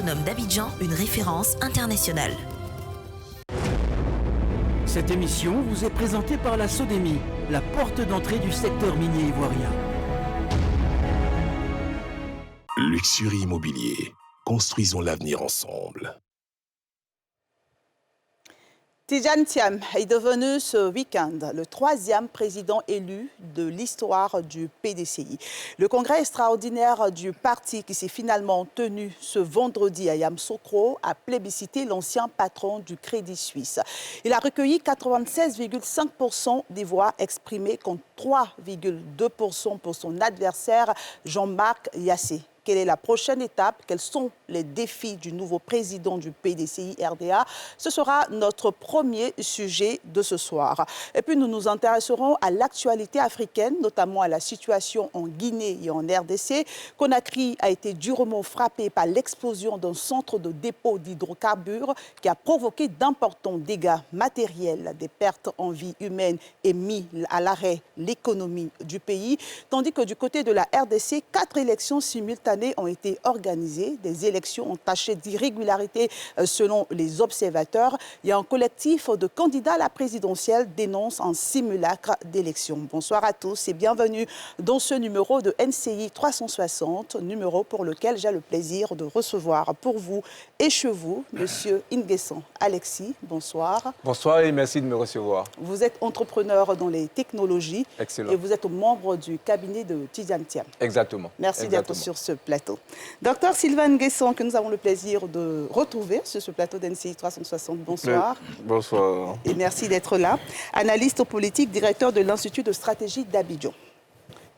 autonome d'Abidjan une référence internationale. Cette émission vous est présentée par la Sodemi, la porte d'entrée du secteur minier ivoirien. Luxury Immobilier. Construisons l'avenir ensemble. Tidjane Thiam est devenu ce week-end le 3e président élu de l'histoire du PDCI. Le congrès extraordinaire du parti qui s'est finalement tenu ce vendredi à Yamoussoukro a plébiscité l'ancien patron du Crédit Suisse. Il a recueilli 96,5% des voix exprimées contre 3,2% pour son adversaire Jean-Marc Yassé. Quelle est la prochaine étape? Quels sont les défis du nouveau président du PDCI RDA? Ce sera notre premier sujet de ce soir. Et puis nous nous intéresserons à l'actualité africaine, notamment à la situation en Guinée et en RDC. Conakry a été durement frappé par l'explosion d'un centre de dépôt d'hydrocarbures qui a provoqué d'importants dégâts matériels, des pertes en vie humaine et mis à l'arrêt l'économie du pays. Tandis que du côté de la RDC, 4 élections simultanées ont été organisées. Des élections entachées d'irrégularités selon les observateurs. Il y a un collectif de candidats à la présidentielle dénonce un simulacre d'élection. Bonsoir à tous et bienvenue dans ce numéro de NCI 360, numéro pour lequel j'ai le plaisir de recevoir pour vous et chez vous, Monsieur Nguessan Alexis. Bonsoir. Bonsoir et merci de me recevoir. Vous êtes entrepreneur dans les technologies. Excellent. Et vous êtes membre du cabinet de Tidjane Thiam. Exactement. Merci d'être sur ce plateau. Docteur Sylvain Nguessan, que nous avons le plaisir de retrouver sur ce plateau d'NCI 360. Bonsoir. Bonsoir. Et merci d'être là. Analyste politique, directeur de l'Institut de stratégie d'Abidjan.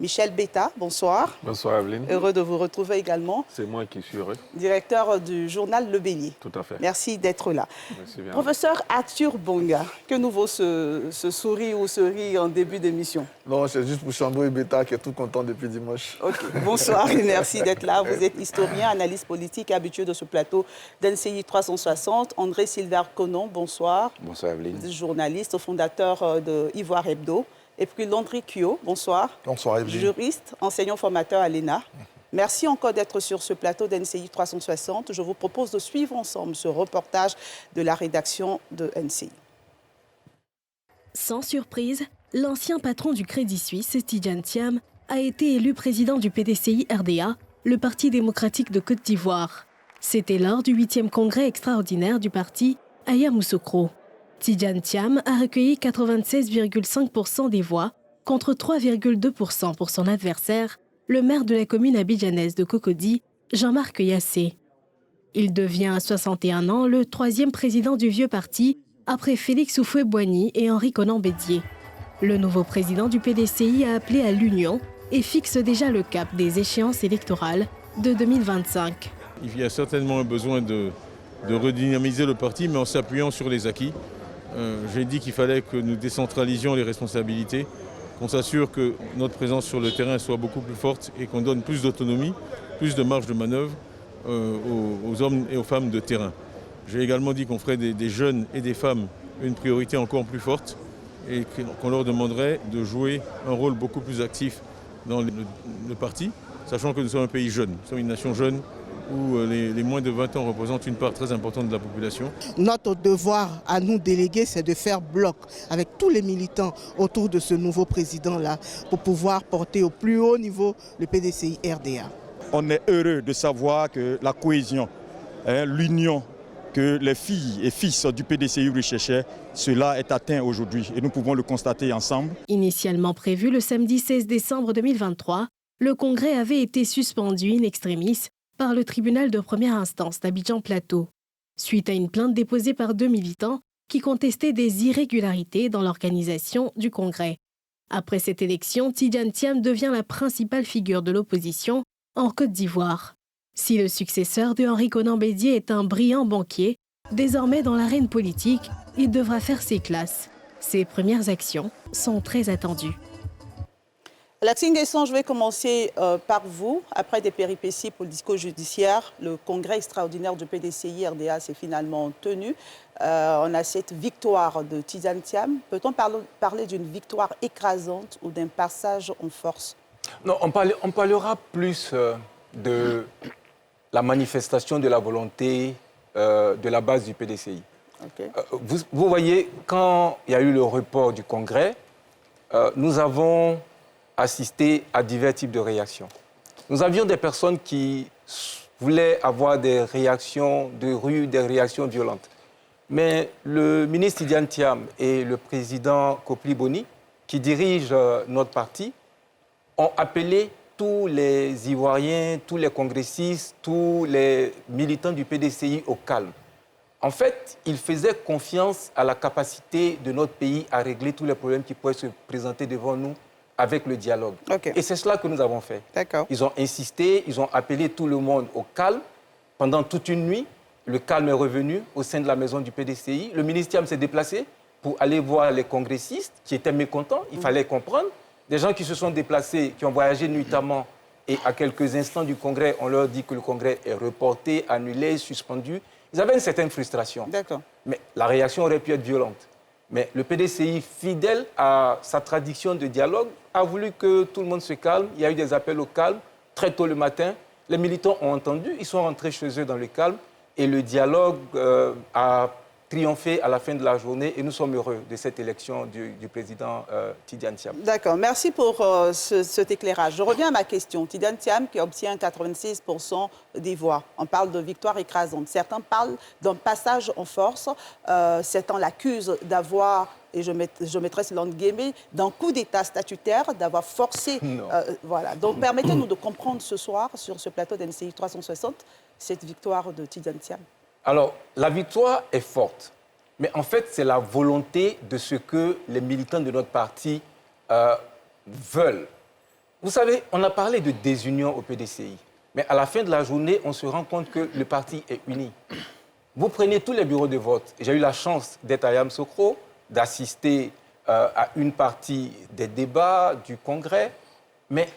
Michel Beta, bonsoir. Bonsoir Evelyne. Heureux de vous retrouver également. C'est moi qui suis heureux. Directeur du journal Le Bélier. Tout à fait. Merci d'être là. Merci bien. Professeur Arthur Bonga, que nous vaut ce sourire ou ce rire en début d'émission? Non, c'est juste pour Chambo Beta qui est tout content depuis dimanche. Ok, bonsoir et merci d'être là. Vous êtes historien, analyste politique, habitué de ce plateau d'NCI 360. André Sylvain Conon, bonsoir. Bonsoir Evelyne. Vous êtes journaliste, fondateur de Ivoire Hebdo. Et puis Landry Kyo, bonsoir. Bonsoir Evelyne. Juriste, enseignant formateur à l'ENA. Merci encore d'être sur ce plateau d'NCI 360. Je vous propose de suivre ensemble ce reportage de la rédaction de NCI. Sans surprise, l'ancien patron du Crédit Suisse, Tidjane Thiam, a été élu président du PDCI RDA, le Parti démocratique de Côte d'Ivoire. C'était lors du 8e congrès extraordinaire du parti à Yamoussoukro. Tidjane Thiam a recueilli 96,5% des voix contre 3,2% pour son adversaire, le maire de la commune abidjanaise de Cocody, Jean-Marc Yassé. Il devient à 61 ans le 3e président du vieux parti, après Félix Houphouët-Boigny et Henri Konan Bédié. Le nouveau président du PDCI a appelé à l'union et fixe déjà le cap des échéances électorales de 2025. Il y a certainement un besoin de redynamiser le parti, mais en s'appuyant sur les acquis. J'ai dit qu'il fallait que nous décentralisions les responsabilités, qu'on s'assure que notre présence sur le terrain soit beaucoup plus forte et qu'on donne plus d'autonomie, plus de marge de manœuvre aux hommes et aux femmes de terrain. J'ai également dit qu'on ferait des jeunes et des femmes une priorité encore plus forte et qu'on leur demanderait de jouer un rôle beaucoup plus actif dans le parti, sachant que nous sommes un pays jeune, nous sommes une nation jeune, où les moins de 20 ans représentent une part très importante de la population. Notre devoir à nous délégués, c'est de faire bloc avec tous les militants autour de ce nouveau président-là pour pouvoir porter au plus haut niveau le PDCI RDA. On est heureux de savoir que la cohésion, l'union que les filles et fils du PDCI recherchaient, cela est atteint aujourd'hui et nous pouvons le constater ensemble. Initialement prévu le samedi 16 décembre 2023, le congrès avait été suspendu in extremis par le tribunal de première instance d'Abidjan-Plateau, suite à une plainte déposée par 2 militants qui contestaient des irrégularités dans l'organisation du congrès. Après cette élection, Tidjane Thiam devient la principale figure de l'opposition en Côte d'Ivoire. Si le successeur de Henri Konan Bédié est un brillant banquier, désormais dans l'arène politique, il devra faire ses classes. Ses premières actions sont très attendues. Alexis Nguessan, je vais commencer par vous. Après des péripéties politico-judiciaires, le congrès extraordinaire du PDCI RDA s'est finalement tenu. On a cette victoire de Tidjane Thiam. Peut-on parler d'une victoire écrasante ou d'un passage en force? Non, on parlera plus de la manifestation de la volonté de la base du PDCI. Okay. Vous voyez, quand il y a eu le report du Congrès, nous avons assisté à divers types de réactions. Nous avions des personnes qui voulaient avoir des réactions de rue, des réactions violentes. Mais le ministre Tidiane Thiam et le président Kopli Boni, qui dirigent notre parti, ont appelé tous les Ivoiriens, tous les congressistes, tous les militants du PDCI au calme. En fait, ils faisaient confiance à la capacité de notre pays à régler tous les problèmes qui pourraient se présenter devant nous avec le dialogue. Okay. Et c'est cela que nous avons fait. Ils ont insisté, ils ont appelé tout le monde au calme pendant toute une nuit. Le calme est revenu au sein de la maison du PDCI. Le ministre Thiam s'est déplacé pour aller voir les congressistes qui étaient mécontents. Il fallait comprendre. Des gens qui se sont déplacés, qui ont voyagé nuitamment, et à quelques instants du Congrès, on leur dit que le Congrès est reporté, annulé, suspendu. Ils avaient une certaine frustration. Mais la réaction aurait pu être violente. Mais le PDCI, fidèle à sa tradition de dialogue, a voulu que tout le monde se calme. Il y a eu des appels au calme très tôt le matin. Les militants ont entendu, ils sont rentrés chez eux dans le calme. Et le dialogue a triomphé à la fin de la journée. Et nous sommes heureux de cette élection du président Tidiane Thiam. D'accord, merci pour cet éclairage. Je reviens à ma question. Tidiane Thiam qui obtient 86% des voix. On parle de victoire écrasante. Certains parlent d'un passage en force. Certains l'accusent d'avoir, et je mettrai ce entre guillemets, d'un coup d'État statutaire, d'avoir forcé... voilà. Donc permettez-nous de comprendre ce soir, sur ce plateau d'NCI 360, cette victoire de Tidiane Thiam. Alors, la victoire est forte. Mais en fait, c'est la volonté de ce que les militants de notre parti veulent. Vous savez, on a parlé de désunion au PDCI. Mais à la fin de la journée, on se rend compte que le parti est uni. Vous prenez tous les bureaux de vote. J'ai eu la chance d'être à Yamoussoukro, d'assister à une partie des débats du Congrès. Mais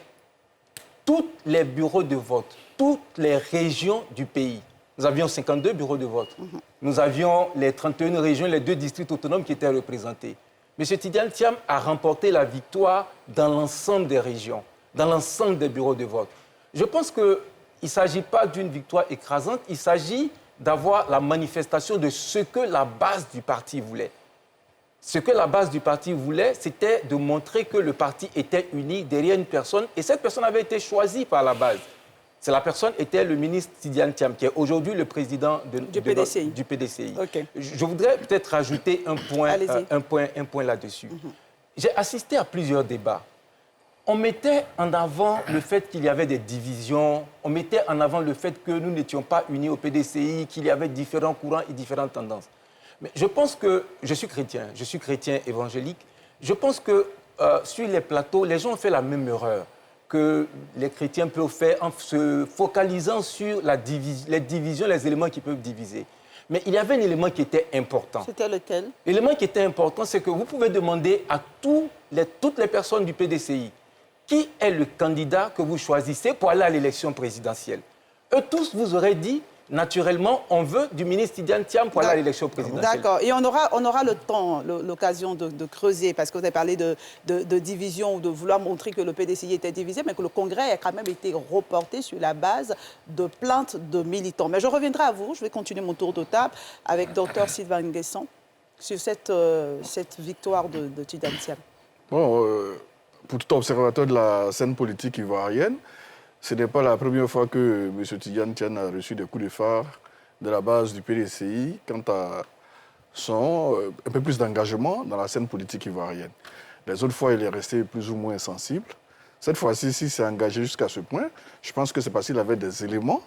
tous les bureaux de vote, toutes les régions du pays, nous avions 52 bureaux de vote. Nous avions les 31 régions, les 2 districts autonomes qui étaient représentés. M. Tidiane Thiam a remporté la victoire dans l'ensemble des régions, dans l'ensemble des bureaux de vote. Je pense qu'il ne s'agit pas d'une victoire écrasante, il s'agit d'avoir la manifestation de ce que la base du parti voulait. Ce que la base du parti voulait, c'était de montrer que le parti était uni derrière une personne, et cette personne avait été choisie par la base. La personne était le ministre Tidiane Thiam, qui est aujourd'hui le président du PDCI. Okay. Je voudrais peut-être rajouter un point là-dessus. J'ai assisté à plusieurs débats. On mettait en avant le fait qu'il y avait des divisions, on mettait en avant le fait que nous n'étions pas unis au PDCI, qu'il y avait différents courants et différentes tendances. Mais je pense que je suis chrétien évangélique. Je pense que sur les plateaux, les gens ont fait la même erreur que les chrétiens peuvent faire en se focalisant sur les divisions, les éléments qui peuvent diviser. Mais il y avait un élément qui était important. C'était lequel? L'élément qui était important, c'est que vous pouvez demander à toutes les personnes du PDCI qui est le candidat que vous choisissez pour aller à l'élection présidentielle. Eux tous vous auraient dit, naturellement, on veut du ministre Tidiane Thiam pour aller à l'élection présidentielle. D'accord. Et on aura le temps, l'occasion de creuser, parce que vous avez parlé de division ou de vouloir montrer que le PDCI était divisé, mais que le Congrès a quand même été reporté sur la base de plaintes de militants. Mais je reviendrai à vous, je vais continuer mon tour de table avec Dr Sylvain Nguessan sur cette victoire de Tidiane Thiam. Bon, pour tout observateur de la scène politique ivoirienne, ce n'est pas la première fois que M. Tidiane Thiam a reçu des coups de phare de la base du PDCI quant à son un peu plus d'engagement dans la scène politique ivoirienne. Les autres fois, il est resté plus ou moins sensible. Cette fois-ci, s'il s'est engagé jusqu'à ce point, je pense que c'est parce qu'il avait des éléments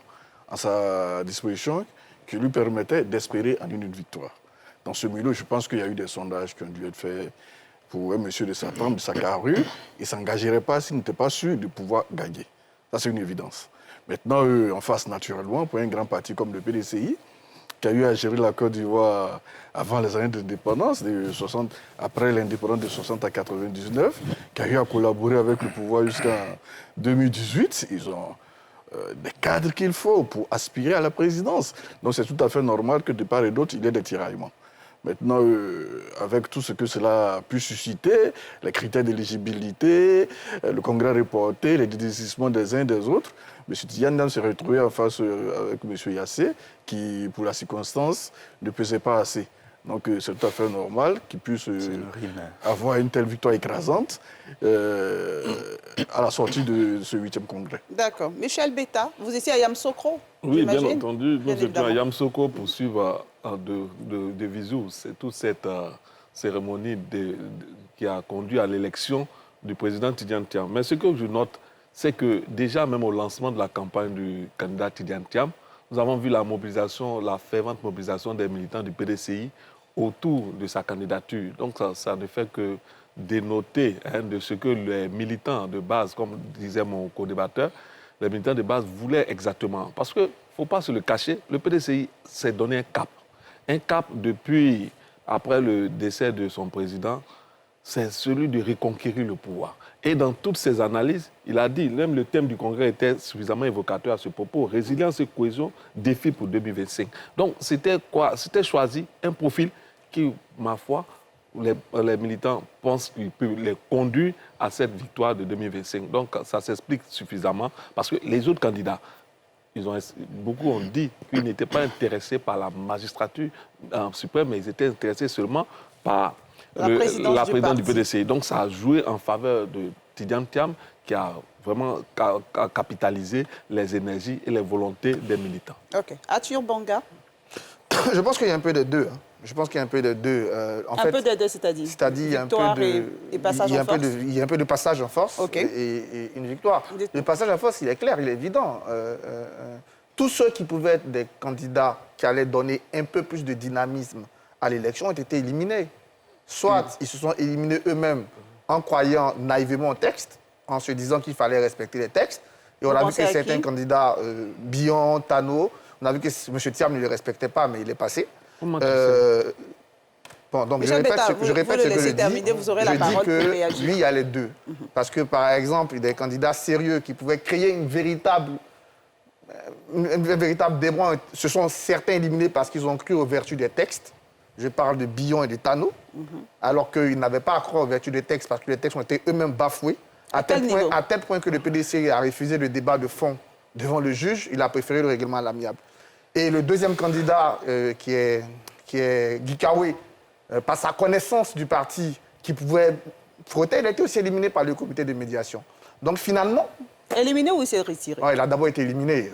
à sa disposition qui lui permettaient d'espérer en une victoire. Dans ce milieu, je pense qu'il y a eu des sondages qui ont dû être faits pour un monsieur de sa trempe, de sa carrure. Il ne s'engagerait pas s'il n'était pas sûr de pouvoir gagner. Ça, c'est une évidence. Maintenant, eux, en face, naturellement, pour un grand parti comme le PDCI, qui a eu à gérer la Côte d'Ivoire avant les années d'indépendance, après l'indépendance de 60 à 99, qui a eu à collaborer avec le pouvoir jusqu'en 2018, ils ont des cadres qu'il faut pour aspirer à la présidence. Donc c'est tout à fait normal que de part et d'autre, il y ait des tiraillements. Maintenant, avec tout ce que cela a pu susciter, les critères d'éligibilité, le congrès reporté, les désistements des uns et des autres, M. Tidjane s'est retrouvé en face avec M. Yassé, qui, pour la circonstance, ne pesait pas assez. Donc c'est tout à fait normal qu'il puisse avoir une telle victoire écrasante à la sortie de ce 8e congrès. D'accord. Michel Betta, vous étiez à Yamoussoukro? Oui, bien entendu. Nous étions à Yamoussoukro pour suivre de visu. C'est toute cette cérémonie qui a conduit à l'élection du président Tidjane Thiam. Mais ce que je note, c'est que déjà même au lancement de la campagne du candidat Tidjane Thiam, nous avons vu la mobilisation, la fervente mobilisation des militants du PDCI autour de sa candidature. Donc ça ne fait que dénoter de ce que les militants de base, comme disait mon co-débatteur, les militants de base voulaient exactement. Parce qu'il ne faut pas se le cacher, le PDCI s'est donné un cap. Un cap depuis, après le décès de son président, c'est celui de reconquérir le pouvoir. Et dans toutes ses analyses, il a dit, même le thème du congrès était suffisamment évocateur à ce propos, résilience et cohésion, défi pour 2025. Donc c'était quoi? C'était choisi un profil qui, ma foi, les militants pensent qu'il peut les conduire à cette victoire de 2025. Donc ça s'explique suffisamment parce que les autres candidats, beaucoup ont dit qu'ils n'étaient pas intéressés par la magistrature suprême, mais ils étaient intéressés seulement par la présidence du PDCI. Donc ça a joué en faveur de Tidjane Thiam qui a vraiment capitalisé les énergies et les volontés des militants. OK. Arthur Banga? Je pense qu'il y a un peu de deux. Je pense qu'il y a un peu de deux. Peu de deux, c'est-à-dire? C'est-à-dire il y a un peu de passage en force. Il y a un peu de passage en force et une victoire. Le passage en force, il est clair, il est évident. Tous ceux qui pouvaient être des candidats qui allaient donner un peu plus de dynamisme à l'élection ont été éliminés. Soit ils se sont éliminés eux-mêmes en croyant naïvement au texte, en se disant qu'il fallait respecter les textes. Et on a vu que certains candidats, Bion, Tano, on a vu que M. Thiam ne le respectait pas, mais il est passé. Bon, donc je répète ce que je dis. Vous aurez la parole pour réagir. Lui, il y a les deux. Parce que, par exemple, des candidats sérieux qui pouvaient créer un véritable débat, ce sont certains éliminés parce qu'ils ont cru aux vertus des textes. Je parle de Bion et de Tano, alors qu'ils n'avaient pas à croire aux vertus des textes parce que les textes ont été eux-mêmes bafoués, à tel point que le PDC a refusé le débat de fond devant le juge, il a préféré le règlement à l'amiable. Et le deuxième candidat, qui est Guy Kawe, par sa connaissance du parti qui pouvait frotter, il a été aussi éliminé par le comité de médiation. Donc finalement... Éliminé ou il s'est retiré? Il a d'abord été éliminé.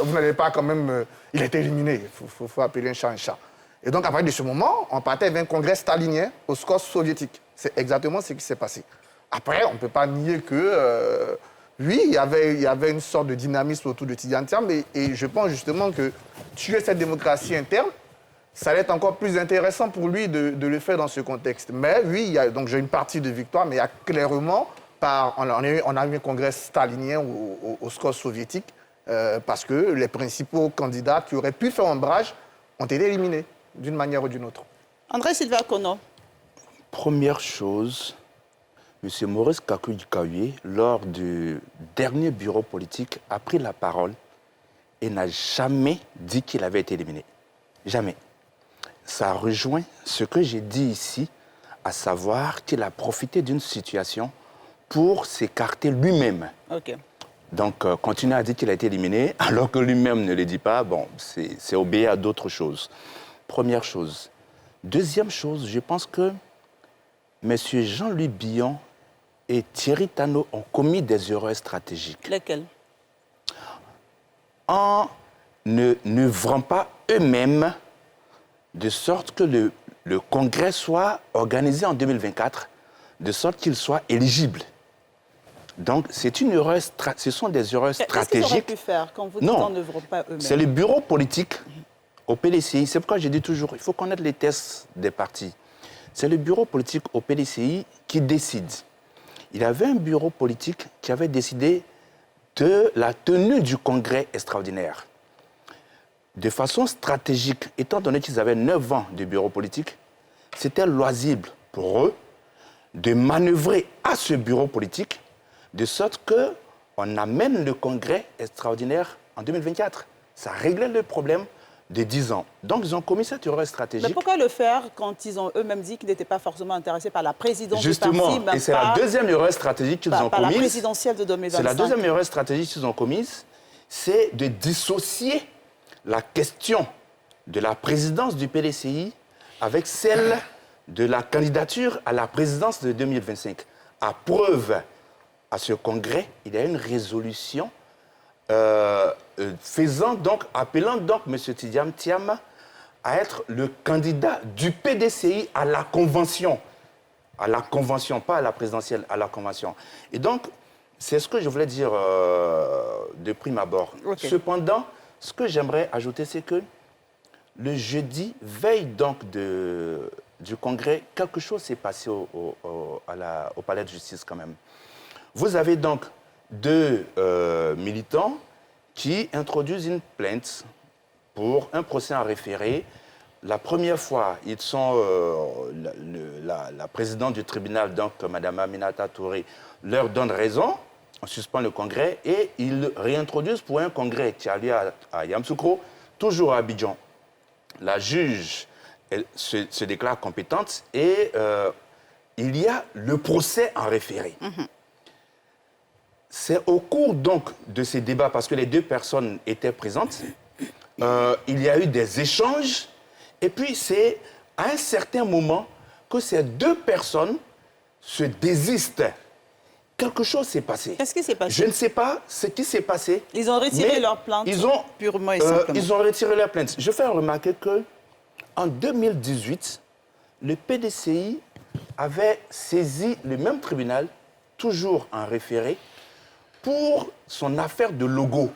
Vous n'avez pas quand même... il a été éliminé. Il faut appeler un chat un chat. Et donc, à partir de ce moment, on partait vers un congrès stalinien au score soviétique. C'est exactement ce qui s'est passé. Après, on ne peut pas nier que, oui, il y avait une sorte de dynamisme autour de Tidjane Thiam, et je pense justement que tuer cette démocratie interne, ça allait être encore plus intéressant pour lui de le faire dans ce contexte. Mais oui, donc j'ai une partie de victoire, mais il y a clairement, on a eu un congrès stalinien au score soviétique, parce que les principaux candidats qui auraient pu faire ombrage ont été éliminés, d'une manière ou d'une autre. André Silva Kono. Première chose, M. Maurice Kakou-Dikaoué, lors du dernier bureau politique, a pris la parole et n'a jamais dit qu'il avait été éliminé. Jamais. Ça rejoint ce que j'ai dit ici, à savoir qu'il a profité d'une situation pour s'écarter lui-même. OK. Donc, continuer à dire qu'il a été éliminé, alors que lui-même ne le dit pas, bon, c'est obéir à d'autres choses. Première chose. Deuxième chose, je pense que M. Jean-Louis Bion et Thierry Tano ont commis des erreurs stratégiques. Lesquelles? En n'œuvrant pas eux-mêmes de sorte que le congrès soit organisé en 2024, de sorte qu'il soit éligible. Donc, c'est une erreur, ce sont des erreurs stratégiques. Qu'est-ce qu'ils auraient pu faire quand vous dites en n'œuvrant pas eux-mêmes? C'est le bureau politique au PDCI. C'est pourquoi je dis toujours, il faut connaître les tests des partis. C'est le bureau politique au PDCI qui décide. Il y avait un bureau politique qui avait décidé de la tenue du congrès extraordinaire. De façon stratégique, étant donné qu'ils avaient 9 ans de bureau politique, c'était loisible pour eux de manœuvrer à ce bureau politique de sorte qu'on amène le congrès extraordinaire en 2024. Ça réglait le problème de 10 ans. Donc, ils ont commis cette erreur stratégique. Mais pourquoi le faire quand ils ont eux-mêmes dit qu'ils n'étaient pas forcément intéressés par la présidence du parti? Justement, et c'est la deuxième erreur stratégique qu'ils ont commise. La présidentielle de 2025. C'est la deuxième erreur stratégique qu'ils ont commise, c'est de dissocier la question de la présidence du PDCI avec celle de la candidature à la présidence de 2025. À preuve, à ce congrès, il y a une résolution appelant donc M. Tidjane Thiam à être le candidat du PDCI à la convention. À la convention, pas à la présidentielle, à la convention. Et donc, c'est ce que je voulais dire de prime abord. Okay. Cependant, ce que j'aimerais ajouter, c'est que le jeudi, veille donc du congrès, quelque chose s'est passé au palais de justice quand même. Vous avez donc 2 militants qui introduisent une plainte pour un procès en référé. La première fois, ils sont la présidente du tribunal, donc Mme Aminata Touré, leur donne raison, on suspend le congrès et ils réintroduisent pour un congrès qui a lieu à Yamoussoukro, toujours à Abidjan. La juge elle, se déclare compétente et il y a le procès en référé. C'est au cours donc de ces débats, parce que les 2 personnes étaient présentes, il y a eu des échanges, et puis c'est à un certain moment que ces 2 personnes se désistent. Quelque chose s'est passé. Qu'est-ce qui s'est passé? Je ne sais pas ce qui s'est passé. Ils ont retiré leur plainte purement et simplement. Ils ont retiré leur plainte. Je fais remarquer qu'en 2018, le PDCI avait saisi le même tribunal, toujours en référé, pour son affaire de logo.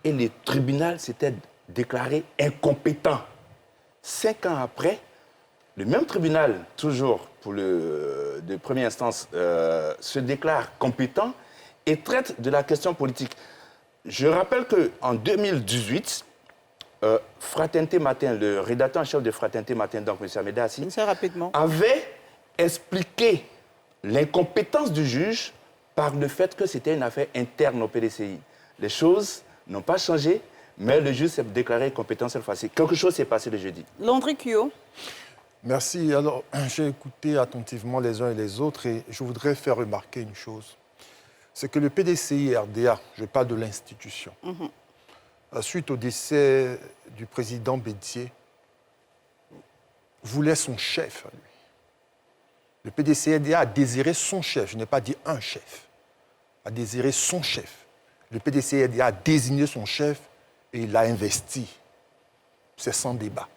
Et le tribunal s'était déclaré incompétent. 5 ans après, le même tribunal, toujours pour de première instance, se déclare compétent et traite de la question politique. Je rappelle qu'en 2018, Fraternité Matin, le rédacteur en chef de Fraternité Matin, donc M. Améda Assi, avait expliqué l'incompétence du juge par le fait que c'était une affaire interne au PDCI. Les choses n'ont pas changé, mais le juge s'est déclaré compétent cette fois-ci. Quelque chose s'est passé le jeudi. Landry Kyo. Merci. Alors, j'ai écouté attentivement les uns et les autres et je voudrais faire remarquer une chose. C'est que le PDCI RDA, je parle de l'institution, suite au décès du président Bédier, voulait son chef à lui. Le PDCI RDA a désiré son chef, je n'ai pas dit un chef, a désiré son chef. Le PDCI RDA a désigné son chef et il l'a investi. C'est sans débat.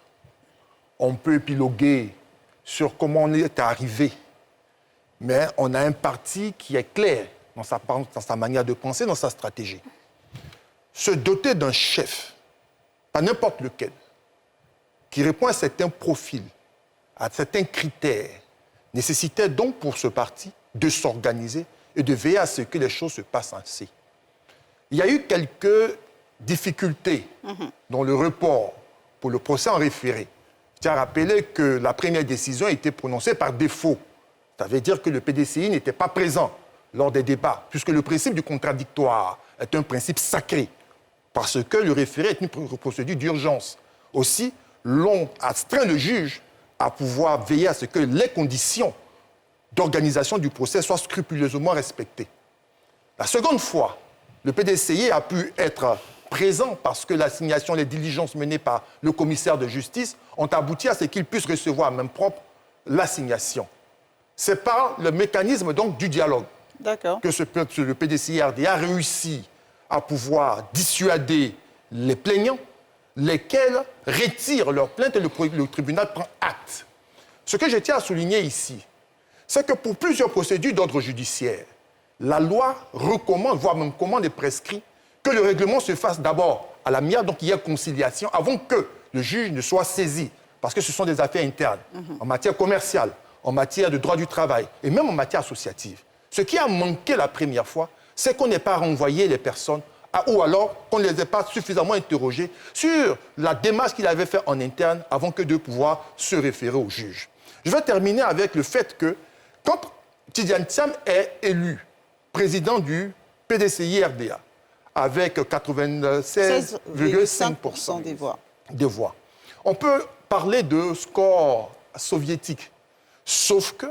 On peut épiloguer sur comment on est arrivé, mais on a un parti qui est clair dans sa manière de penser, dans sa stratégie. Se doter d'un chef, pas n'importe lequel, qui répond à certains profils, à certains critères, nécessitait donc pour ce parti de s'organiser et de veiller à ce que les choses se passent ainsi. Il y a eu quelques difficultés dans le report pour le procès en référé. Je tiens à rappeler que la première décision a été prononcée par défaut. Ça veut dire que le PDCI n'était pas présent lors des débats, puisque le principe du contradictoire est un principe sacré, parce que le référé est une procédure d'urgence. Aussi, l'on astreint le juge à pouvoir veiller à ce que les conditions d'organisation du procès soient scrupuleusement respectées. La seconde fois, le PDCI a pu être présent parce que l'assignation, les diligences menées par le commissaire de justice ont abouti à ce qu'il puisse recevoir à main propre l'assignation. C'est par le mécanisme donc du dialogue que le PDCI RDA a réussi à pouvoir dissuader les plaignants, lesquels retirent leur plainte et le tribunal prend acte. Ce que je tiens à souligner ici, c'est que pour plusieurs procédures d'ordre judiciaire, la loi recommande, voire même commande et prescrit, que le règlement se fasse d'abord à l'amiable, donc il y ait conciliation, avant que le juge ne soit saisi, parce que ce sont des affaires internes, en matière commerciale, en matière de droit du travail, et même en matière associative. Ce qui a manqué la première fois, c'est qu'on n'ait pas renvoyé les personnes, ou alors qu'on ne les ait pas suffisamment interrogés sur la démarche qu'il avait faite en interne avant que de pouvoir se référer au juge. Je vais terminer avec le fait que, quand Tidjane Thiam est élu président du PDCI RDA, avec 96,5% des voix. On peut parler de score soviétique, sauf que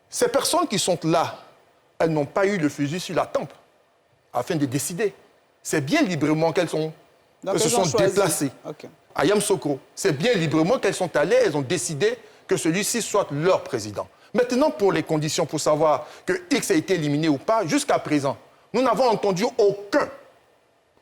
ces personnes qui sont là, elles n'ont pas eu le fusil sur la tempe afin de décider. C'est bien librement qu'elles se sont déplacées. Okay. À Yamoussoukro, c'est bien librement qu'elles sont allées, elles ont décidé que celui-ci soit leur président. Maintenant, pour les conditions, pour savoir que X a été éliminé ou pas, jusqu'à présent, nous n'avons entendu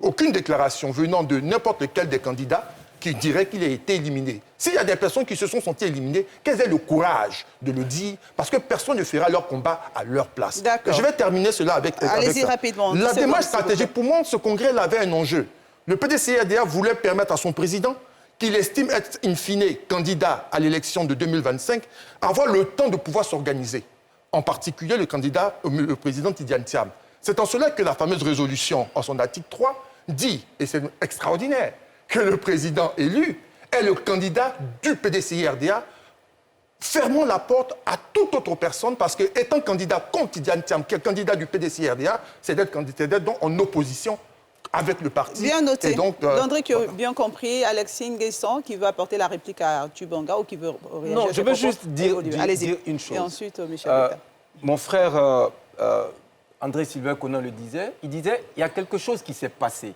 aucune déclaration venant de n'importe lequel des candidats qui dirait qu'il a été éliminé. S'il y a des personnes qui se sont senties éliminées, qu'elles aient le courage de le dire, parce que personne ne fera leur combat à leur place. D'accord. Je vais terminer cela avec Allez-y rapidement. La démarche stratégique, pour moi, ce congrès avait un enjeu. Le PDCI-RDA voulait permettre à son président, qu'il estime être in fine candidat à l'élection de 2025, avoir le temps de pouvoir s'organiser. En particulier le président Tidjane Thiam. C'est en cela que la fameuse résolution, en son article 3, dit, et c'est extraordinaire, que le président élu est le candidat du PDCI-RDA, fermant la porte à toute autre personne, parce que étant candidat contre Tidjane Thiam, qui est candidat du PDCI-RDA, c'est d'être donc en opposition avec le parti. Bien noté. D'André qui a bien compris, Alexis Nguesson qui veut apporter la réplique à Tubanga ou qui veut réagir. Non, je veux juste dire une chose. Et ensuite, Michel. Mon frère André Sylvain Conan le disait, il disait il y a quelque chose qui s'est passé.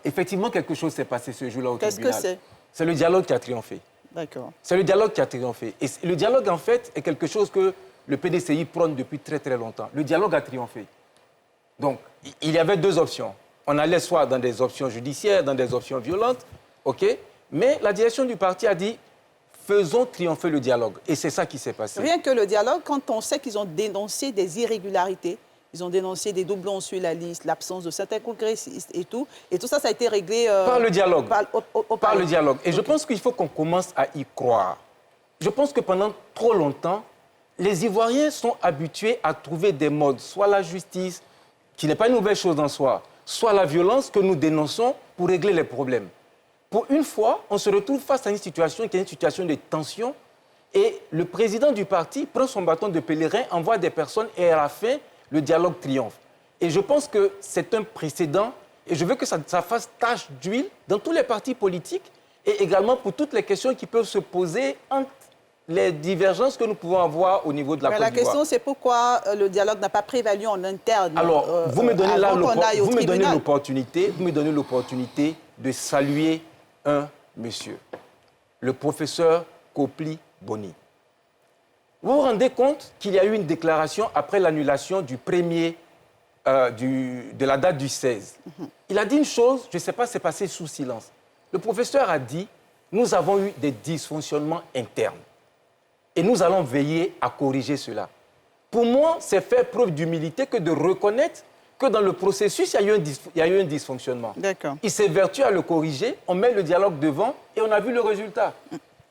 Effectivement, quelque chose s'est passé ce jour-là au tribunal. Qu'est-ce que c'est? C'est le dialogue qui a triomphé. D'accord. C'est le dialogue qui a triomphé. Et le dialogue, en fait, est quelque chose que le PDCI prône depuis très, très longtemps. Le dialogue a triomphé. Donc, il y avait deux options. On allait soit dans des options judiciaires, dans des options violentes, OK? Mais la direction du parti a dit, faisons triompher le dialogue. Et c'est ça qui s'est passé. Rien que le dialogue, quand on sait qu'ils ont dénoncé des irrégularités, ils ont dénoncé des doublons sur la liste, l'absence de certains congressistes et tout ça, ça a été réglé... par le dialogue. Par le dialogue. Et je pense qu'il faut qu'on commence à y croire. Je pense que pendant trop longtemps, les Ivoiriens sont habitués à trouver des modes, soit la justice, qui n'est pas une nouvelle chose en soi, soit la violence que nous dénonçons pour régler les problèmes. Pour une fois, on se retrouve face à une situation qui est une situation de tension et le président du parti prend son bâton de pèlerin, envoie des personnes et à la fin, le dialogue triomphe. Et je pense que c'est un précédent et je veux que ça fasse tache d'huile dans tous les partis politiques et également pour toutes les questions qui peuvent se poser entre les divergences que nous pouvons avoir au niveau de la Côte d'Ivoire. La question, c'est pourquoi le dialogue n'a pas prévalu en interne. Alors, vous me donnez l'opportunité de saluer un monsieur, le professeur Kopli Boni. Vous vous rendez compte qu'il y a eu une déclaration après l'annulation du premier, de la date du 16. Il a dit une chose, je ne sais pas, c'est passé sous silence. Le professeur a dit, nous avons eu des dysfonctionnements internes. Et nous allons veiller à corriger cela. Pour moi, c'est faire preuve d'humilité que de reconnaître que dans le processus, il y a eu un dysfonctionnement. Il s'évertue à le corriger, on met le dialogue devant et on a vu le résultat.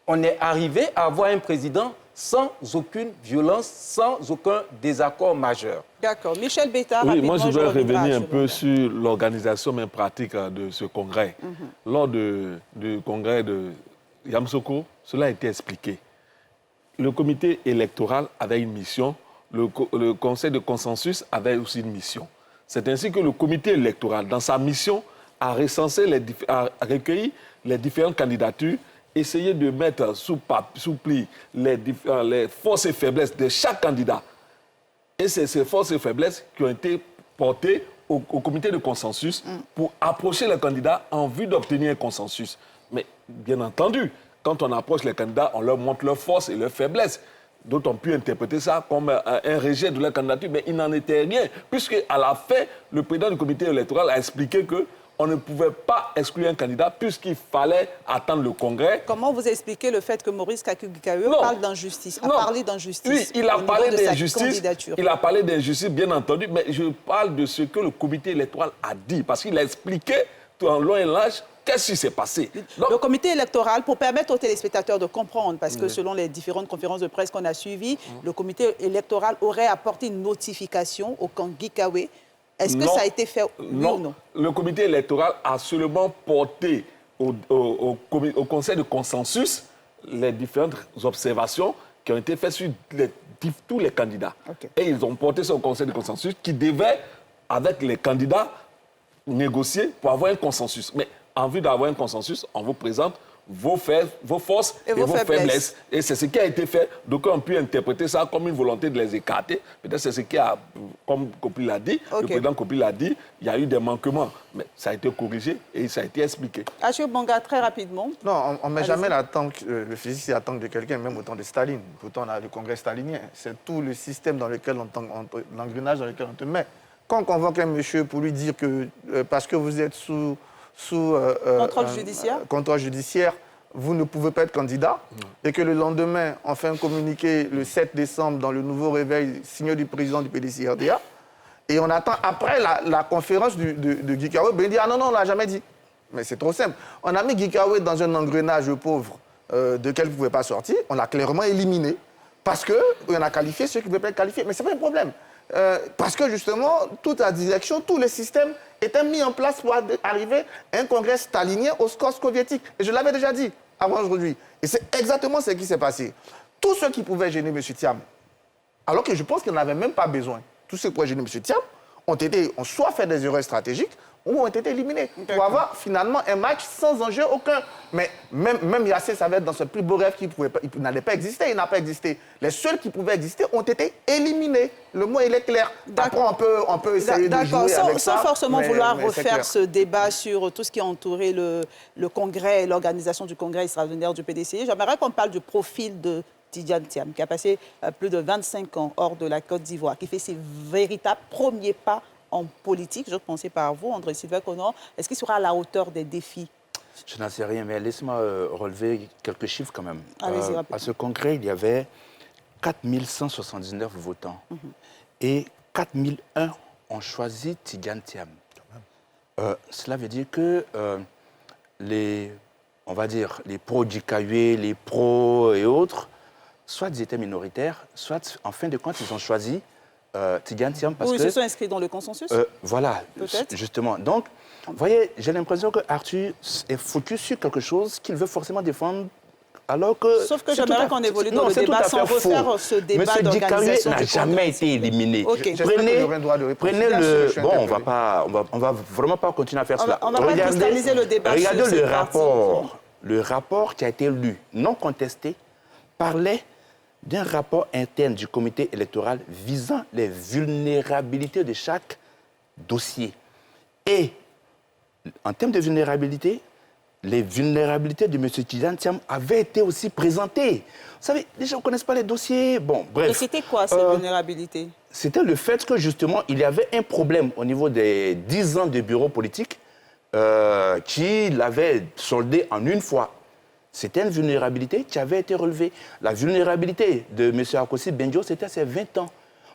On est arrivé à avoir un président sans aucune violence, sans aucun désaccord majeur. D'accord. Michel Bétard, oui, moi, je vais revenir un peu sur l'organisation même pratique de ce congrès. Lors du congrès de Yamoussoukro, cela a été expliqué. Le comité électoral avait une mission, le conseil de consensus avait aussi une mission. C'est ainsi que le comité électoral, dans sa mission, a recensé, a recueilli les différentes candidatures, essayé de mettre sous pli les forces et faiblesses de chaque candidat. Et c'est ces forces et faiblesses qui ont été portées au comité de consensus pour approcher les candidats en vue d'obtenir un consensus. Mais bien entendu, quand on approche les candidats, on leur montre leurs forces et leurs faiblesses. D'autres ont pu interpréter ça comme un rejet de leur candidature, mais il n'en était rien, puisque à la fin, le président du comité électoral a expliqué qu'on ne pouvait pas exclure un candidat puisqu'il fallait attendre le congrès. Comment vous expliquez le fait que Maurice Kakugi-Kayo parle d'injustice, a parlé d'injustice? Oui, il a parlé d'injustice, il a parlé d'injustice, bien entendu, mais je parle de ce que le comité électoral a dit, parce qu'il a expliqué en long et large qu'est-ce qui s'est passé. Donc, le comité électoral, pour permettre aux téléspectateurs de comprendre, parce que selon les différentes conférences de presse qu'on a suivies, le comité électoral aurait apporté une notification au camp Gikawe. Est-ce que ça a été fait oui ou non? Le comité électoral a seulement porté au conseil de consensus les différentes observations qui ont été faites sur tous les candidats. Et ils ont porté ça au conseil de consensus qui devait, avec les candidats, négocier pour avoir un consensus. Mais en vue d'avoir un consensus, on vous présente vos forces et vos faiblesses. Et c'est ce qui a été fait. Donc on peut interpréter ça comme une volonté de les écarter. Peut-être c'est ce qui a, comme Kopli l'a dit, le président Kopli l'a dit, il y a eu des manquements. Mais ça a été corrigé et ça a été expliqué. Achille Banga, très rapidement. Non, on ne met jamais le physique attend de quelqu'un, même au temps de Staline. Pourtant, on a le congrès stalinien. C'est tout le système dans lequel l'engrenage dans lequel on te met. Quand on convoque un monsieur pour lui dire que parce que vous êtes sous contrôle judiciaire, vous ne pouvez pas être candidat, et que le lendemain, on fait un communiqué le 7 décembre dans le nouveau réveil signé du président du PDCI-RDA, et on attend après la conférence de Guy Kaoué, ben il dit « Ah non, on ne l'a jamais dit ». Mais c'est trop simple. On a mis Guy Kaoué dans un engrenage pauvre de lequel il ne pouvait pas sortir, on l'a clairement éliminé, parce qu'on a qualifié ceux qui ne pouvaient pas être qualifiés. Mais ce n'est pas un problème. Parce que justement, toute la direction, tous les systèmes étaient mis en place pour arriver à un congrès stalinien au score soviétique. Et je l'avais déjà dit avant aujourd'hui. Et c'est exactement ce qui s'est passé. Tous ceux qui pouvaient gêner M. Thiam, alors que je pense qu'il n'en avait même pas besoin, tous ceux qui pouvaient gêner M. Thiam, ont soit fait des erreurs stratégiques ou ont été éliminés pour avoir finalement un match sans enjeu aucun. Mais même Yassé savait dans ce plus beau rêve qu'il n'allait pas exister, il n'a pas existé. Les seuls qui pouvaient exister ont été éliminés. Le mot, il est clair. Après, on peut essayer de jouer avec ça. Sans forcément vouloir refaire ce débat sur tout ce qui a entouré le congrès, l'organisation du congrès extraordinaire du PDCI, j'aimerais qu'on parle du profil de Tidjane Thiam, qui a passé plus de 25 ans hors de la Côte d'Ivoire, qui fait ses véritables premiers pas en politique. Je pensais par vous, André-Sylvain Conor. Est-ce qu'il sera à la hauteur des défis? Je n'en sais rien, mais laisse-moi relever quelques chiffres quand même. Allez-y, à ce congrès, il y avait 4179 votants. Et 4001 ont choisi Tidjane Thiam. Cela veut dire que on va dire, les pro-Dikaoué, les pros et autres, soit ils étaient minoritaires, soit, en fin de compte, ils ont choisi Tidjane Thiam parce que... Ils se sont inscrits dans le consensus voilà, justement. Donc, vous voyez, j'ai l'impression que Arthur est focus sur quelque chose qu'il veut forcément défendre, alors que... Sauf que j'aimerais qu'on évolue dans le débat sans refaire ce débat d'organisation. Monsieur Dikaoué n'a jamais été éliminé. Prenez le... Bon, on va vraiment pas continuer à faire cela. On va pas cristalliser le débat. Regardez le rapport. Le rapport qui a été lu, non contesté, parlait d'un rapport interne du comité électoral visant les vulnérabilités de chaque dossier. Et, en termes de vulnérabilité, les vulnérabilités de M. Tidjane Thiam avaient été aussi présentées. Vous savez, les gens ne connaissent pas les dossiers. Bon, bref. Et c'était quoi, ces vulnérabilités? C'était le fait que, justement, il y avait un problème au niveau des 10 ans de bureau politique qui l'avait soldé en une fois. C'était une vulnérabilité qui avait été relevée. La vulnérabilité de M. Akossi Benjo, c'était ses 20 ans.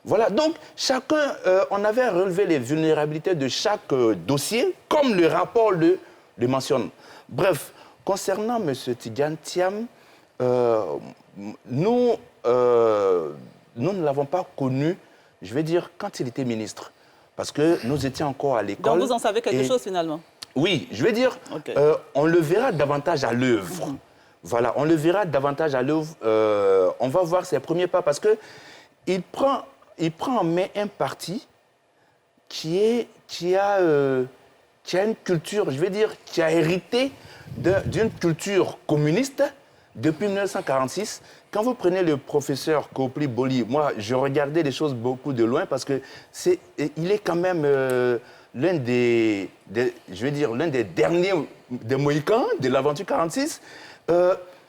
Voilà, donc chacun, on avait relevé les vulnérabilités de chaque dossier, comme le rapport le mentionne. Bref, concernant M. Tidjane Thiam, nous ne l'avons pas connu, je vais dire, quand il était ministre. Parce que nous étions encore à l'école. Donc vous en savez quelque chose finalement? Oui, je vais dire, on le verra davantage à l'œuvre. Voilà, on le verra davantage à l'œuvre. On va voir ses premiers pas parce qu'il prend en main un parti qui a une culture, je vais dire, qui a hérité d'une culture communiste depuis 1946. Quand vous prenez le professeur Kopli Boli, moi, je regardais les choses beaucoup de loin parce que il est quand même l'un des derniers des Mohicans de l'aventure 46.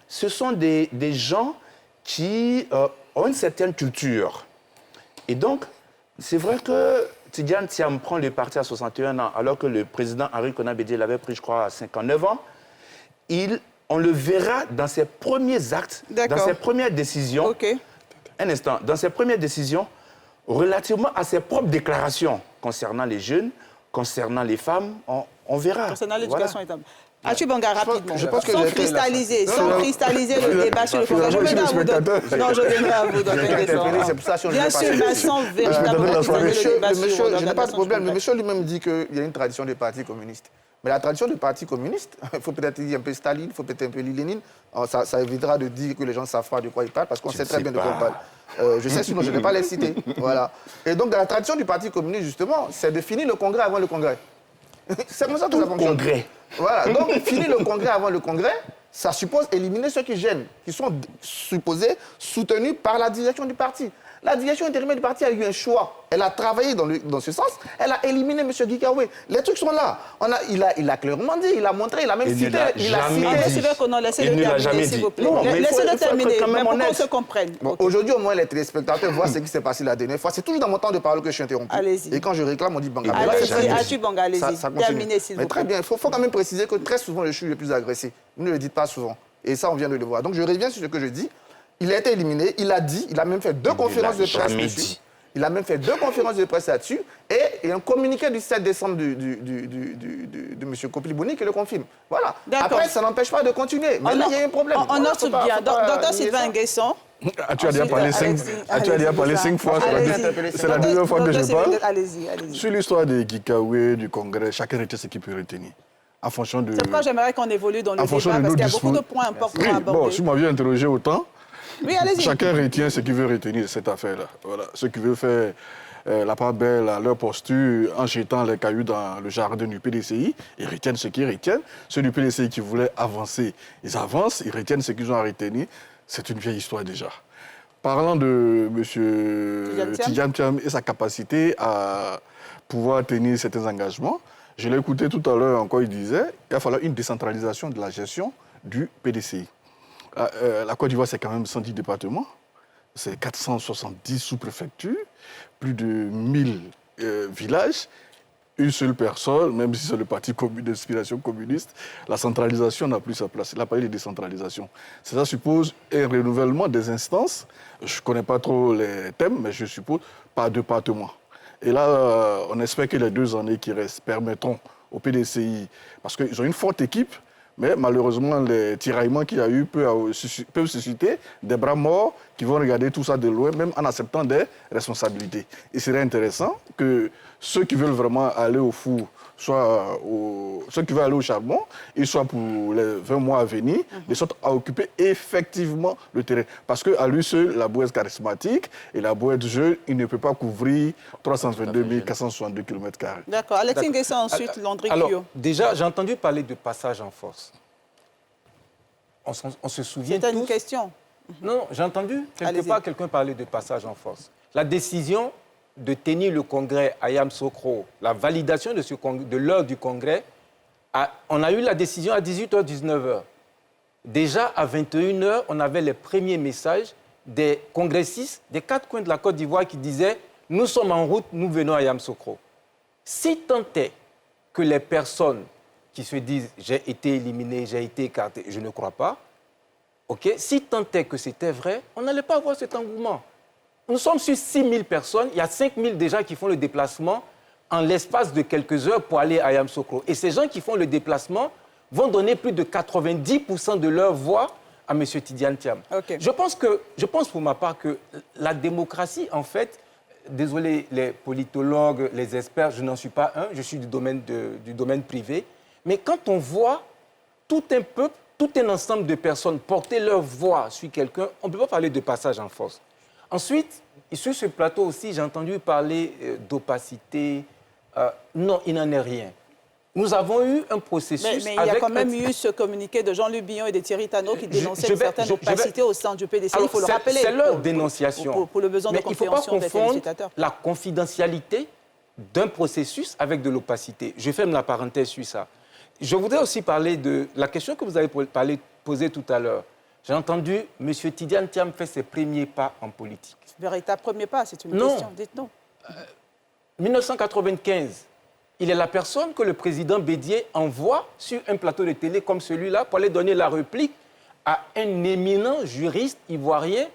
Ce sont des gens qui ont une certaine culture. Et donc, c'est vrai que Tidjane Thiam prend le parti à 61 ans, alors que le président Henri Konan Bédié l'avait pris, je crois, à 59 ans. On le verra dans ses premiers actes, dans ses premières décisions. Un instant, dans ses premières décisions, relativement à ses propres déclarations concernant les jeunes, concernant les femmes, on verra. Concernant l'éducation étable. Achille Banga, rapidement. Je pense que sans cristalliser le débat sur le congrès. Je viendrai à vous. Non, je viendrai à vous. Bien sûr, mais sans véritablement cristalliser le débat sur je n'ai pas de problème. Le monsieur lui-même dit qu'il y a une tradition des partis communistes. Mais la tradition du parti communiste, il faut peut-être dire un peu Staline, il faut peut-être un peu Lénine. Ça évitera de dire que les gens ne savent pas de quoi ils parlent, parce qu'on sait très bien de quoi ils parlent. Je sais, sinon je ne vais pas les citer. Voilà. Et donc, dans la tradition du parti communiste, justement, c'est de finir le congrès avant le congrès. C'est comme ça que ça fonctionne. Congrès. Voilà, donc finir le congrès avant le congrès, ça suppose éliminer ceux qui gênent, qui sont supposés soutenus par la direction du parti. La direction intérimaire du parti a eu un choix. Elle a travaillé dans ce sens. Elle a éliminé M. Guikaoué. Les trucs sont là. Il a clairement dit, il a montré, il a même cité. Il a cité. Laissez-le terminer, s'il vous plaît. Laissez-le terminer, mais pour qu'on se comprenne. Bon, aujourd'hui, au moins, les téléspectateurs voient ce qui s'est passé la dernière fois. C'est toujours dans mon temps de parole que je suis interrompu. Allez-y. Et quand je réclame, on dit Banga. Allez-y, Banga, allez-y. Terminez, s'il vous plaît. Très bien. Il faut quand même préciser que très souvent, je suis le plus agressé. Vous ne le dites pas souvent. Et ça, on vient de le voir. Donc, je reviens sur ce que je dis. Il a été éliminé, il a dit, il a même fait deux conférences de presse dessus. Il a même fait 2 conférences de presse là-dessus et un communiqué du 7 décembre de M. Kopili-Boni qui le confirme. Voilà. Après, ça n'empêche pas de continuer. Mais là, il y a un problème. On note bien. Docteur Sylvain Nguesson. Tu as déjà parlé 5 fois. C'est la deuxième fois que je parle. Allez-y. Sur l'histoire des Guikaoué, du Congrès, chacun retient ce qu'il peut retenir. En fonction de... C'est pourquoi j'aimerais qu'on évolue dans le débat, parce qu'il y a beaucoup de points importants à aborder. Bon, si vous m'aviez interrogé autant, oui, allez-y. Chacun retient ce qu'il veut retenir de cette affaire-là. Voilà. Ceux qui veulent faire la part belle à leur posture en jetant les cailloux dans le jardin du PDCI, ils retiennent ce qu'ils retiennent. Ceux du PDCI qui voulaient avancer, ils avancent, ils retiennent ce qu'ils ont à retenir. C'est une vieille histoire déjà. Parlant de M. Tidjane Thiam et sa capacité à pouvoir tenir certains engagements, je l'ai écouté tout à l'heure encore, il disait qu'il va falloir une décentralisation de la gestion du PDCI. La Côte d'Ivoire, c'est quand même 110 départements, c'est 470 sous-préfectures, plus de 1000 villages, une seule personne, même si c'est le parti d'inspiration communiste, la centralisation n'a plus sa place. Il a parlé de décentralisation. Ça suppose un renouvellement des instances. Je ne connais pas trop les thèmes, mais je suppose par département. Et là, on espère que les 2 années qui restent permettront au PDCI, parce qu'ils ont une forte équipe, mais malheureusement, les tiraillements qu'il y a eu peuvent susciter des bras morts qui vont regarder tout ça de loin, même en acceptant des responsabilités. Il serait intéressant que ceux qui veulent vraiment aller au four, ceux qui veulent aller au charbon, ils soient pour les 20 mois à venir, de sorte à occuper effectivement le terrain. Parce qu'à lui seul, la boîte charismatique et la boîte jeune, il ne peut pas couvrir 322 462 km². D'accord. Alexis Nguesson, ensuite, Landry Kyo. Alors, déjà, j'ai entendu parler de passage en force. On se souvient tous... C'était une question. Non, j'ai entendu quelque part quelqu'un parler de passage en force. La décision de tenir le congrès à Yamoussoukro, la validation de l'heure du congrès, on a eu la décision à 18h, 19h. Déjà, à 21h, on avait les premiers messages des congressistes des 4 coins de la Côte d'Ivoire qui disaient « Nous sommes en route, nous venons à Yamoussoukro ». Si tant est que les personnes qui se disent « J'ai été éliminé, j'ai été écarté », je ne crois pas, si tant est que c'était vrai, on n'allait pas avoir cet engouement. Nous sommes sur 6 000 personnes, il y a 5 000 déjà qui font le déplacement en l'espace de quelques heures pour aller à Yamoussoukro. Et ces gens qui font le déplacement vont donner plus de 90% de leur voix à M. Tidjane Thiam. Je pense pour ma part que la démocratie, en fait, désolé les politologues, les experts, je n'en suis pas un, je suis du domaine privé, mais quand on voit tout un peuple, tout un ensemble de personnes porter leur voix sur quelqu'un, on ne peut pas parler de passage en force. Ensuite, sur ce plateau aussi, j'ai entendu parler d'opacité. Non, il n'en est rien. Nous avons eu un processus... Mais il y a quand même eu ce communiqué de Jean-Luc Billon et de Thierry Tano qui dénonçaient une certaine opacité au sein du PDC. Il faut le rappeler. C'est leur dénonciation. Pour le besoin de compréhension des téléspectateurs. La confidentialité d'un processus avec de l'opacité. Je ferme la parenthèse sur ça. Je voudrais aussi parler de la question que vous avez posée tout à l'heure. J'ai entendu M. Tidjane Thiam faire ses premiers pas en politique. Véritable premier pas, c'est une question. Dites-nous. 1995, il est la personne que le président Bédié envoie sur un plateau de télé comme celui-là pour aller donner la réplique à un éminent juriste ivoirien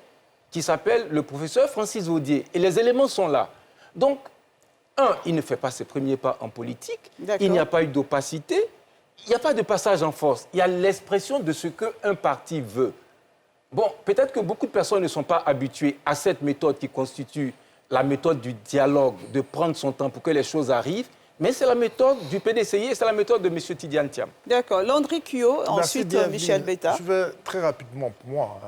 qui s'appelle le professeur Francis Audier. Et les éléments sont là. Donc, il ne fait pas ses premiers pas en politique. Il n'y a pas eu d'opacité. Il n'y a pas de passage en force. Il y a l'expression de ce qu'un parti veut. Bon, peut-être que beaucoup de personnes ne sont pas habituées à cette méthode qui constitue la méthode du dialogue, de prendre son temps pour que les choses arrivent, mais c'est la méthode du PDCI et c'est la méthode de M. Tidjane Thiam. D'accord. Landry Kyo, ensuite Michel Beta. Je vais très rapidement, pour moi,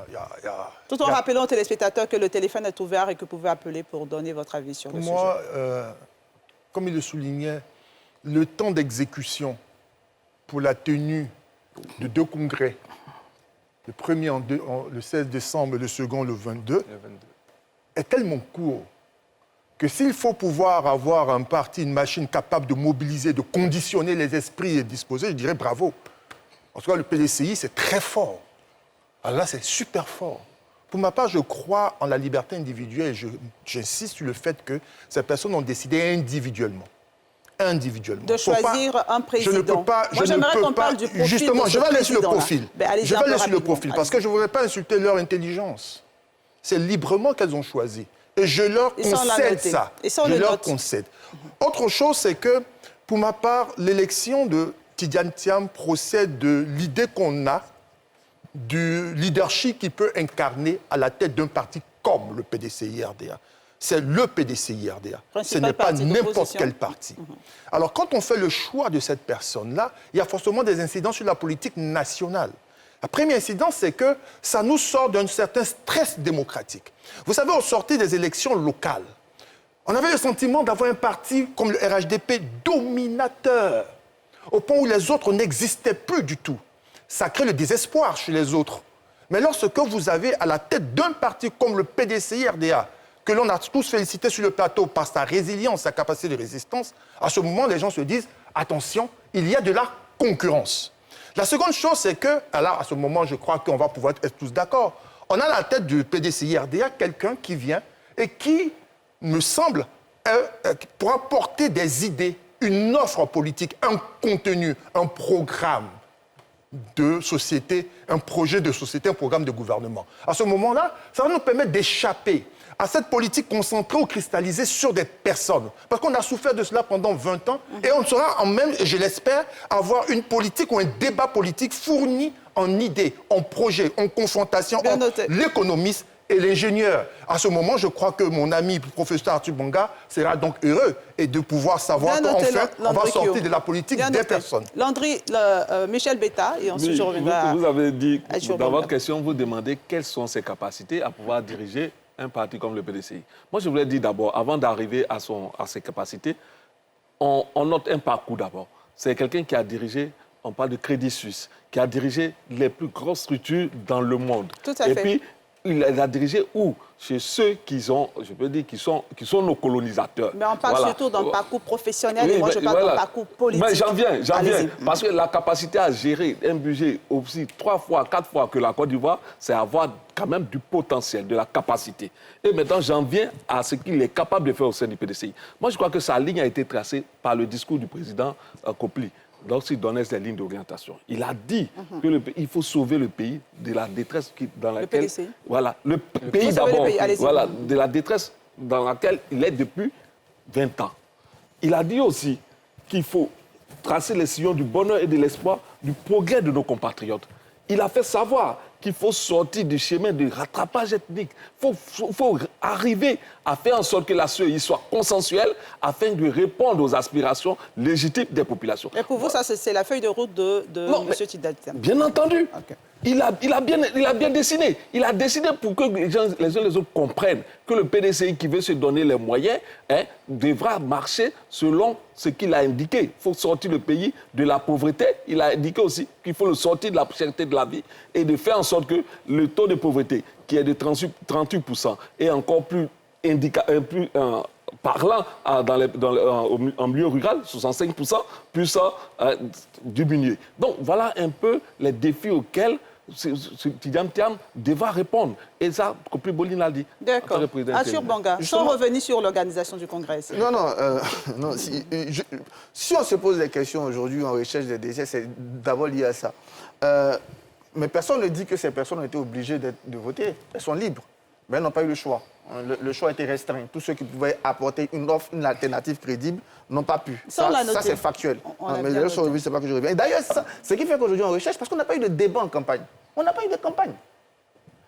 tout en rappelant aux téléspectateurs que le téléphone est ouvert et que vous pouvez appeler pour donner votre avis sur le sujet. Pour moi, comme il le soulignait, le temps d'exécution pour la tenue de 2 congrès, le premier le 16 décembre et le second le 22, est tellement court que s'il faut pouvoir avoir un parti, une machine capable de mobiliser, de conditionner les esprits et disposer, je dirais bravo. En tout cas, le PDCI, c'est très fort. Alors là, c'est super fort. Pour ma part, je crois en la liberté individuelle et j'insiste sur le fait que ces personnes ont décidé individuellement. De choisir un président. Je ne peux pas... Moi, j'aimerais qu'on parle du profil. Justement, je vais aller sur le profil. Je vais aller sur le profil parce que je ne voudrais pas insulter leur intelligence. C'est librement qu'elles ont choisi. Et je leur concède ça. Je leur concède. Autre chose, c'est que, pour ma part, l'élection de Tidjane Thiam procède de l'idée qu'on a du leadership qui peut incarner à la tête d'un parti comme le PDCI-RDA. C'est le PDCI-RDA. Ce n'est pas n'importe quel parti. Alors, quand on fait le choix de cette personne-là, il y a forcément des incidences sur la politique nationale. La première incidence, c'est que ça nous sort d'un certain stress démocratique. Vous savez, au sortir des élections locales, on avait le sentiment d'avoir un parti comme le RHDP dominateur, au point où les autres n'existaient plus du tout. Ça crée le désespoir chez les autres. Mais lorsque vous avez à la tête d'un parti comme le PDCI-RDA, que l'on a tous félicité sur le plateau par sa résilience, sa capacité de résistance, à ce moment, les gens se disent « Attention, il y a de la concurrence ». La seconde chose, c'est que, alors à ce moment, je crois qu'on va pouvoir être tous d'accord, on a à la tête du PDCI-RDA quelqu'un qui vient et qui, me semble, pourra porter des idées, une offre politique, un contenu, un programme de société, un projet de société, un programme de gouvernement. À ce moment-là, ça va nous permettre d'échapper à cette politique concentrée ou cristallisée sur des personnes. Parce qu'on a souffert de cela pendant 20 ans et on sera en même, je l'espère, avoir une politique ou un débat politique fourni en idées, en projets, en confrontation entre l'économiste et l'ingénieur. À ce moment, je crois que mon ami le professeur Arthur Bonga sera donc heureux et de pouvoir savoir qu'enfin, on va sortir de la politique des personnes. Landry, Michel Betta, et ensuite je reviendrai vous avez dit, dans votre question, vous demandez quelles sont ses capacités à pouvoir diriger un parti comme le PDCI. Moi, je voulais dire d'abord, avant d'arriver à ses capacités, on note un parcours d'abord. C'est quelqu'un qui a dirigé, on parle de Crédit Suisse, qui a dirigé les plus grosses structures dans le monde. Tout à fait. Et puis, il a dirigé où? Chez ceux qui sont, je peux dire, qui sont nos colonisateurs. Mais on parle surtout d'un parcours professionnel et moi je parle d'un parcours politique. Mais j'en viens. Parce que la capacité à gérer un budget aussi 3 fois, 4 fois que la Côte d'Ivoire, c'est avoir quand même du potentiel, de la capacité. Et maintenant, j'en viens à ce qu'il est capable de faire au sein du PDCI. Moi, je crois que sa ligne a été tracée par le discours du président Kopli. Lorsqu'il donnait ses lignes d'orientation. Il a dit qu'il faut sauver le pays de la détresse dans laquelle... Le PDCI. Voilà, le pays d'abord. Voilà, de la détresse dans laquelle il est depuis 20 ans. Il a dit aussi qu'il faut tracer les sillons du bonheur et de l'espoir, du progrès de nos compatriotes. Il a fait savoir qu'il faut sortir du chemin de rattrapage ethnique. Il faut arriver à faire en sorte que la CEI soit consensuelle afin de répondre aux aspirations légitimes des populations. Et pour vous, ça, c'est la feuille de route de M. Tidjane Thiam. Bien entendu. Okay. Il a bien dessiné. Il a dessiné pour que les uns et les autres comprennent que le PDCI qui veut se donner les moyens devra marcher selon ce qu'il a indiqué. Il faut sortir le pays de la pauvreté. Il a indiqué aussi qu'il faut le sortir de la cherté de la vie et de faire en sorte que le taux de pauvreté, qui est de 38%, est encore plus parlant en milieu rural, 65%, puisse diminuer. Donc voilà un peu les défis auxquels Tidjane Thiam devra répondre. Et ça, Kopli Bolin l'a dit. D'accord. Arthur Bonga, sans revenir sur l'organisation du Congrès. Non, si on se pose des questions aujourd'hui en recherche des décès, c'est d'abord lié à ça. Mais personne ne dit que ces personnes ont été obligées de voter. Elles sont libres, mais elles n'ont pas eu le choix. Le choix était restreint. Tous ceux qui pouvaient apporter une offre, une alternative crédible, n'ont pas pu. Ça c'est factuel. Mais les autres sont revenus, c'est pas que je reviens. Et d'ailleurs, ce qui fait qu'aujourd'hui on recherche, parce qu'on n'a pas eu de débat en campagne. On n'a pas eu de campagne.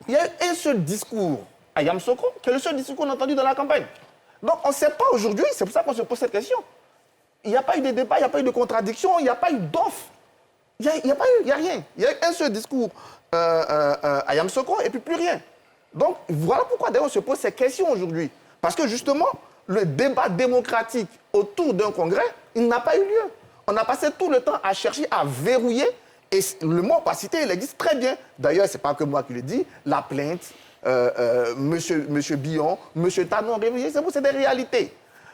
Il y a eu un seul discours à Yamsoko, qui est le seul discours qu'on a entendu dans la campagne. Donc on ne sait pas aujourd'hui, c'est pour ça qu'on se pose cette question. Il n'y a pas eu de débat, il n'y a pas eu de contradiction, il n'y a pas eu d'offre. Il n'y a rien. Il y a eu un seul discours à Yamsoko et puis plus rien. Donc, voilà pourquoi d'ailleurs on se pose ces questions aujourd'hui. Parce que justement, le débat démocratique autour d'un congrès Il n'a pas eu lieu. On a passé tout le temps à chercher à verrouiller. Et le mot opacité, il existe très bien. D'ailleurs, ce n'est pas que moi qui le dis. La plainte, monsieur Billon, monsieur Tanon, c'est des réalités.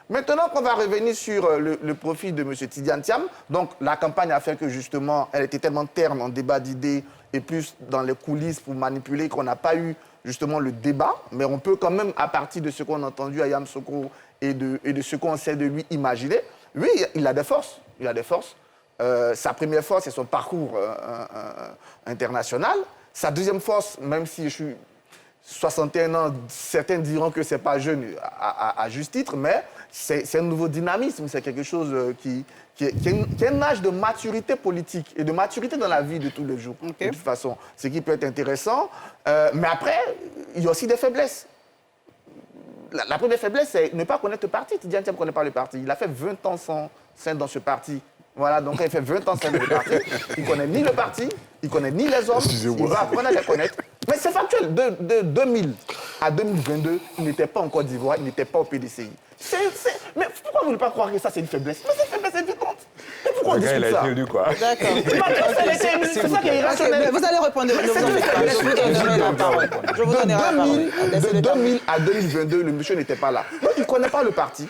Maintenant qu'on va revenir sur le profil de M. Tidiane Thiam, donc la campagne a fait que justement, elle était tellement terne en débat d'idées et plus dans les coulisses pour manipuler qu'on n'a pas eu justement le débat. Mais on peut quand même, à partir de ce qu'on a entendu à Yamsoko et de ce qu'on sait de lui, imaginer. Oui, il a des forces. Il a des forces. Sa première force, c'est son parcours international. Sa deuxième force, même si je suis 61 ans, certains diront que ce n'est pas jeune à juste titre, mais c'est un nouveau dynamisme, c'est quelque chose qui est un âge de maturité politique et de maturité dans la vie de tous les jours, de toute façon. Ce qui peut être intéressant. Mais après, il y a aussi des faiblesses. La première faiblesse, c'est ne pas connaître le parti. Tidiane Thiam ne connaît pas le parti. Il a fait 20 ans sans dans ce parti. Voilà, donc il fait 20 ans sans le parti. Il ne connaît ni le parti, il ne connaît ni les hommes. Il va apprendre à les connaître. Mais c'est factuel. De 2000 à 2022, il n'était pas en Côte d'Ivoire, il n'était pas au PDCI. Mais pourquoi vous ne voulez pas croire que ça, c'est une faiblesse? Mais c'est une faiblesse évidente. Mais pourquoi on discute ça? Il a quoi. D'accord. C'est ça qui est irrationnel. Vous allez répondre. Je vous donnerai la parole. De 2000 à 2022, le monsieur n'était pas là. Donc, il ne connaît pas le parti.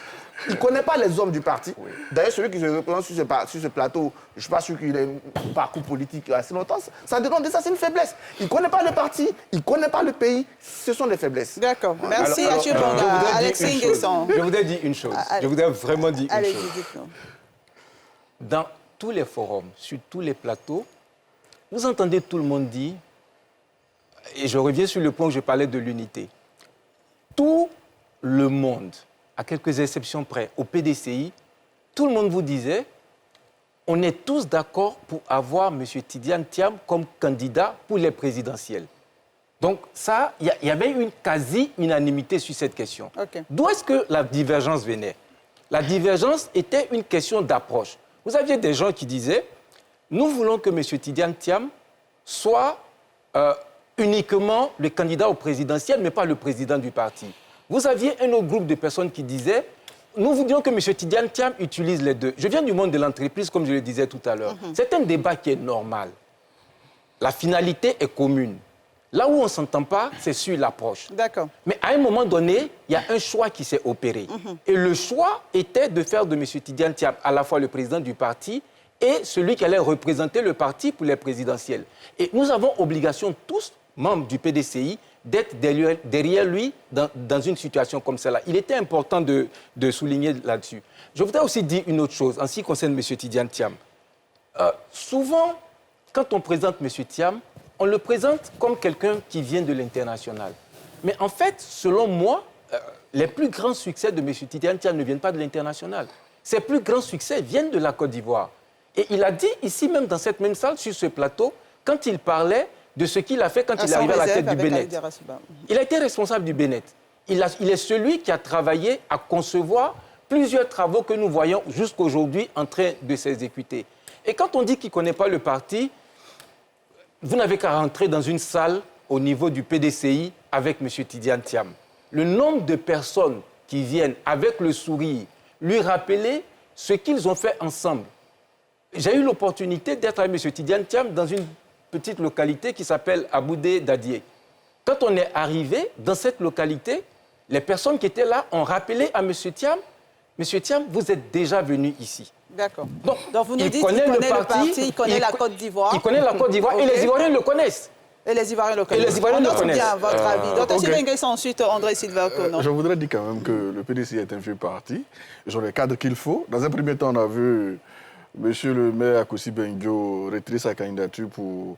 Il ne connaît pas les hommes du parti. D'ailleurs, celui qui se représente sur ce plateau, je ne suis pas sûr qu'il ait un parcours politique assez longtemps. Ça dénonce ça, c'est une faiblesse. Il ne connaît pas le parti, il ne connaît pas le pays. Ce sont des faiblesses. D'accord. Merci, Achille Bonga. Alexis Nguesson. Je voudrais dire une chose. Je voudrais vraiment dire une chose. Dites-nous. Dans tous les forums, sur tous les plateaux, vous entendez tout le monde dire, et je reviens sur le point où je parlais de l'unité, tout le monde, à quelques exceptions près, au PDCI, tout le monde vous disait, on est tous d'accord pour avoir M. Tidiane Thiam comme candidat pour les présidentielles. Donc ça, il y avait une quasi-unanimité sur cette question. Okay. D'où est-ce que la divergence venait? La divergence était une question d'approche. Vous aviez des gens qui disaient, nous voulons que M. Tidiane Thiam soit uniquement le candidat au présidentiel, mais pas le président du parti. Vous aviez un autre groupe de personnes qui disaient, nous voulions que M. Tidiane Thiam utilise les deux. Je viens du monde de l'entreprise, comme je le disais tout à l'heure. C'est un débat qui est normal. La finalité est commune. Là où on ne s'entend pas, c'est sur l'approche. D'accord. Mais à un moment donné, il y a un choix qui s'est opéré. Et le choix était de faire de M. Tidiane Thiam à la fois le président du parti et celui qui allait représenter le parti pour les présidentielles. Et nous avons obligation, tous, membres du PDCI, d'être derrière lui dans une situation comme celle-là. Il était important de souligner là-dessus. Je voudrais aussi dire une autre chose en ce qui concerne M. Tidiane Thiam. Souvent, quand on présente M. Thiam, on le présente comme quelqu'un qui vient de l'international. Mais en fait, selon moi, les plus grands succès de M. Tidiane Thiam ne viennent pas de l'international. Ses plus grands succès viennent de la Côte d'Ivoire. Et il a dit ici même, dans cette même salle, sur ce plateau, quand il parlait de ce qu'il a fait quand il est arrivé à la tête du Bénin. Il a été responsable du Bénin. Il est celui qui a travaillé à concevoir plusieurs travaux que nous voyons jusqu'aujourd'hui en train de s'exécuter. Et quand on dit qu'il ne connaît pas le parti, vous n'avez qu'à rentrer dans une salle au niveau du PDCI avec M. Tidiane Thiam. Le nombre de personnes qui viennent avec le sourire lui rappeler ce qu'ils ont fait ensemble. J'ai eu l'opportunité d'être avec M. Tidiane Thiam dans une petite localité qui s'appelle Aboudé Dadié. Quand on est arrivé dans cette localité, les personnes qui étaient là ont rappelé à M. Thiam, M. Thiam, vous êtes déjà venu ici. D'accord. Donc vous nous dites qu'il connaît le parti, il connaît la Côte d'Ivoire. Il connaît la Côte d'Ivoire et les Ivoiriens le connaissent. Et les Ivoiriens le connaissent. Et les Ivoiriens le connaissent. Bien votre avis. Donc, okay. Ensuite, André Silva-Kono. Je voudrais dire quand même que le PDC est un vieux parti. Ils ont les cadres qu'il faut. Dans un premier temps, on a vu M. le maire Akossi Benjo retirer sa candidature pour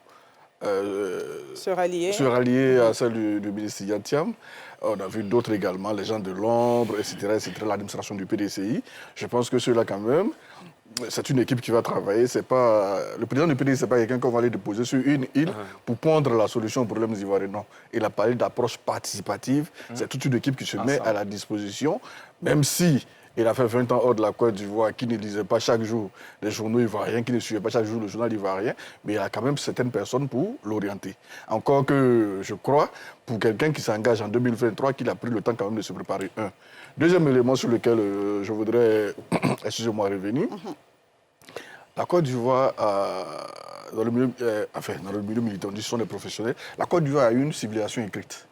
se rallier à celle du ministre Tidiane Thiam. On a vu d'autres également, les gens de l'ombre, etc., l'administration du PDCI. Je pense que ceux-là, quand même, c'est une équipe qui va travailler. Le président du PDCI, ce n'est pas quelqu'un qu'on va aller déposer sur une île pour pondre la solution aux problèmes ivoiriens. Non. Il a parlé d'approche participative. C'est toute une équipe qui se met à la disposition, même si Il a fait 20 ans hors de la Côte d'Ivoire, qui ne lisait pas chaque jour les journaux ivoiriens, qui ne suivait pas chaque jour le journal ivoirien, mais il a quand même certaines personnes pour l'orienter. Encore que, je crois, pour quelqu'un qui s'engage en 2023, qu'il a pris le temps quand même de se préparer. Deuxième élément sur lequel je voudrais, excusez-moi, revenir. La Côte d'Ivoire, dans le milieu militant, ce sont des professionnels, la Côte d'Ivoire a une civilisation écrite.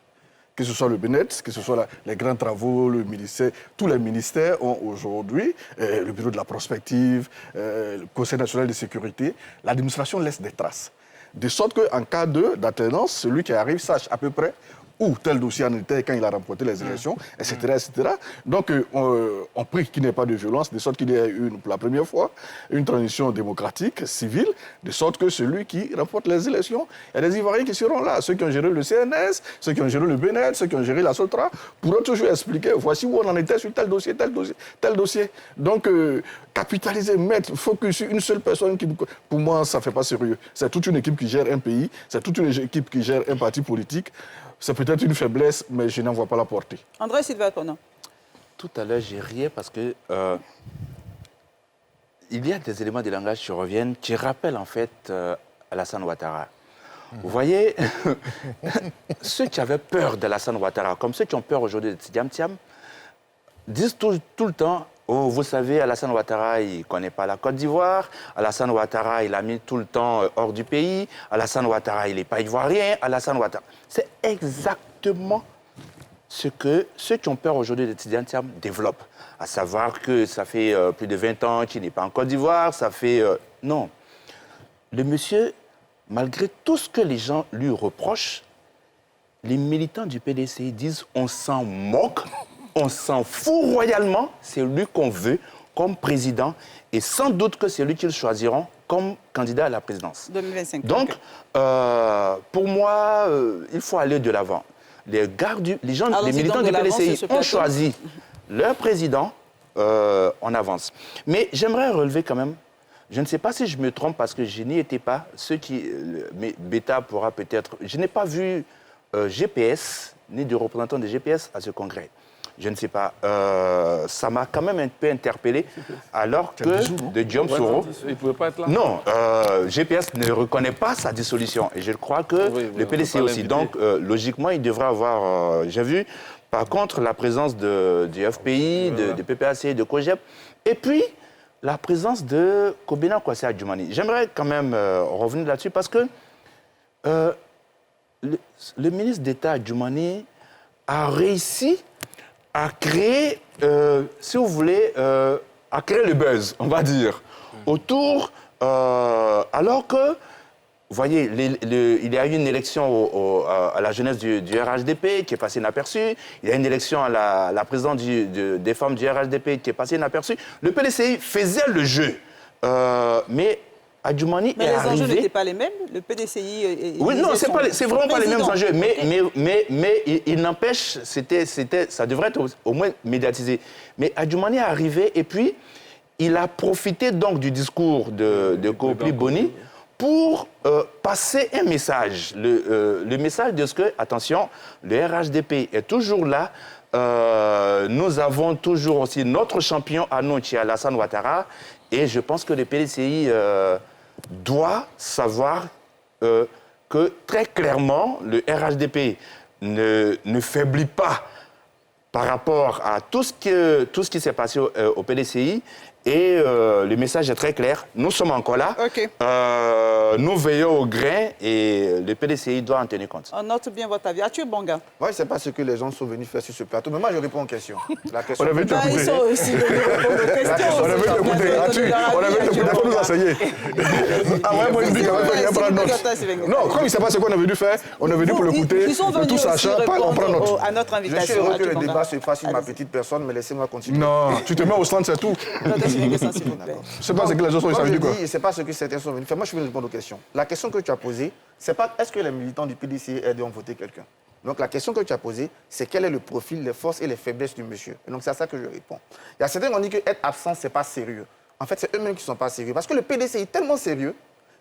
Que ce soit le BNET, que ce soit les grands travaux, le ministère, tous les ministères ont aujourd'hui le bureau de la prospective, le Conseil national de sécurité. L'administration laisse des traces. De sorte qu'en cas d'alternance, celui qui arrive sache à peu près où tel dossier en était quand il a remporté les élections, etc. etc. Donc, on prie qu'il n'y ait pas de violence, de sorte qu'il y ait pour la première fois une transition démocratique, civile, de sorte que celui qui remporte les élections, il y a des Ivoiriens qui seront là, ceux qui ont géré le CNS, ceux qui ont géré le BNET, ceux qui ont géré la SOTRA, pourront toujours expliquer, voici où on en était sur tel dossier, tel dossier, tel dossier. Donc, capitaliser, mettre, focus sur une seule personne, pour moi, ça ne fait pas sérieux. C'est toute une équipe qui gère un pays, c'est toute une équipe qui gère un parti politique. C'est peut-être une faiblesse, mais je n'en vois pas la portée. André Sylvain Kono. Tout à l'heure, j'ai ri parce que il y a des éléments de langage qui reviennent, qui rappellent en fait Alassane Ouattara. Vous voyez, ceux qui avaient peur d'Alassane Ouattara, comme ceux qui ont peur aujourd'hui de Tidjane Thiam, disent tout le temps, oh, vous savez, Alassane Ouattara, il ne connaît pas la Côte d'Ivoire. Alassane Ouattara, il a mis tout le temps hors du pays. Alassane Ouattara, il n'est pas ivoirien. Alassane Ouattara. C'est exactement ce que ceux qui ont peur aujourd'hui de Tidjane Thiam développent. À savoir que ça fait plus de 20 ans qu'il n'est pas en Côte d'Ivoire. Ça fait... Non. Le monsieur, malgré tout ce que les gens lui reprochent, les militants du PDCI disent on s'en moque. On s'en fout royalement, c'est lui qu'on veut comme président et sans doute que c'est lui qu'ils choisiront comme candidat à la présidence. 2025. Donc, pour moi, il faut aller de l'avant. Les militants du PDCI ont choisi leur président, on avance. Mais j'aimerais relever quand même, je ne sais pas si je me trompe parce que je n'y étais pas, mais Beta pourra peut-être... Je n'ai pas vu GPS, ni de représentants de GPS à ce congrès. Je ne sais pas. Ça m'a quand même un peu interpellé, alors que de Guillaume Soro... Il ne pouvait pas être là. Non, GPS ne reconnaît pas sa dissolution. Et je crois que le PDC aussi. Donc, logiquement, il devrait avoir... J'ai vu, par contre, la présence du FPI, de PPAC, de COGEP, et puis la présence de Kobena Kwasi Adjoumani. J'aimerais quand même revenir là-dessus parce que le ministre d'État Adjoumani a réussi à créer, si vous voulez, à créer le buzz, on va dire, autour, alors que, vous voyez, il y a eu une élection à la jeunesse du RHDP qui est passée inaperçue, il y a une élection à la présidente des femmes du RHDP qui est passée inaperçue. Le PDCI faisait le jeu, mais Adjoumani est arrivé... Mais les enjeux n'étaient pas les mêmes. Le PDCI... Oui, non, c'est vraiment pas les mêmes enjeux. Mais il n'empêche, ça devrait être au moins médiatisé. Mais Adjoumani est arrivé et puis il a profité donc du discours de Kopli Boni pour passer un message. Le message de ce que, attention, le RHDP est toujours là. Nous avons toujours aussi notre champion à nous, qui est Alassane Ouattara. Et je pense que le PDCI doit savoir que très clairement, le RHDP ne faiblit pas par rapport à tout ce qui s'est passé au PDCI. Et le message est très clair. Nous sommes encore là. Okay. Nous veillons au grain et le PDCI doit en tenir compte. On note bien votre avis. As-tu Bonga? Oui, c'est pas ce que les gens sont venus faire sur ce plateau. Mais moi, je réponds aux questions. La question. On avait été Ils sont aussi venus répondre aux questions. On avait été écouté. On avait été écouté. Il faut nous enseigner. Ah ouais, moi, je dis quand même qu'il y a pas de note. Non, comme il ne sait pas ce qu'on avait dû faire, on est venu pour l'écouter. Ils sont venus tout sachant, on prend note. à notre Je suis invitation. heureux que le débat se fasse sur ma petite personne, mais laissez-moi continuer. Non, tu te mets au stand, c'est tout. C'est pas ce que les autres sont venus quoi. C'est pas ce que certains sont venus faire. Moi, je vais répondre aux questions. La question que tu as posée, c'est pas est-ce que les militants du PDCI ont voté quelqu'un. Donc la question que tu as posée, c'est quel est le profil, les forces et les faiblesses du monsieur. Et donc c'est à ça que je réponds. Il y a certains qui ont dit que être absent, c'est pas sérieux. En fait, c'est eux-mêmes qui sont pas sérieux. Parce que le PDCI est tellement sérieux,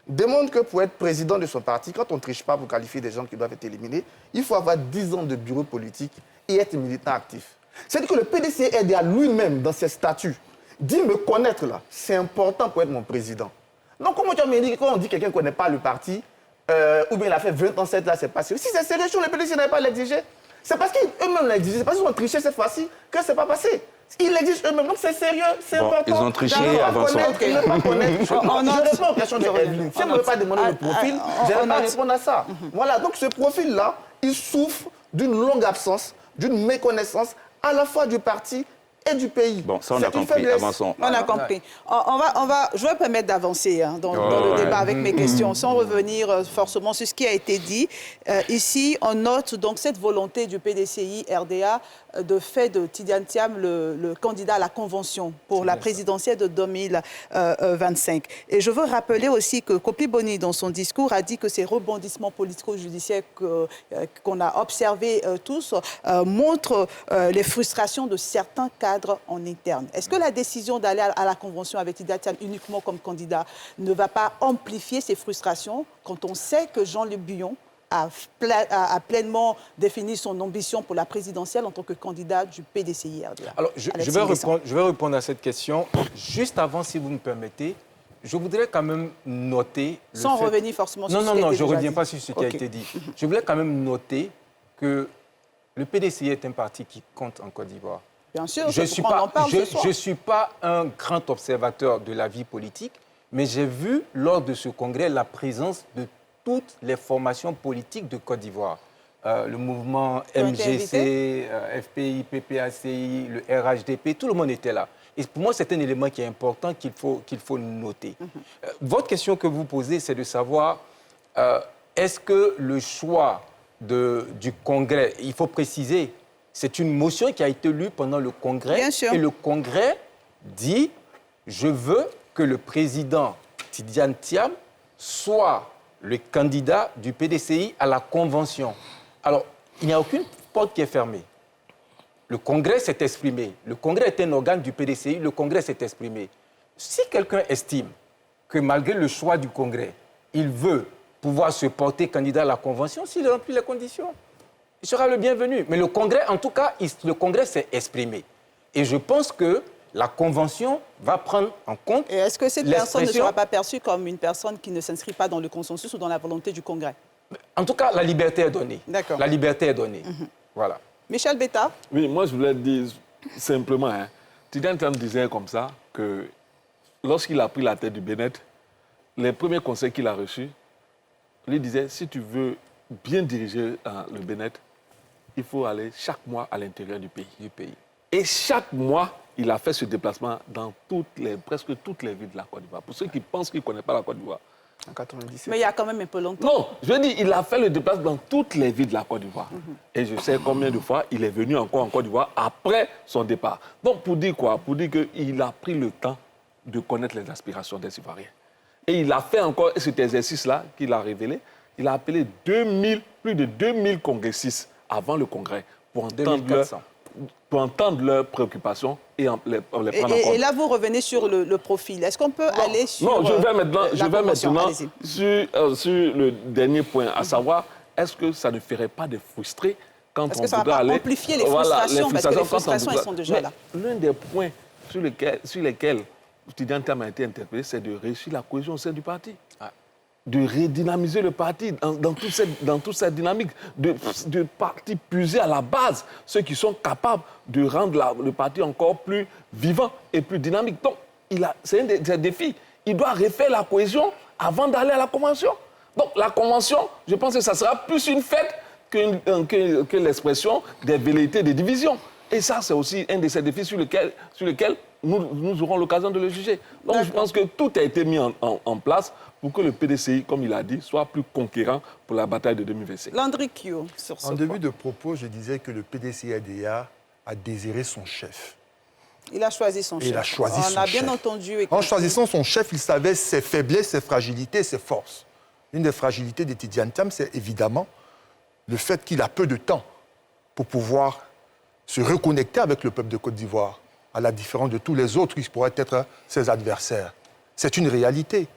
demande que pour être président de son parti, quand on ne triche pas pour qualifier des gens qui doivent être éliminés, il faut avoir 10 ans de bureau politique et être militant actif. C'est-à-dire que le PDCI-RDA lui-même, dans ses statuts, dit me connaître là, c'est important pour être mon président. Donc comment tu me dis quand on dit quelqu'un ne connaît pas le parti, ou bien il a fait 20 ans cette là, c'est pas sérieux. Si c'est sérieux, le PDCI n'avait pas l'exigé. C'est parce qu'eux-mêmes l'ont exigé, c'est parce qu'ils ont triché cette fois-ci que c'est pas passé. Ils l'exigent eux-mêmes, donc c'est sérieux, c'est important. Ils ont triché avant ça. Ils ne pas connaître. Je réponds aux questions de Evelyne. Si vous ne pouvez pas demander le profil, je ne vais pas répondre à ça. Voilà, donc ce profil-là, il souffre d'une longue absence, d'une méconnaissance à la fois du parti et du pays. Bon, ça on a compris, avançons. On a compris. Je vais permettre d'avancer dans le débat avec mes questions, sans revenir forcément sur ce qui a été dit. Ici, on note donc cette volonté du PDCI-RDA de fait de Tidjane Thiam le candidat à la Convention pour la présidentielle de 2025. Et je veux rappeler aussi que Kopi Boni, dans son discours, a dit que ces rebondissements politico-judiciaires qu'on a observés tous montrent les frustrations de certains cadres en interne. Est-ce que la décision d'aller à la Convention avec Tidjane Thiam uniquement comme candidat ne va pas amplifier ces frustrations quand on sait que Jean-Luc Buyon a pleinement défini son ambition pour la présidentielle en tant que candidat du PDCI-RDA? Alors, je vais répondre à cette question. Juste avant, si vous me permettez, je voudrais quand même noter... Sans revenir forcément sur ce qui a été dit. Non, je ne reviens pas sur ce qui a été dit. Je voulais quand même noter que le PDCI est un parti qui compte en Côte d'Ivoire. Bien sûr, je ne suis pas un grand observateur de la vie politique, mais j'ai vu lors de ce congrès la présence de toutes les formations politiques de Côte d'Ivoire. Le mouvement MGC, FPI, PPACI, le RHDP, tout le monde était là. Et pour moi, c'est un élément qui est important qu'il faut noter. Votre question que vous posez, c'est de savoir, est-ce que le choix du congrès, il faut préciser, c'est une motion qui a été lue pendant le congrès. Bien sûr. Et le congrès dit, je veux que le président Tidjane Thiam soit le candidat du PDCI à la Convention. Alors, il n'y a aucune porte qui est fermée. Le Congrès s'est exprimé. Le Congrès est un organe du PDCI. Le Congrès s'est exprimé. Si quelqu'un estime que malgré le choix du Congrès, il veut pouvoir se porter candidat à la Convention, s'il remplit les conditions, il sera le bienvenu. Mais le Congrès, en tout cas, le Congrès s'est exprimé. Et je pense que la Convention va prendre en compte... Et est-ce que cette personne ne sera pas perçue comme une personne qui ne s'inscrit pas dans le consensus ou dans la volonté du Congrès? En tout cas, la liberté est donnée. D'accord. La liberté est donnée. Voilà. Michel Betta? Oui, moi je voulais dire simplement, Tidjane Thiam disait comme ça que lorsqu'il a pris la tête du Bénin, les premiers conseils qu'il a reçus, lui disait, si tu veux bien diriger le Bénin, il faut aller chaque mois à l'intérieur du pays. Et chaque mois, il a fait ce déplacement dans presque toutes les villes de la Côte d'Ivoire. Pour ceux qui pensent qu'ils ne connaissent pas la Côte d'Ivoire. En 97. Mais il y a quand même un peu longtemps. Non, je veux dire, il a fait le déplacement dans toutes les villes de la Côte d'Ivoire. Et je sais combien de fois il est venu encore en Côte d'Ivoire après son départ. Donc, pour dire quoi? Pour dire qu'il a pris le temps de connaître les aspirations des Ivoiriens. Et il a fait encore cet exercice-là qu'il a révélé. Il a appelé plus de 2000 congressistes avant le congrès pour entendre leurs préoccupations et les prendre en compte. Et là, vous revenez sur le profil. Est-ce qu'on peut aller sur... Non, je vais maintenant sur le dernier point, à savoir, est-ce que ça ne ferait pas de frustrer quand on voudrait aller... Est-ce que ça va pas amplifier les frustrations, parce que les frustrations, elles sont déjà là. L'un des points sur lesquels Tidjane Thiam a été interpellé, c'est de réussir la cohésion au sein du parti. De redynamiser le parti dans toute cette dynamique, de parti puiser à la base ceux qui sont capables de rendre le parti encore plus vivant et plus dynamique. Donc, c'est un des défis. Il doit refaire la cohésion avant d'aller à la Convention. Donc, la Convention, je pense que ça sera plus une fête que l'expression des velléités des divisions. Et ça, c'est aussi un de ces défis sur lesquels nous aurons l'occasion de le juger. Donc, je pense que tout a été mis en place pour que le PDCI, comme il a dit, soit plus conquérant pour la bataille de 2025. Landry Kyo, sur ce En début de propos, je disais que le PDCI-RDA a désiré son chef. Il a choisi son chef. Il a choisi son chef. On a bien entendu. En choisissant son chef, il savait ses faiblesses, ses fragilités, ses forces. Une des fragilités de Tidjane Thiam, c'est évidemment le fait qu'il a peu de temps pour pouvoir se reconnecter avec le peuple de Côte d'Ivoire, à la différence de tous les autres qui pourraient être ses adversaires. C'est une réalité.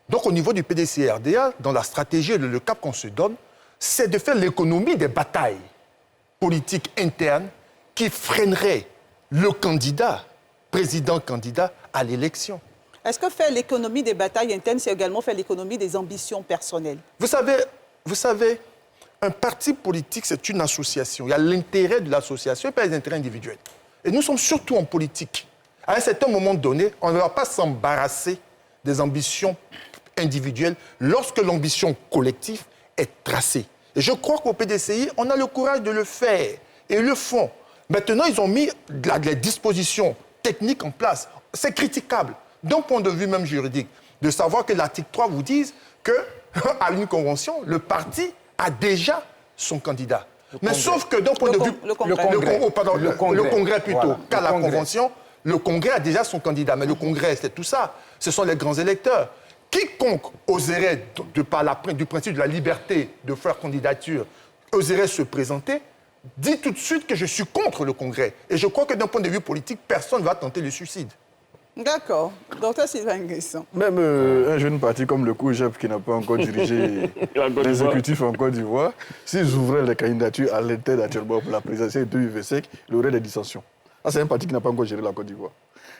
Donc, au niveau du PDCI-RDA, dans la stratégie et le cap qu'on se donne, c'est de faire l'économie des batailles politiques internes qui freinerait le candidat, président-candidat, à l'élection. Est-ce que faire l'économie des batailles internes, c'est également faire l'économie des ambitions personnelles? Vous savez, un parti politique, c'est une association. Il y a l'intérêt de l'association et pas les intérêts individuels. Et nous sommes surtout en politique. À un certain moment donné, on ne va pas s'embarrasser des ambitions individuelles lorsque l'ambition collective est tracée. Et je crois qu'au PDCI, on a le courage de le faire. Et ils le font. Maintenant, ils ont mis les dispositions techniques en place. C'est critiquable, d'un point de vue même juridique, de savoir que l'article 3 vous dise qu'à une convention, le parti a déjà son candidat. Mais sauf que d'un point de vue... Le congrès plutôt, voilà, qu'à la convention, le congrès a déjà son candidat. Mais le congrès, c'est tout ça. Ce sont les grands électeurs. Quiconque oserait, du principe de la liberté de faire candidature, oserait se présenter, dit tout de suite que je suis contre le congrès. Et je crois que d'un point de vue politique, personne ne va tenter le suicide. D'accord. Docteur Sylvain Nguessan. Même un jeune parti comme le COJEP qui n'a pas encore dirigé l'exécutif en Côte d'Ivoire, s'ils ouvraient les candidatures à l'interne actuellement pour la présidentielle de 2025, il y aurait des dissensions. Ah, c'est un parti qui n'a pas encore géré la Côte d'Ivoire.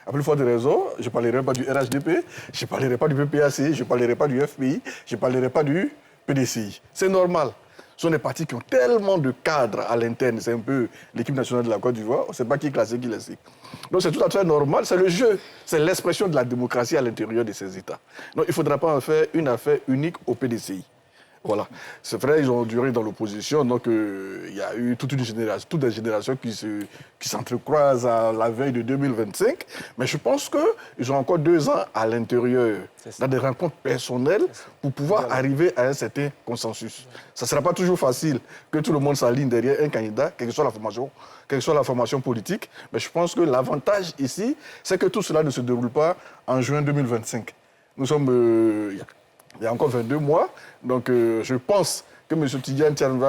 À plus forte raison, je ne parlerai pas du RHDP, je ne parlerai pas du PPAC, je ne parlerai pas du FPI, je ne parlerai pas du PDCI. C'est normal. Ce sont des partis qui ont tellement de cadres à l'interne. C'est un peu l'équipe nationale de la Côte d'Ivoire. On ne sait pas qui est classé, qui est laissé. Donc c'est tout à fait normal. C'est le jeu. C'est l'expression de la démocratie à l'intérieur de ces États. Donc il ne faudra pas en faire une affaire unique au PDCI. Voilà. C'est vrai, ils ont duré dans l'opposition, donc il y a eu toutes des générations qui s'entrecroisent à la veille de 2025. Mais je pense qu'ils ont encore 2 ans à l'intérieur, dans des rencontres personnelles, pour pouvoir arriver à un certain consensus. Ça ne sera pas toujours facile que tout le monde s'aligne derrière un candidat, quelle que soit la formation politique. Mais je pense que l'avantage ici, c'est que tout cela ne se déroule pas en juin 2025. Nous sommes... il y a encore 22 mois. Donc, je pense que M. Tidjane Thiam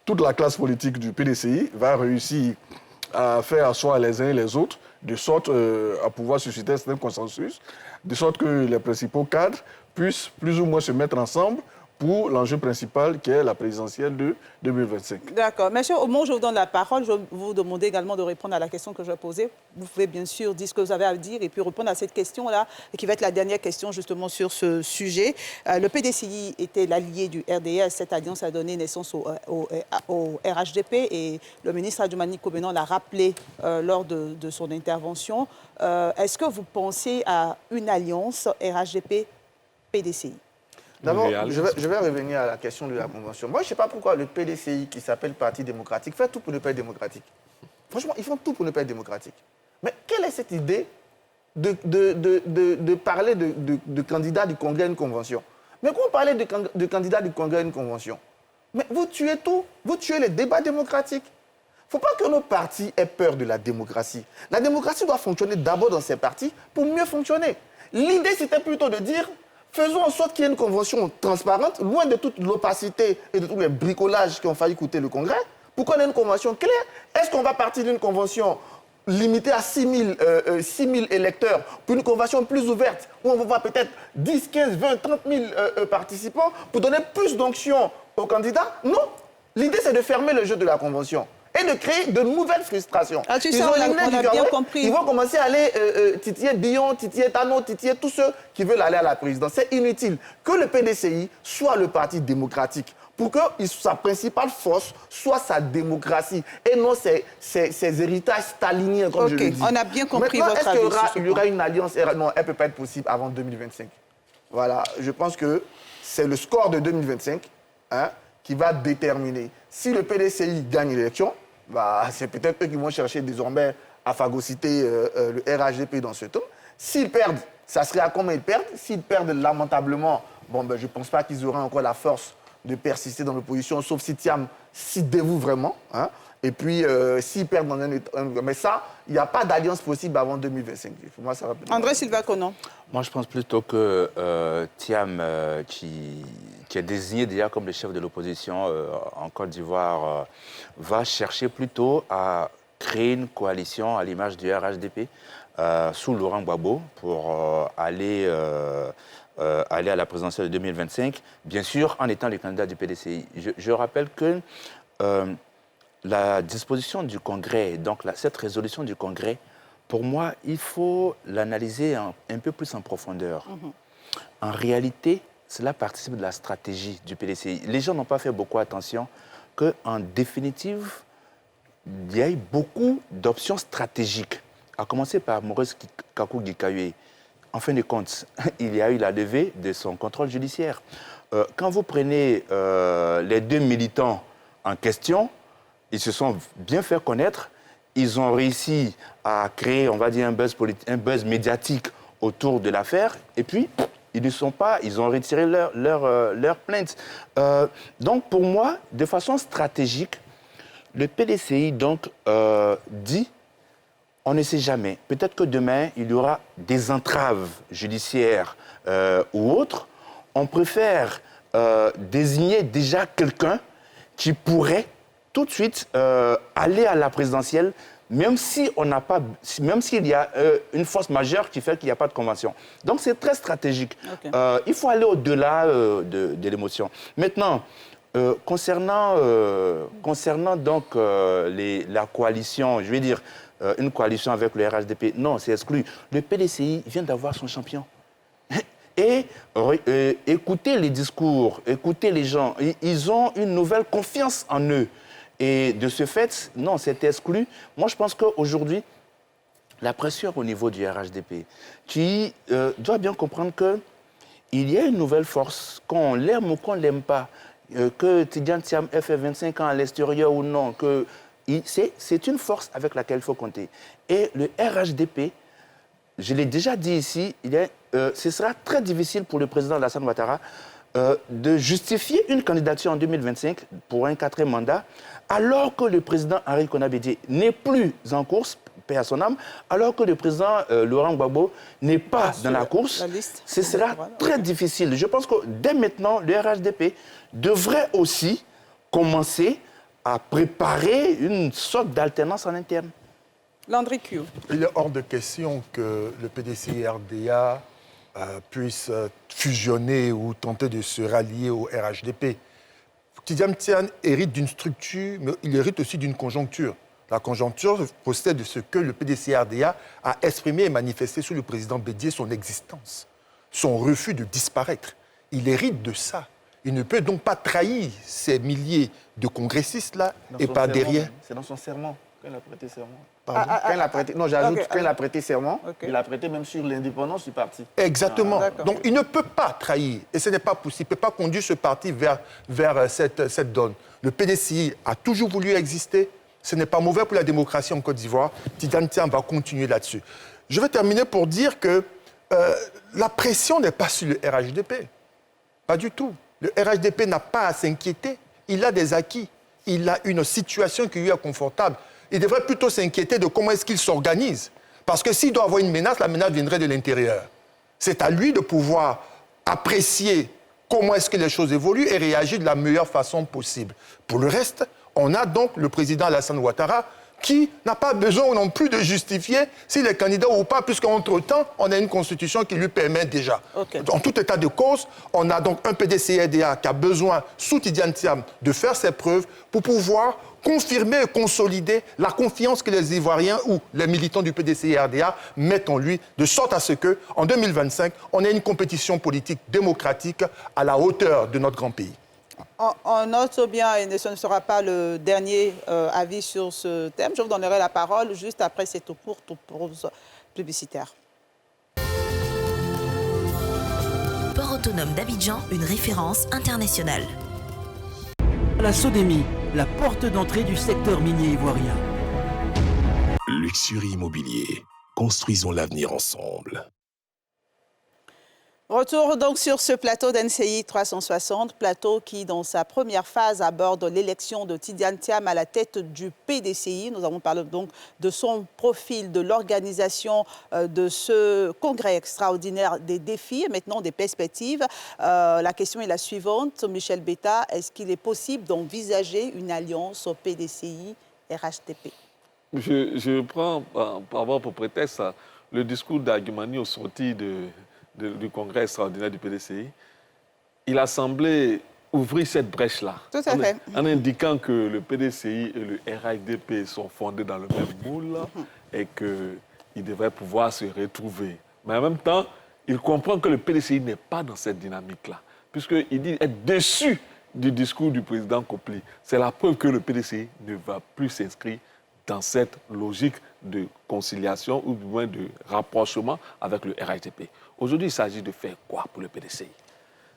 toute la classe politique du PDCI va réussir à faire asseoir les uns et les autres, de sorte à pouvoir susciter un consensus, de sorte que les principaux cadres puissent plus ou moins se mettre ensemble pour l'enjeu principal qui est la présidentielle de 2025. D'accord. Monsieur, au moment où je vous donne la parole, je vais vous demander également de répondre à la question que je vais poser. Vous pouvez bien sûr dire ce que vous avez à dire et puis répondre à cette question-là, qui va être la dernière question justement sur ce sujet. Le PDCI était l'allié du RDS. Cette alliance a donné naissance au RHDP et le ministre Adjoumani Kobenan l'a rappelé lors de son intervention. Est-ce que vous pensez à une alliance RHDP-PDCI? D'abord, je vais revenir à la question de la Convention. Moi, je ne sais pas pourquoi le PDCI, qui s'appelle Parti démocratique, fait tout pour ne pas être démocratique. Franchement, ils font tout pour ne pas être démocratique. Mais quelle est cette idée de parler de candidats du Congrès à une Convention? Mais quand on parlait de candidats du Congrès à une Convention, mais vous tuez tout. Vous tuez les débats démocratiques. Il ne faut pas que nos partis aient peur de la démocratie. La démocratie doit fonctionner d'abord dans ces partis pour mieux fonctionner. L'idée, c'était plutôt de dire... faisons en sorte qu'il y ait une convention transparente, loin de toute l'opacité et de tous les bricolages qui ont failli coûter le Congrès, pour qu'on ait une convention claire. Est-ce qu'on va partir d'une convention limitée à 6 000 électeurs pour une convention plus ouverte, où on va voir peut-être 10, 15, 20, 30 000 participants pour donner plus d'onction aux candidats? Non. L'idée, c'est de fermer le jeu de la convention et de créer de nouvelles frustrations. Ah, tu sais, on a bien compris. Ils vont commencer à aller titiller Billon, titiller Tano, titiller tous ceux qui veulent aller à la présidence. C'est inutile. Que le PDCI soit le parti démocratique pour que sa principale force soit sa démocratie et non ses héritages staliniens, comme je le dis. On a bien compris. Maintenant, votre avis. est-ce qu'il y aura une alliance? Non, elle ne peut pas être possible avant 2025. Voilà, je pense que c'est le score de 2025 qui va déterminer. Si le PDCI gagne l'élection, c'est peut-être eux qui vont chercher désormais à phagocyter le RHDP dans ce tour. S'ils perdent, ça serait à combien ils perdent? S'ils perdent lamentablement, je ne pense pas qu'ils auront encore la force de persister dans l'opposition, sauf si Thiam s'y dévoue vraiment. Et puis, s'ils perdent dans mais ça, il n'y a pas d'alliance possible avant 2025. Pour moi, ça va... André Sylvain Conon. Moi, je pense plutôt que Thiam, qui est désigné déjà comme le chef de l'opposition en Côte d'Ivoire, va chercher plutôt à créer une coalition à l'image du RHDP sous Laurent Gbagbo pour aller à la présidentielle de 2025, bien sûr en étant le candidat du PDCI. Je rappelle que la disposition du Congrès, donc cette résolution du Congrès, pour moi, il faut l'analyser un peu plus en profondeur. En réalité, cela participe de la stratégie du PDCI. Les gens n'ont pas fait beaucoup attention qu'en définitive, il y a eu beaucoup d'options stratégiques, à commencer par Maurice Kakou-Gikawe. En fin de compte, il y a eu la levée de son contrôle judiciaire. Quand vous prenez les deux militants en question, ils se sont bien fait connaître. Ils ont réussi à créer, on va dire, un buzz médiatique autour de l'affaire. Et puis, ils ne sont pas, ils ont retiré leur plainte. Donc, pour moi, de façon stratégique, le PDCI donc, dit, on ne sait jamais, peut-être que demain, il y aura des entraves judiciaires ou autres. On préfère désigner déjà quelqu'un qui pourrait tout de suite aller à la présidentielle, même si on n'a pas, même s'il y a une force majeure qui fait qu'il n'y a pas de convention. Donc c'est très stratégique. Il faut aller au-delà de l'émotion. Maintenant, concernant donc la coalition, je vais dire une coalition avec le RHDP, non, c'est exclu. Le PDCI vient d'avoir son champion. Et écoutez les discours, écoutez les gens, ils ont une nouvelle confiance en eux. Et de ce fait, non, c'est exclu. Moi, je pense qu'aujourd'hui, la pression au niveau du RHDP, qui doit bien comprendre qu'il y a une nouvelle force, qu'on l'aime ou qu'on ne l'aime pas, que Tidjane Thiam ait fait 25 ans à l'extérieur ou non, c'est une force avec laquelle il faut compter. Et le RHDP, je l'ai déjà dit ici, ce sera très difficile pour le président Alassane Ouattara de justifier une candidature en 2025 pour un 4e mandat, alors que le président Henri Konan Bédié n'est plus en course, paix à son âme, alors que le président Laurent Gbagbo n'est pas dans la course. Ce sera très difficile. Je pense que dès maintenant, le RHDP devrait aussi commencer à préparer une sorte d'alternance en interne. Landry Q. Il est hors de question que le PDCI RDA puisse fusionner ou tenter de se rallier au RHDP. Tidjane Thiam hérite d'une structure, mais il hérite aussi d'une conjoncture. La conjoncture procède de ce que le PDCI RDA a exprimé et manifesté sous le président Bédié son existence, son refus de disparaître. Il hérite de ça. Il ne peut donc pas trahir ces milliers de congressistes-là et par derrière. C'est dans son serment qu'il a prêté serment. Quand il a prêté, non, j'ajoute, quand il a prêté serment, il a prêté même sur l'indépendance du parti. Exactement. Donc il ne peut pas trahir, et ce n'est pas possible. Il ne peut pas conduire ce parti vers cette donne. Le PDCI a toujours voulu exister. Ce n'est pas mauvais pour la démocratie en Côte d'Ivoire. Tidjane Thiam va continuer là-dessus. Je vais terminer pour dire que la pression n'est pas sur le RHDP. Pas du tout. Le RHDP n'a pas à s'inquiéter. Il a des acquis. Il a une situation qui lui est confortable. Il devrait plutôt s'inquiéter de comment est-ce qu'il s'organise. Parce que s'il doit avoir une menace, la menace viendrait de l'intérieur. C'est à lui de pouvoir apprécier comment est-ce que les choses évoluent et réagir de la meilleure façon possible. Pour le reste, on a donc le président Alassane Ouattara qui n'a pas besoin non plus de justifier s'il est candidat ou pas, puisqu'entre-temps, on a une constitution qui lui permet déjà. En tout état de cause, on a donc un PDCI-RDA qui a besoin, sous Tidjane Thiam, de faire ses preuves pour pouvoir confirmer et consolider la confiance que les Ivoiriens ou les militants du PDCI-RDA mettent en lui, de sorte à ce qu'en 2025, on ait une compétition politique démocratique à la hauteur de notre grand pays. On note bien, et ce ne sera pas le dernier avis sur ce thème. Je vous donnerai la parole juste après cette courte pause publicitaire. Port autonome d'Abidjan, une référence internationale. La Sodemi, la porte d'entrée du secteur minier ivoirien. Luxury Immobilier. Construisons l'avenir ensemble. Retour donc sur ce plateau d'NCI 360, plateau qui, dans sa première phase, aborde l'élection de Tidjane Thiam à la tête du PDCI. Nous avons parlé donc de son profil, de l'organisation de ce congrès extraordinaire, des défis et maintenant des perspectives. La question est la suivante, Michel Betta, est-ce qu'il est possible d'envisager une alliance au PDCI-RHDP? Je prends par rapport pour prétexte le discours d'Agumani au sorti du congrès extraordinaire du PDCI. Il a semblé ouvrir cette brèche-là. Tout à fait. En indiquant que le PDCI et le RHDP sont fondés dans le même moule et qu'ils devraient pouvoir se retrouver. Mais en même temps, il comprend que le PDCI n'est pas dans cette dynamique-là, puisqu'il dit être déçu du discours du président Kopli. C'est la preuve que le PDCI ne va plus s'inscrire dans cette logique de conciliation ou du moins de rapprochement avec le RHDP. Aujourd'hui, il s'agit de faire quoi pour le PDCI?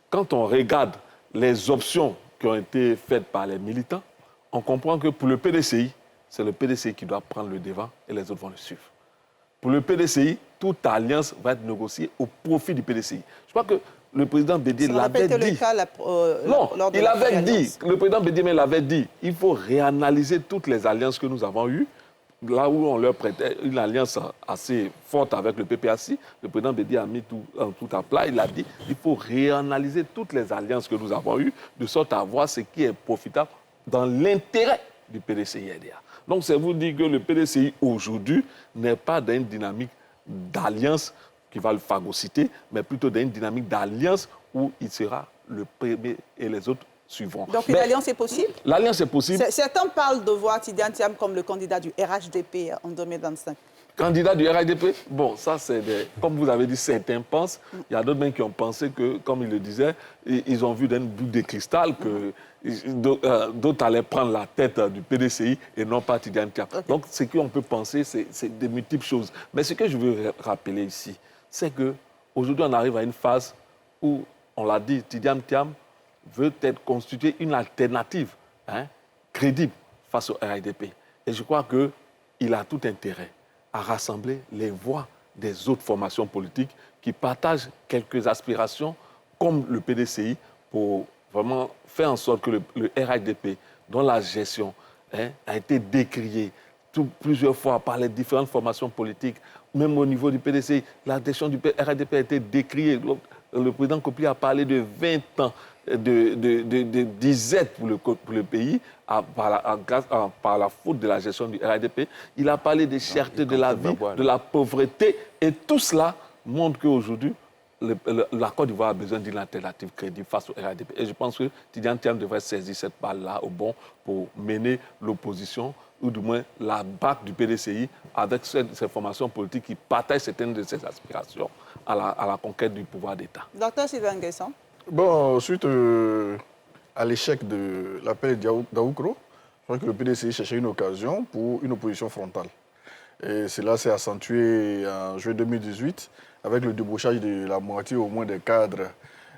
Quand on regarde les options qui ont été faites par les militants, on comprend que pour le PDCI, c'est le PDCI qui doit prendre le devant et les autres vont le suivre. Pour le PDCI, toute alliance va être négociée au profit du PDCI. Je crois que le président Bédié l'avait dit. Le cas, Il avait dit, le président Bédié l'avait dit, il faut réanalyser toutes les alliances que nous avons eues. Là où on leur prêtait une alliance assez forte avec le PPAC, le président Bédié a mis tout à plat. Il a dit il faut réanalyser toutes les alliances que nous avons eues, de sorte à voir ce qui est profitable dans l'intérêt du PDCI-RDA. Donc, c'est vous dire que le PDCI, aujourd'hui, n'est pas dans une dynamique d'alliance qui va le phagocyter, mais plutôt dans une dynamique d'alliance où il sera le premier et les autres suivront. Donc, une alliance est possible? L'alliance est possible. Certains parlent de voir Tidjane Thiam comme le candidat du RHDP en 2025. Candidat du RHDP? Bon, ça, comme vous avez dit, certains pensent. Il y a d'autres même qui ont pensé que, comme il le disait, ils ont vu d'un bout de cristal que d'autres allaient prendre la tête du PDCI et non pas Tidjane Thiam. Okay. Donc, ce qu'on peut penser, c'est de multiples choses. Mais ce que je veux rappeler ici, c'est qu'aujourd'hui, on arrive à une phase où, on l'a dit, Tidjane Thiam veut être constituée une alternative crédible face au RHDP. Et je crois qu'il a tout intérêt à rassembler les voix des autres formations politiques qui partagent quelques aspirations comme le PDCI pour vraiment faire en sorte que le RHDP, dont la gestion a été décriée plusieurs fois par les différentes formations politiques, même au niveau du PDCI, la gestion du RHDP a été décriée. Le président Kopli a parlé de 20 ans de disette pour le pays par la faute de la gestion du RHDP. Il a parlé des chertés de la vie, de la pauvreté. Et tout cela montre qu'aujourd'hui, la Côte d'Ivoire a besoin d'une alternative crédible face au RHDP. Et je pense que Tidjane Thiam devrait saisir cette balle-là au bon pour mener l'opposition, ou du moins la BAC du PDCI, avec ces formations politiques qui partagent certaines de ses aspirations à la conquête du pouvoir d'État. Docteur Sylvain Nguessan. Bon, suite à l'échec de l'appel d'Aoukro, je crois que le PDCI cherchait une occasion pour une opposition frontale. Et cela s'est accentué en juillet 2018 avec le débauchage de la moitié au moins des cadres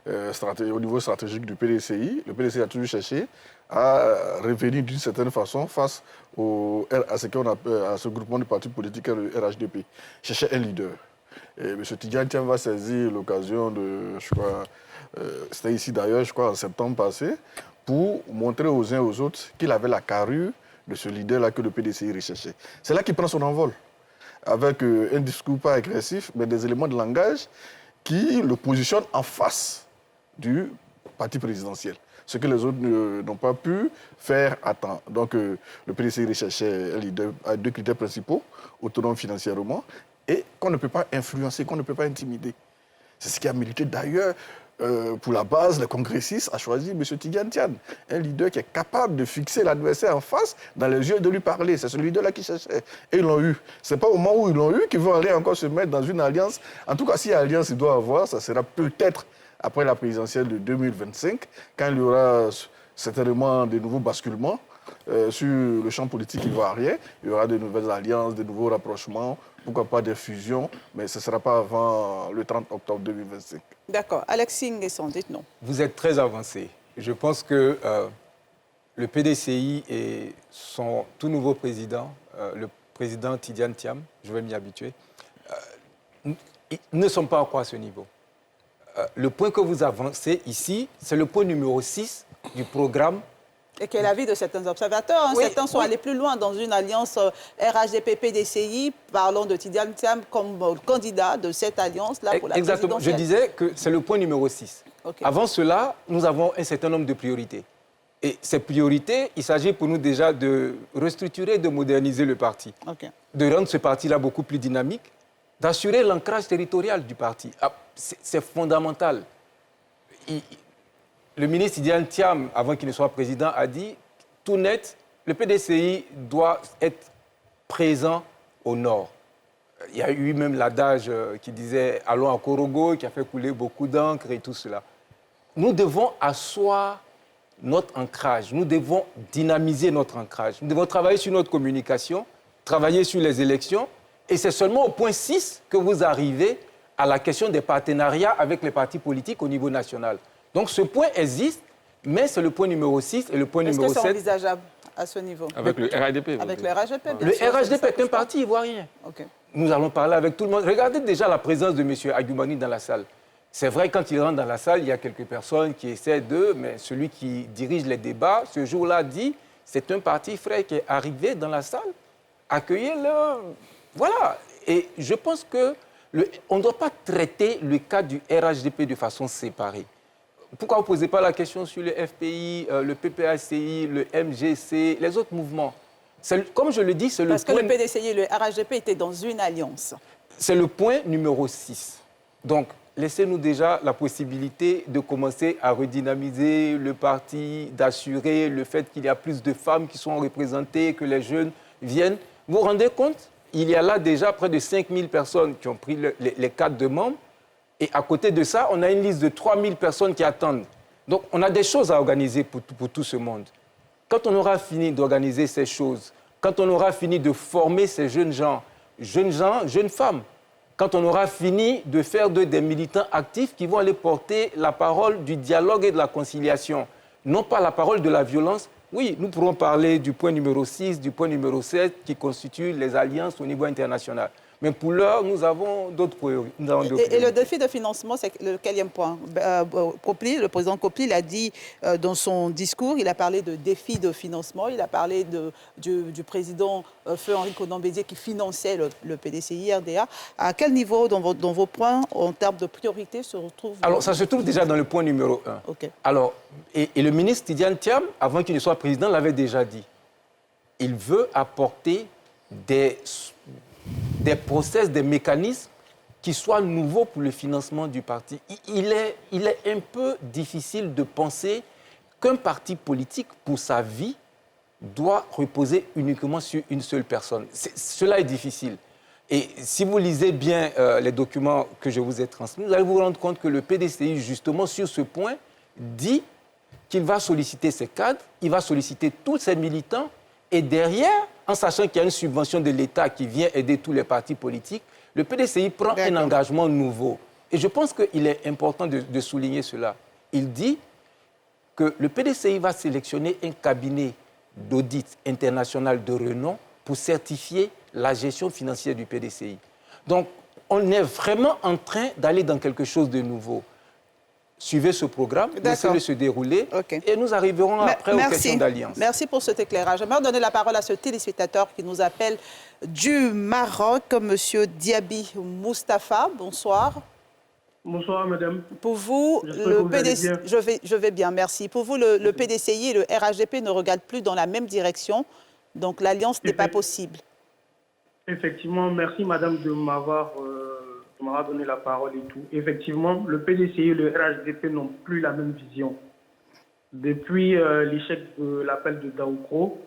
au niveau stratégique du PDCI. Le PDCI a toujours cherché à revenir d'une certaine façon face à ce groupement de partis politiques, le RHDP. Cherchait un leader. Et M. Tidjane Thiam va saisir l'occasion de, je crois, c'était ici d'ailleurs, je crois, en septembre passé, pour montrer aux uns et aux autres qu'il avait la carrure de ce leader-là que le PDCI recherchait. C'est là qu'il prend son envol, avec un discours pas agressif, mais des éléments de langage qui le positionnent en face du parti présidentiel. Ce que les autres n'ont pas pu faire à temps. Donc, le PDCI recherchait un leader à deux critères principaux, autonome financièrement, et qu'on ne peut pas influencer, qu'on ne peut pas intimider. C'est ce qui a milité d'ailleurs pour la base, le congressiste a choisi M. Tidjane Thiam, un leader qui est capable de fixer l'adversaire en face dans les yeux et de lui parler. C'est ce leader-là qui cherchait. Et ils l'ont eu. Ce n'est pas au moment où ils l'ont eu qu'ils vont aller encore se mettre dans une alliance. En tout cas, si alliance il doit avoir, ça sera peut-être après la présidentielle de 2025, quand il y aura certainement de nouveaux basculements sur le champ politique ivoirien. Il y aura de nouvelles alliances, de nouveaux rapprochements, pourquoi pas des fusions, mais ce ne sera pas avant le 30 octobre 2025. D'accord. Alexis Nguessan, dites-nous. Vous êtes très avancé. Je pense que le PDCI et son tout nouveau président, le président Tidjane Thiam, je vais m'y habituer, ne sont pas encore à ce niveau. Le point que vous avancez ici, c'est le point numéro 6 du programme. Et quel est l'avis de certains observateurs? Oui, certains sont allés plus loin dans une alliance RHDP-PDCI, parlant de Tidjane Thiam comme candidat de cette alliance-là pour la Exactement. Je disais que c'est le point numéro 6. Okay. Avant cela, nous avons un certain nombre de priorités. Et ces priorités, il s'agit pour nous déjà de restructurer, de moderniser le parti, de rendre ce parti-là beaucoup plus dynamique, d'assurer l'ancrage territorial du parti. C'est fondamental. le ministre Tidjane Thiam, avant qu'il ne soit président, a dit tout net, le PDCI doit être présent au nord. Il y a eu même l'adage qui disait « allons à Korogo », qui a fait couler beaucoup d'encre et tout cela. Nous devons asseoir notre ancrage, nous devons dynamiser notre ancrage, nous devons travailler sur notre communication, travailler sur les élections, et c'est seulement au point 6 que vous arrivez à la question des partenariats avec les partis politiques au niveau national. Donc ce point existe, mais c'est le point numéro 6 et le point numéro 7. Est-ce que c'est envisageable à ce niveau? Avec le RHDP. Avec le RHDP, bien le sûr. Le RHDP est un parti ivoirien. Okay. Nous allons parler avec tout le monde. Regardez déjà la présence de M. Agoumani dans la salle. C'est vrai, quand il rentre dans la salle, il y a quelques personnes qui essaient mais celui qui dirige les débats, ce jour-là, dit c'est un parti frère qui est arrivé dans la salle. Accueillez-le. Voilà. Et je pense qu'on ne doit pas traiter le cas du RHDP de façon séparée. Pourquoi vous ne posez pas la question sur le FPI, le PPACI, le MGC, les autres mouvements? Comme je le dis, c'est le point... Parce que le PDCI et le RHDP étaient dans une alliance. C'est le point numéro 6. Donc, laissez-nous déjà la possibilité de commencer à redynamiser le parti, d'assurer le fait qu'il y a plus de femmes qui sont représentées, que les jeunes viennent. Vous vous rendez compte? Il y a là déjà près de 5000 personnes qui ont pris les cartes de membres. Et à côté de ça, on a une liste de 3000 personnes qui attendent. Donc, on a des choses à organiser pour tout ce monde. Quand on aura fini d'organiser ces choses, quand on aura fini de former ces jeunes gens, jeunes femmes, quand on aura fini de faire des militants actifs qui vont aller porter la parole du dialogue et de la conciliation, non pas la parole de la violence, oui, nous pourrons parler du point numéro 6, du point numéro 7 qui constituent les alliances au niveau international. Mais pour l'heure, nous avons d'autres priorités. Et le défi de financement, c'est le quatrième point. Le président Kopli l'a dit dans son discours, il a parlé de défi de financement, il a parlé du président Feu Henri Konan Bédié qui finançait le PDCI RDA. À quel niveau, dans vos points, en termes de priorité, se retrouve... Alors, ça se trouve déjà dans le point numéro 1. Okay. Alors, et le ministre Tidjane Thiam, avant qu'il ne soit président, l'avait déjà dit. Il veut apporter des process, des mécanismes qui soient nouveaux pour le financement du parti. Il est un peu difficile de penser qu'un parti politique, pour sa vie, doit reposer uniquement sur une seule personne. Cela est difficile. Et si vous lisez bien les documents que je vous ai transmis, vous allez vous rendre compte que le PDCI, justement, sur ce point, dit qu'il va solliciter ses cadres, il va solliciter tous ses militants, et derrière, en sachant qu'il y a une subvention de l'État qui vient aider tous les partis politiques, le PDCI prend un engagement nouveau. Et je pense qu'il est important de souligner cela. Il dit que le PDCI va sélectionner un cabinet d'audit international de renom pour certifier la gestion financière du PDCI. Donc, on est vraiment en train d'aller dans quelque chose de nouveau. Suivez ce programme, laissez-le se dérouler et nous arriverons après aux questions d'alliance. Merci pour cet éclairage. J'aimerais donner la parole à ce téléspectateur qui nous appelle du Maroc, M. Diaby Moustapha. Bonsoir. Bonsoir, madame. Pour vous, le PDCI... Je vais bien, merci. Pour vous, le PDCI et le RHDP ne regardent plus dans la même direction, donc l'alliance n'est pas possible. Effectivement, merci, madame, de m'avoir donné la parole et tout. Effectivement, le PDCI et le RHDP n'ont plus la même vision. Depuis l'échec de l'appel de Daoukro,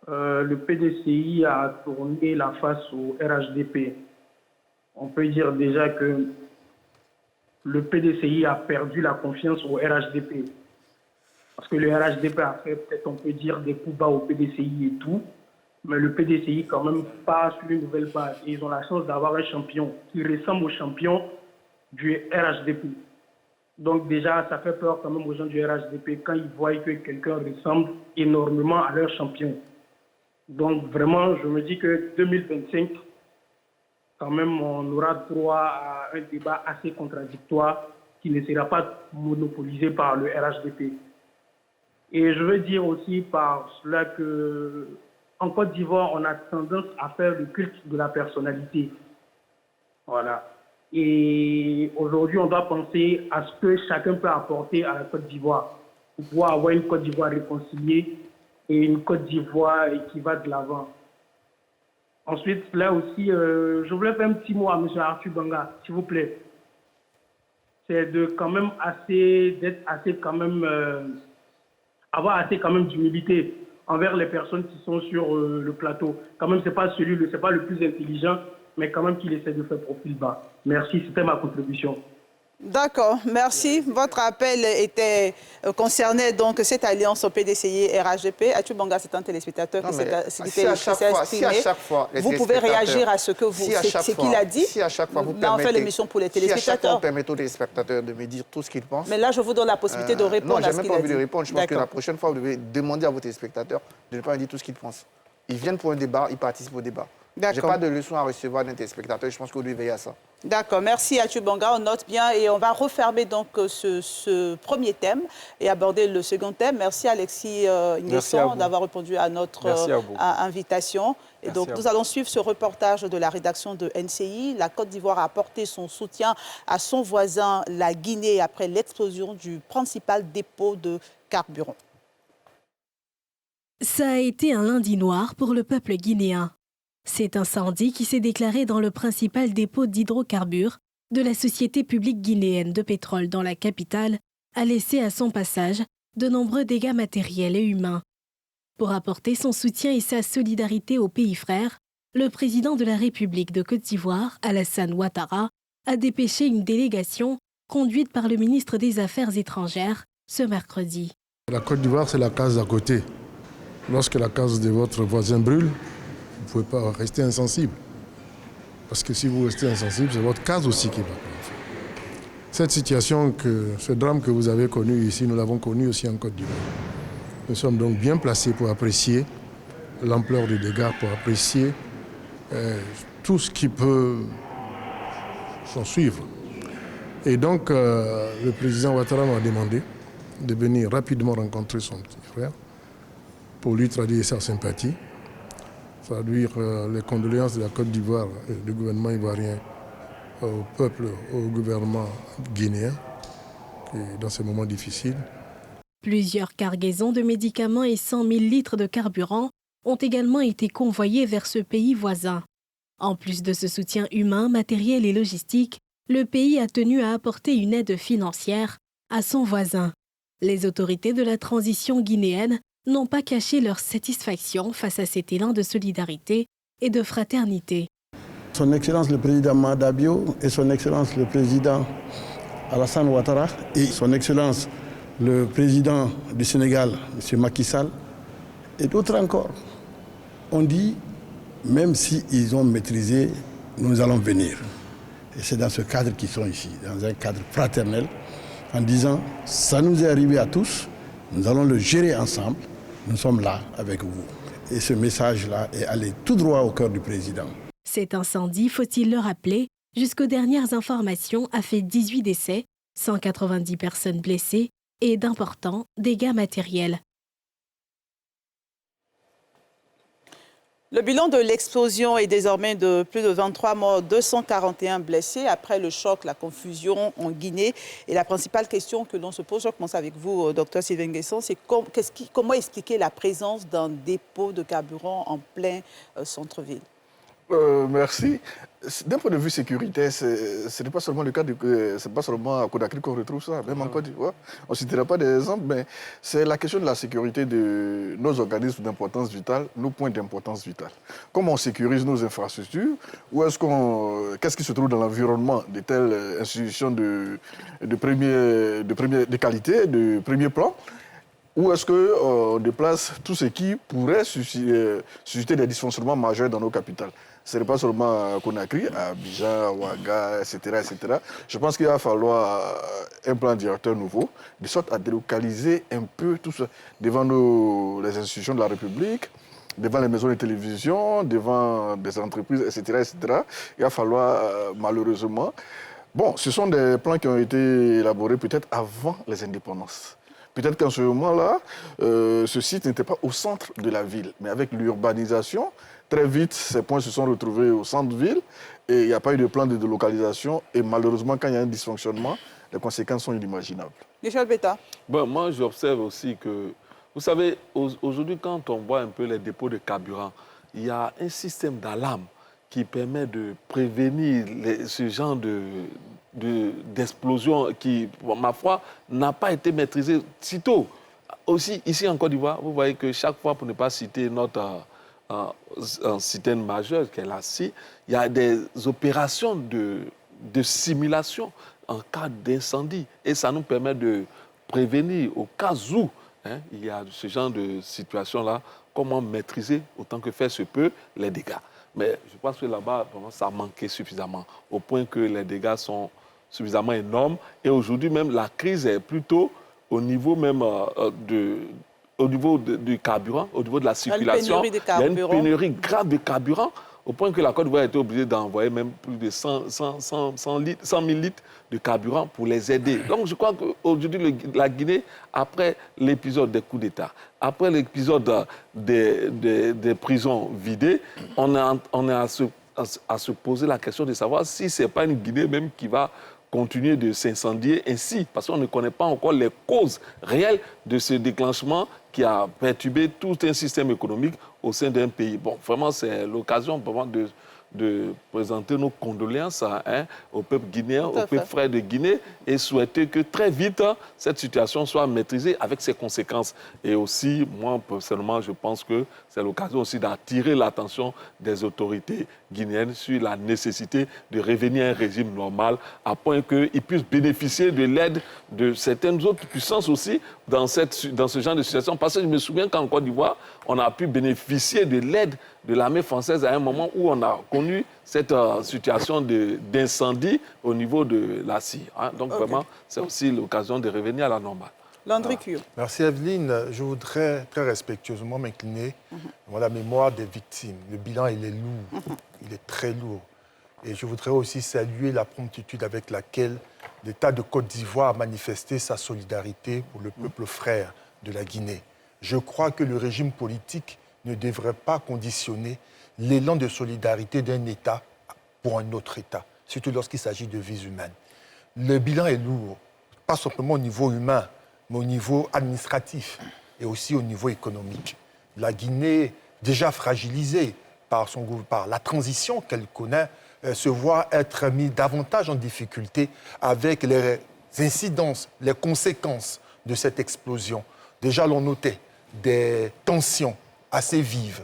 le PDCI a tourné la face au RHDP. On peut dire déjà que le PDCI a perdu la confiance au RHDP. Parce que le RHDP a fait, peut-être on peut dire, des coups bas au PDCI et tout. Mais le PDCI, quand même, part sur une nouvelle base. Et ils ont la chance d'avoir un champion qui ressemble au champion du RHDP. Donc déjà, ça fait peur quand même aux gens du RHDP quand ils voient que quelqu'un ressemble énormément à leur champion. Donc vraiment, je me dis que 2025, quand même, on aura droit à un débat assez contradictoire qui ne sera pas monopolisé par le RHDP. Et je veux dire aussi par cela que en Côte d'Ivoire, on a tendance à faire le culte de la personnalité. Voilà. Et aujourd'hui, on doit penser à ce que chacun peut apporter à la Côte d'Ivoire pour pouvoir avoir une Côte d'Ivoire réconciliée et une Côte d'Ivoire qui va de l'avant. Ensuite, là aussi, je voulais faire un petit mot à M. Arthur Banga, s'il vous plaît. c'est de quand même d'être assez quand même, avoir assez quand même d'humilité envers les personnes qui sont sur le plateau. Quand même, c'est pas le plus intelligent, mais quand même qu'il essaie de faire profil bas. Merci, c'était ma contribution. D'accord, merci. Votre appel concernait donc cette alliance au PDCI-RHDP. Atou Banga, c'est un téléspectateur qui s'est exprimé. Vous pouvez réagir à ce que qu'il a dit. Si à chaque fois vous permettez, on fait l'émission pour les téléspectateurs. Si à chaque fois vous permettez aux téléspectateurs de me dire tout ce qu'ils pensent. Mais là, je vous donne la possibilité de répondre à ce qu'il a dit. Non, je n'ai même pas envie de répondre. Je pense que la prochaine fois, vous devez demander à vos téléspectateurs de ne pas me dire tout ce qu'ils pensent. Ils viennent pour un débat, ils participent au débat. Je n'ai pas de leçon à recevoir d'un téléspectateur. Je pense que vous devez veiller à ça. D'accord, merci Atou Banga. On note bien et on va refermer donc ce premier thème et aborder le second thème. Merci Alexis Nguesson d'avoir répondu à notre invitation. Et donc nous allons suivre ce reportage de la rédaction de NCI. La Côte d'Ivoire a apporté son soutien à son voisin, la Guinée, après l'explosion du principal dépôt de carburant. Ça a été un lundi noir pour le peuple guinéen. Cet incendie qui s'est déclaré dans le principal dépôt d'hydrocarbures de la Société publique guinéenne de pétrole dans la capitale a laissé à son passage de nombreux dégâts matériels et humains. Pour apporter son soutien et sa solidarité aux pays frères, le président de la République de Côte d'Ivoire, Alassane Ouattara, a dépêché une délégation conduite par le ministre des Affaires étrangères ce mercredi. La Côte d'Ivoire, c'est la case d'à côté. Lorsque la case de votre voisin brûle, vous ne pouvez pas rester insensible. Parce que si vous restez insensible, c'est votre case aussi qui va prendre. Cette situation, ce drame que vous avez connu ici, nous l'avons connu aussi en Côte d'Ivoire. Nous sommes donc bien placés pour apprécier l'ampleur des dégâts, pour apprécier tout ce qui peut s'en suivre. Et donc, le président Ouattara m'a demandé de venir rapidement rencontrer son petit frère pour lui traduire sa sympathie, traduire les condoléances de la Côte d'Ivoire et du gouvernement ivoirien au peuple, au gouvernement guinéen, dans ces moments difficiles. Plusieurs cargaisons de médicaments et 100 000 litres de carburant ont également été convoyés vers ce pays voisin. En plus de ce soutien humain, matériel et logistique, le pays a tenu à apporter une aide financière à son voisin. Les autorités de la transition guinéenne n'ont pas caché leur satisfaction face à cet élan de solidarité et de fraternité. Son Excellence le Président Madabio et Son Excellence le Président Alassane Ouattara et Son Excellence le Président du Sénégal, M. Macky Sall, et d'autres encore, ont dit, même s'ils ont maîtrisé, nous allons venir. Et c'est dans ce cadre qu'ils sont ici, dans un cadre fraternel, en disant, ça nous est arrivé à tous, nous allons le gérer ensemble. Nous sommes là avec vous. Et ce message-là est allé tout droit au cœur du président. Cet incendie, faut-il le rappeler, jusqu'aux dernières informations, a fait 18 décès, 190 personnes blessées et d'importants dégâts matériels. Le bilan de l'explosion est désormais de plus de 23 morts, 241 blessés après le choc, la confusion en Guinée. Et la principale question que l'on se pose, je commence avec vous, Dr Sylvain Nguesson, c'est comment expliquer la présence d'un dépôt de carburant en plein centre-ville? Merci. D'un point de vue sécuritaire, ce n'est pas seulement le cas c'est pas seulement à Conakry qu'on retrouve ça, même en Côte d'Ivoire. On ne citera pas des exemples, mais c'est la question de la sécurité de nos organismes d'importance vitale, nos points d'importance vitale. Comment on sécurise nos infrastructures? Qu'est-ce qui se trouve dans l'environnement de telles institutions de qualité, de premier plan? Où est-ce qu'on déplace tout ce qui pourrait susciter des dysfonctionnements majeurs dans nos capitales? Ce n'est pas seulement à Conakry, à Abidjan, à Ouaga, etc., etc. Je pense qu'il va falloir un plan directeur nouveau, de sorte à délocaliser un peu tout ça devant les institutions de la République, devant les maisons de télévision, devant des entreprises, etc., etc. Il va falloir, malheureusement... Bon, ce sont des plans qui ont été élaborés peut-être avant les indépendances. Peut-être qu'en ce moment-là, ce site n'était pas au centre de la ville. Mais avec l'urbanisation, très vite, ces points se sont retrouvés au centre-ville et il n'y a pas eu de plan de délocalisation. Et malheureusement, quand il y a un dysfonctionnement, les conséquences sont inimaginables. Michel Betta. Bon, moi, j'observe aussi que, vous savez, aujourd'hui, quand on voit un peu les dépôts de carburant, il y a un système d'alarme qui permet de prévenir ce genre d'explosion qui, ma foi, n'a pas été maîtrisée sitôt. Aussi, ici en Côte d'Ivoire, vous voyez que chaque fois, pour ne pas citer notre cité majeure, qui est la CI, il y a des opérations de simulation en cas d'incendie. Et ça nous permet de prévenir au cas où il y a ce genre de situation-là, comment maîtriser autant que faire se peut les dégâts. Mais je pense que là-bas, ça manquait suffisamment, au point que les dégâts sont suffisamment énormes. Et aujourd'hui même, la crise est plutôt au niveau même du carburant, au niveau de la circulation. Il y a une pénurie grave de carburant, au point que la Côte d'Ivoire a été obligée d'envoyer même plus de 100 000 litres de carburant pour les aider. Donc je crois qu'aujourd'hui, la Guinée, après l'épisode des coups d'État, après l'épisode des prisons vidées, on est à se poser la question de savoir si ce n'est pas une Guinée même qui va continuer de s'incendier ainsi, parce qu'on ne connaît pas encore les causes réelles de ce déclenchement qui a perturbé tout un système économique au sein d'un pays. Bon, vraiment, c'est l'occasion vraiment de présenter nos condoléances au peuple guinéen, au peuple frère de Guinée, et souhaiter que très vite, cette situation soit maîtrisée avec ses conséquences. Et aussi, moi, personnellement, je pense que c'est l'occasion aussi d'attirer l'attention des autorités guinéennes sur la nécessité de revenir à un régime normal, à point qu'ils puissent bénéficier de l'aide de certaines autres puissances aussi dans ce genre de situation. Parce que je me souviens qu'en Côte d'Ivoire, on a pu bénéficier de l'aide de l'armée française à un moment où on a connu cette situation d'incendie au niveau de la CIR. Donc vraiment, c'est aussi l'occasion de revenir à la normale. Landry Cure. Merci Evelyne. Je voudrais très respectueusement m'incliner devant la mémoire des victimes. Le bilan, il est lourd. Il est très lourd. Et je voudrais aussi saluer la promptitude avec laquelle l'État de Côte d'Ivoire a manifesté sa solidarité pour le peuple frère de la Guinée. Je crois que le régime politique ne devrait pas conditionner l'élan de solidarité d'un État pour un autre État, surtout lorsqu'il s'agit de vies humaines. Le bilan est lourd, pas simplement au niveau humain, mais au niveau administratif et aussi au niveau économique. La Guinée, déjà fragilisée par la transition qu'elle connaît, se voit être mise davantage en difficulté avec les incidences, les conséquences de cette explosion. Déjà, l'on notait des tensions assez vives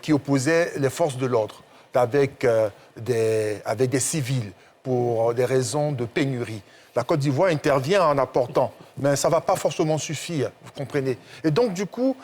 qui opposaient les forces de l'ordre avec des civils pour des raisons de pénurie. La Côte d'Ivoire intervient en apportant, mais ça ne va pas forcément suffire, vous comprenez. Et donc, du coup,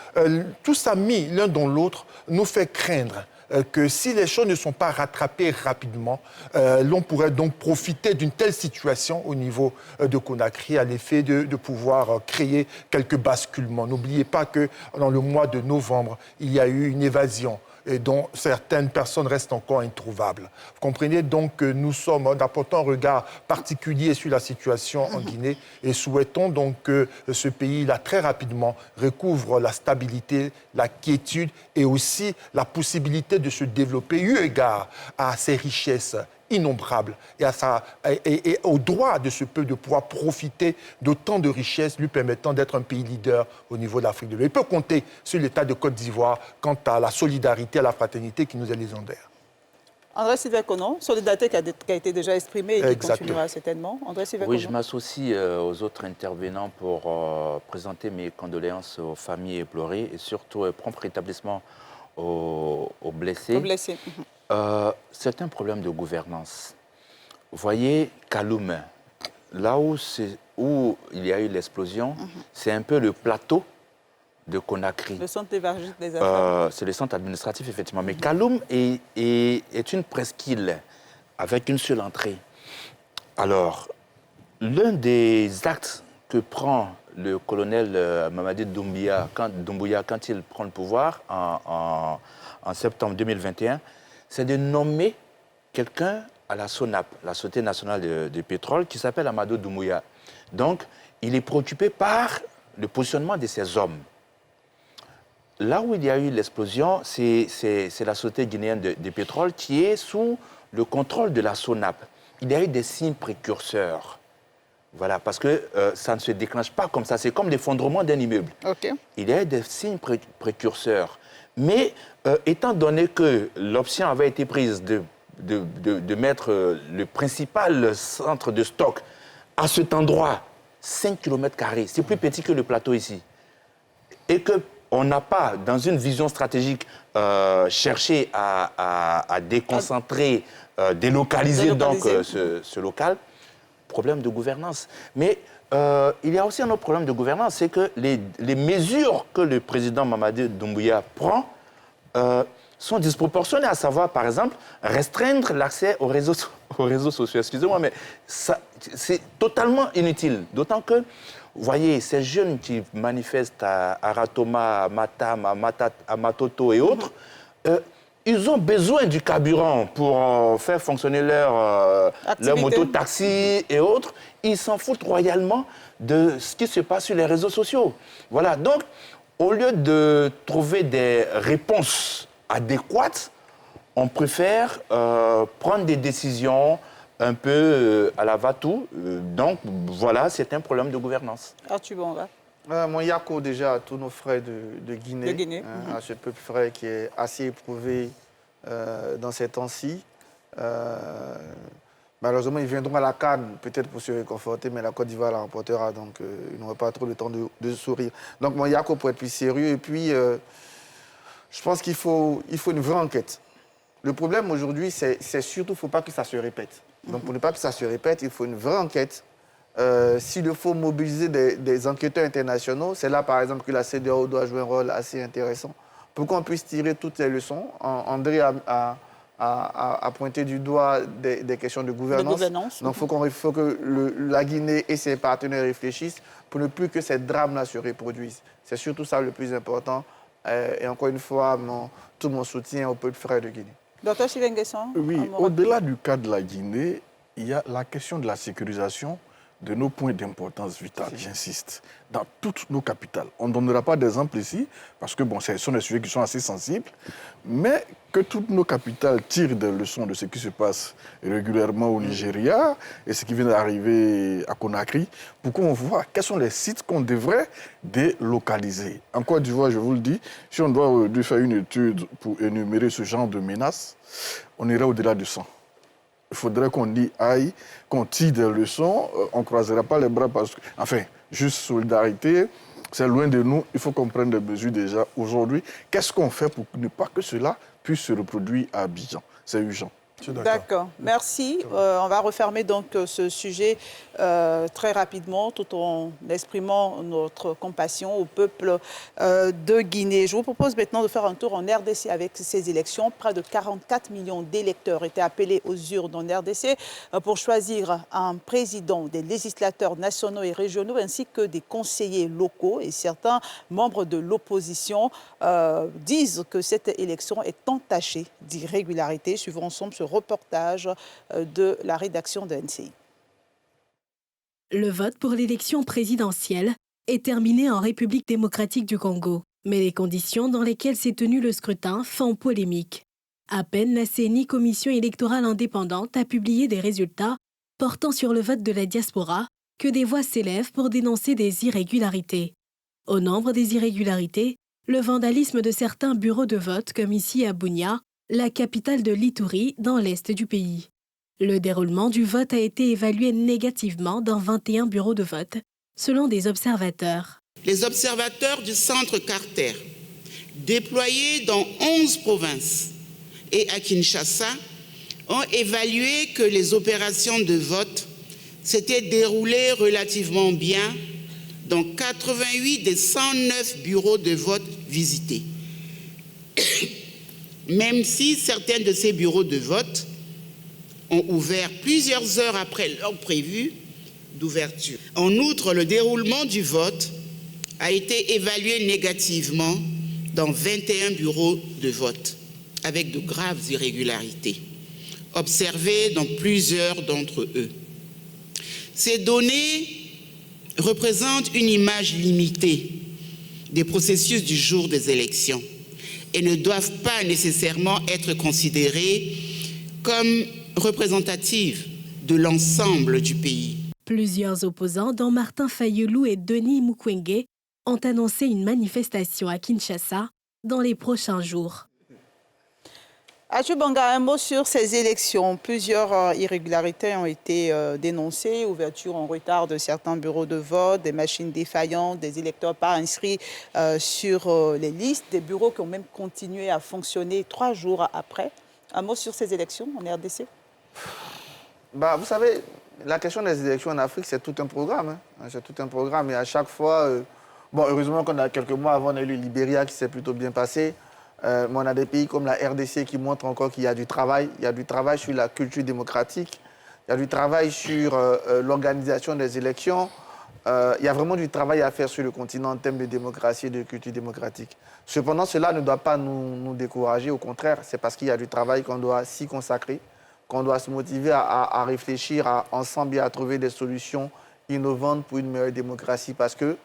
tout ça mis l'un dans l'autre nous fait craindre que si les choses ne sont pas rattrapées rapidement, l'on pourrait donc profiter d'une telle situation au niveau de Conakry à l'effet de pouvoir créer quelques basculements. N'oubliez pas que dans le mois de novembre, il y a eu une évasion et dont certaines personnes restent encore introuvables. Vous comprenez donc que nous sommes apportant un regard particulier sur la situation en Guinée et souhaitons donc que ce pays-là très rapidement recouvre la stabilité, la quiétude et aussi la possibilité de se développer eu égard à ses richesses innombrables et au droit de ce peuple de pouvoir profiter d'autant de richesses lui permettant d'être un pays leader au niveau de l'Afrique de l'Ouest. Il peut compter sur l'État de Côte d'Ivoire quant à la solidarité, à la fraternité qui nous est légendaire. André Sylvain-Conon, solidarité qui a été déjà exprimée et qui continuera certainement. André Sylvain-Conon. Oui, je m'associe aux autres intervenants pour présenter mes condoléances aux familles éplorées et surtout prompt rétablissement aux blessés. Aux blessés. C'est un problème de gouvernance. Vous voyez, Kaloum, là où il y a eu l'explosion, c'est un peu le plateau de Conakry. Le centre évangélique des affaires. C'est le centre administratif, effectivement. Mais Kaloum est une presqu'île avec une seule entrée. Alors, l'un des actes que prend le colonel Mamadi Doumbouya quand il prend le pouvoir en septembre 2021, c'est de nommer quelqu'un à la SONAP, la Société nationale de pétrole, qui s'appelle Amadou Doumbouya. Donc, il est préoccupé par le positionnement de ces hommes. Là où il y a eu l'explosion, c'est la Société guinéenne de pétrole qui est sous le contrôle de la SONAP. Il y a eu des signes précurseurs. Voilà, parce que ça ne se déclenche pas comme ça. C'est comme l'effondrement d'un immeuble. Okay. Il y a eu des signes précurseurs. Mais étant donné que l'option avait été prise de mettre le principal centre de stock à cet endroit, 5 km², c'est plus petit que le plateau ici. Et qu'on n'a pas, dans une vision stratégique, cherché à déconcentrer, délocaliser donc ce local, problème de gouvernance. Mais il y a aussi un autre problème de gouvernance, c'est que les mesures que le président Mamadi Doumbouya prend sont disproportionnées, à savoir, par exemple, restreindre l'accès aux réseaux sociaux. Excusez-moi, mais c'est totalement inutile. D'autant que, vous voyez, ces jeunes qui manifestent à Ratoma, à Matam, à Matoto et autres, ils ont besoin du carburant pour faire fonctionner leur moto-taxi et autres. Ils s'en foutent royalement de ce qui se passe sur les réseaux sociaux. Voilà, donc, au lieu de trouver des réponses adéquates, on préfère prendre des décisions un peu à la va-tout. Donc, voilà, c'est un problème de gouvernance. Arthur Bonga. Mon yako déjà à tous nos frères de Guinée, à ce peuple frère qui est assez éprouvé dans ces temps-ci. Malheureusement, ils viendront à la CAN, peut-être pour se réconforter, mais la Côte d'Ivoire la remportera, donc ils n'auront pas trop le temps de sourire. Donc mon yako pour être plus sérieux, et puis je pense qu'il faut une vraie enquête. Le problème aujourd'hui, c'est surtout qu'il ne faut pas que ça se répète. Donc pour ne pas que ça se répète, il faut une vraie enquête. S'il faut mobiliser des enquêteurs internationaux, c'est là par exemple que la CEDEAO doit jouer un rôle assez intéressant pour qu'on puisse tirer toutes les leçons. André a pointé du doigt des questions de gouvernance. Donc il faut que la Guinée et ses partenaires réfléchissent pour ne plus que ces drames-là se reproduisent. C'est surtout ça le plus important. Et encore une fois, tout mon soutien au peuple frère de Guinée. Docteur Sylvain Guesson. Oui, au-delà du cas de la Guinée, il y a la question de la sécurisation de nos points d'importance vitale, j'insiste, dans toutes nos capitales. On ne donnera pas d'exemple ici, parce que bon, ce sont des sujets qui sont assez sensibles, mais que toutes nos capitales tirent des leçons de ce qui se passe régulièrement au Nigeria et ce qui vient d'arriver à Conakry, pour qu'on voit quels sont les sites qu'on devrait délocaliser. En Côte d'Ivoire, je vous le dis, si on doit faire une étude pour énumérer ce genre de menaces, on irait au-delà de 100. Il faudrait qu'on y aille, qu'on tire des leçons. On ne croisera pas les bras parce que... Enfin, juste solidarité, c'est loin de nous. Il faut qu'on prenne des mesures déjà aujourd'hui. Qu'est-ce qu'on fait pour ne pas que cela puisse se reproduire à Abidjan? C'est urgent. D'accord, merci. On va refermer donc ce sujet très rapidement, tout en exprimant notre compassion au peuple de Guinée. Je vous propose maintenant de faire un tour en RDC avec ces élections. Près de 44 millions d'électeurs étaient appelés aux urnes en RDC pour choisir un président, des législateurs nationaux et régionaux, ainsi que des conseillers locaux. Et certains membres de l'opposition disent que cette élection est entachée d'irrégularités. Suivons ensemble ce reportage de la rédaction de NCI. Le vote pour l'élection présidentielle est terminé en République démocratique du Congo, mais les conditions dans lesquelles s'est tenu le scrutin font polémique. À peine la CENI, Commission électorale indépendante, a publié des résultats portant sur le vote de la diaspora que des voix s'élèvent pour dénoncer des irrégularités. Au nombre des irrégularités, le vandalisme de certains bureaux de vote, comme ici à Bunia, la capitale de l'Ituri, dans l'est du pays. Le déroulement du vote a été évalué négativement dans 21 bureaux de vote, selon des observateurs. Les observateurs du centre Carter, déployés dans 11 provinces et à Kinshasa, ont évalué que les opérations de vote s'étaient déroulées relativement bien dans 88 des 109 bureaux de vote visités. Même si certains de ces bureaux de vote ont ouvert plusieurs heures après l'heure prévue d'ouverture. En outre, le déroulement du vote a été évalué négativement dans 21 bureaux de vote, avec de graves irrégularités, observées dans plusieurs d'entre eux. Ces données représentent une image limitée des processus du jour des élections et ne doivent pas nécessairement être considérées comme représentatives de l'ensemble du pays. Plusieurs opposants, dont Martin Fayulu et Denis Mukwege, ont annoncé une manifestation à Kinshasa dans les prochains jours. Arthur Banga, un mot sur ces élections. Plusieurs irrégularités ont été dénoncées. Ouverture en retard de certains bureaux de vote, des machines défaillantes, des électeurs pas inscrits sur les listes, des bureaux qui ont même continué à fonctionner 3 jours après. Un mot sur ces élections en RDC? Vous savez, la question des élections en Afrique, c'est tout un programme. Hein. C'est tout un programme et à chaque fois... bon, heureusement qu'on a quelques mois avant, on a eu le Libéria qui s'est plutôt bien passé. Mais on a des pays comme la RDC qui montrent encore qu'il y a du travail. Il y a du travail sur la culture démocratique. Il y a du travail sur l'organisation des élections. Il y a vraiment du travail à faire sur le continent en termes de démocratie et de culture démocratique. Cependant, cela ne doit pas nous décourager. Au contraire, c'est parce qu'il y a du travail qu'on doit s'y consacrer, qu'on doit se motiver à réfléchir ensemble et à trouver des solutions innovantes pour une meilleure démocratie. Parce que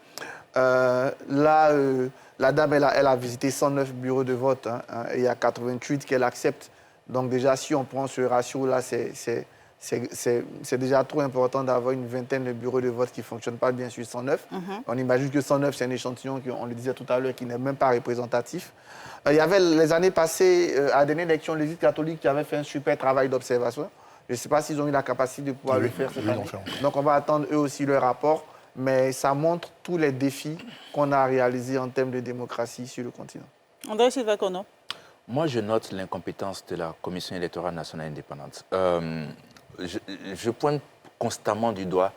la dame, elle a visité 109 bureaux de vote et il y a 88 qu'elle accepte. Donc déjà, si on prend ce ratio-là, c'est déjà trop important d'avoir une vingtaine de bureaux de vote qui ne fonctionnent pas bien sur 109. On imagine que 109, c'est un échantillon, on le disait tout à l'heure, qui n'est même pas représentatif. Il y avait les années passées, à la dernière élection, l'Église catholique qui avait fait un super travail d'observation. Je ne sais pas s'ils ont eu la capacité de pouvoir le faire cette année. Donc on va attendre eux aussi leur rapport. Mais ça montre tous les défis qu'on a réalisés en termes de démocratie sur le continent. André Silva Kono. Moi, je note l'incompétence de la Commission électorale nationale indépendante. Je pointe constamment du doigt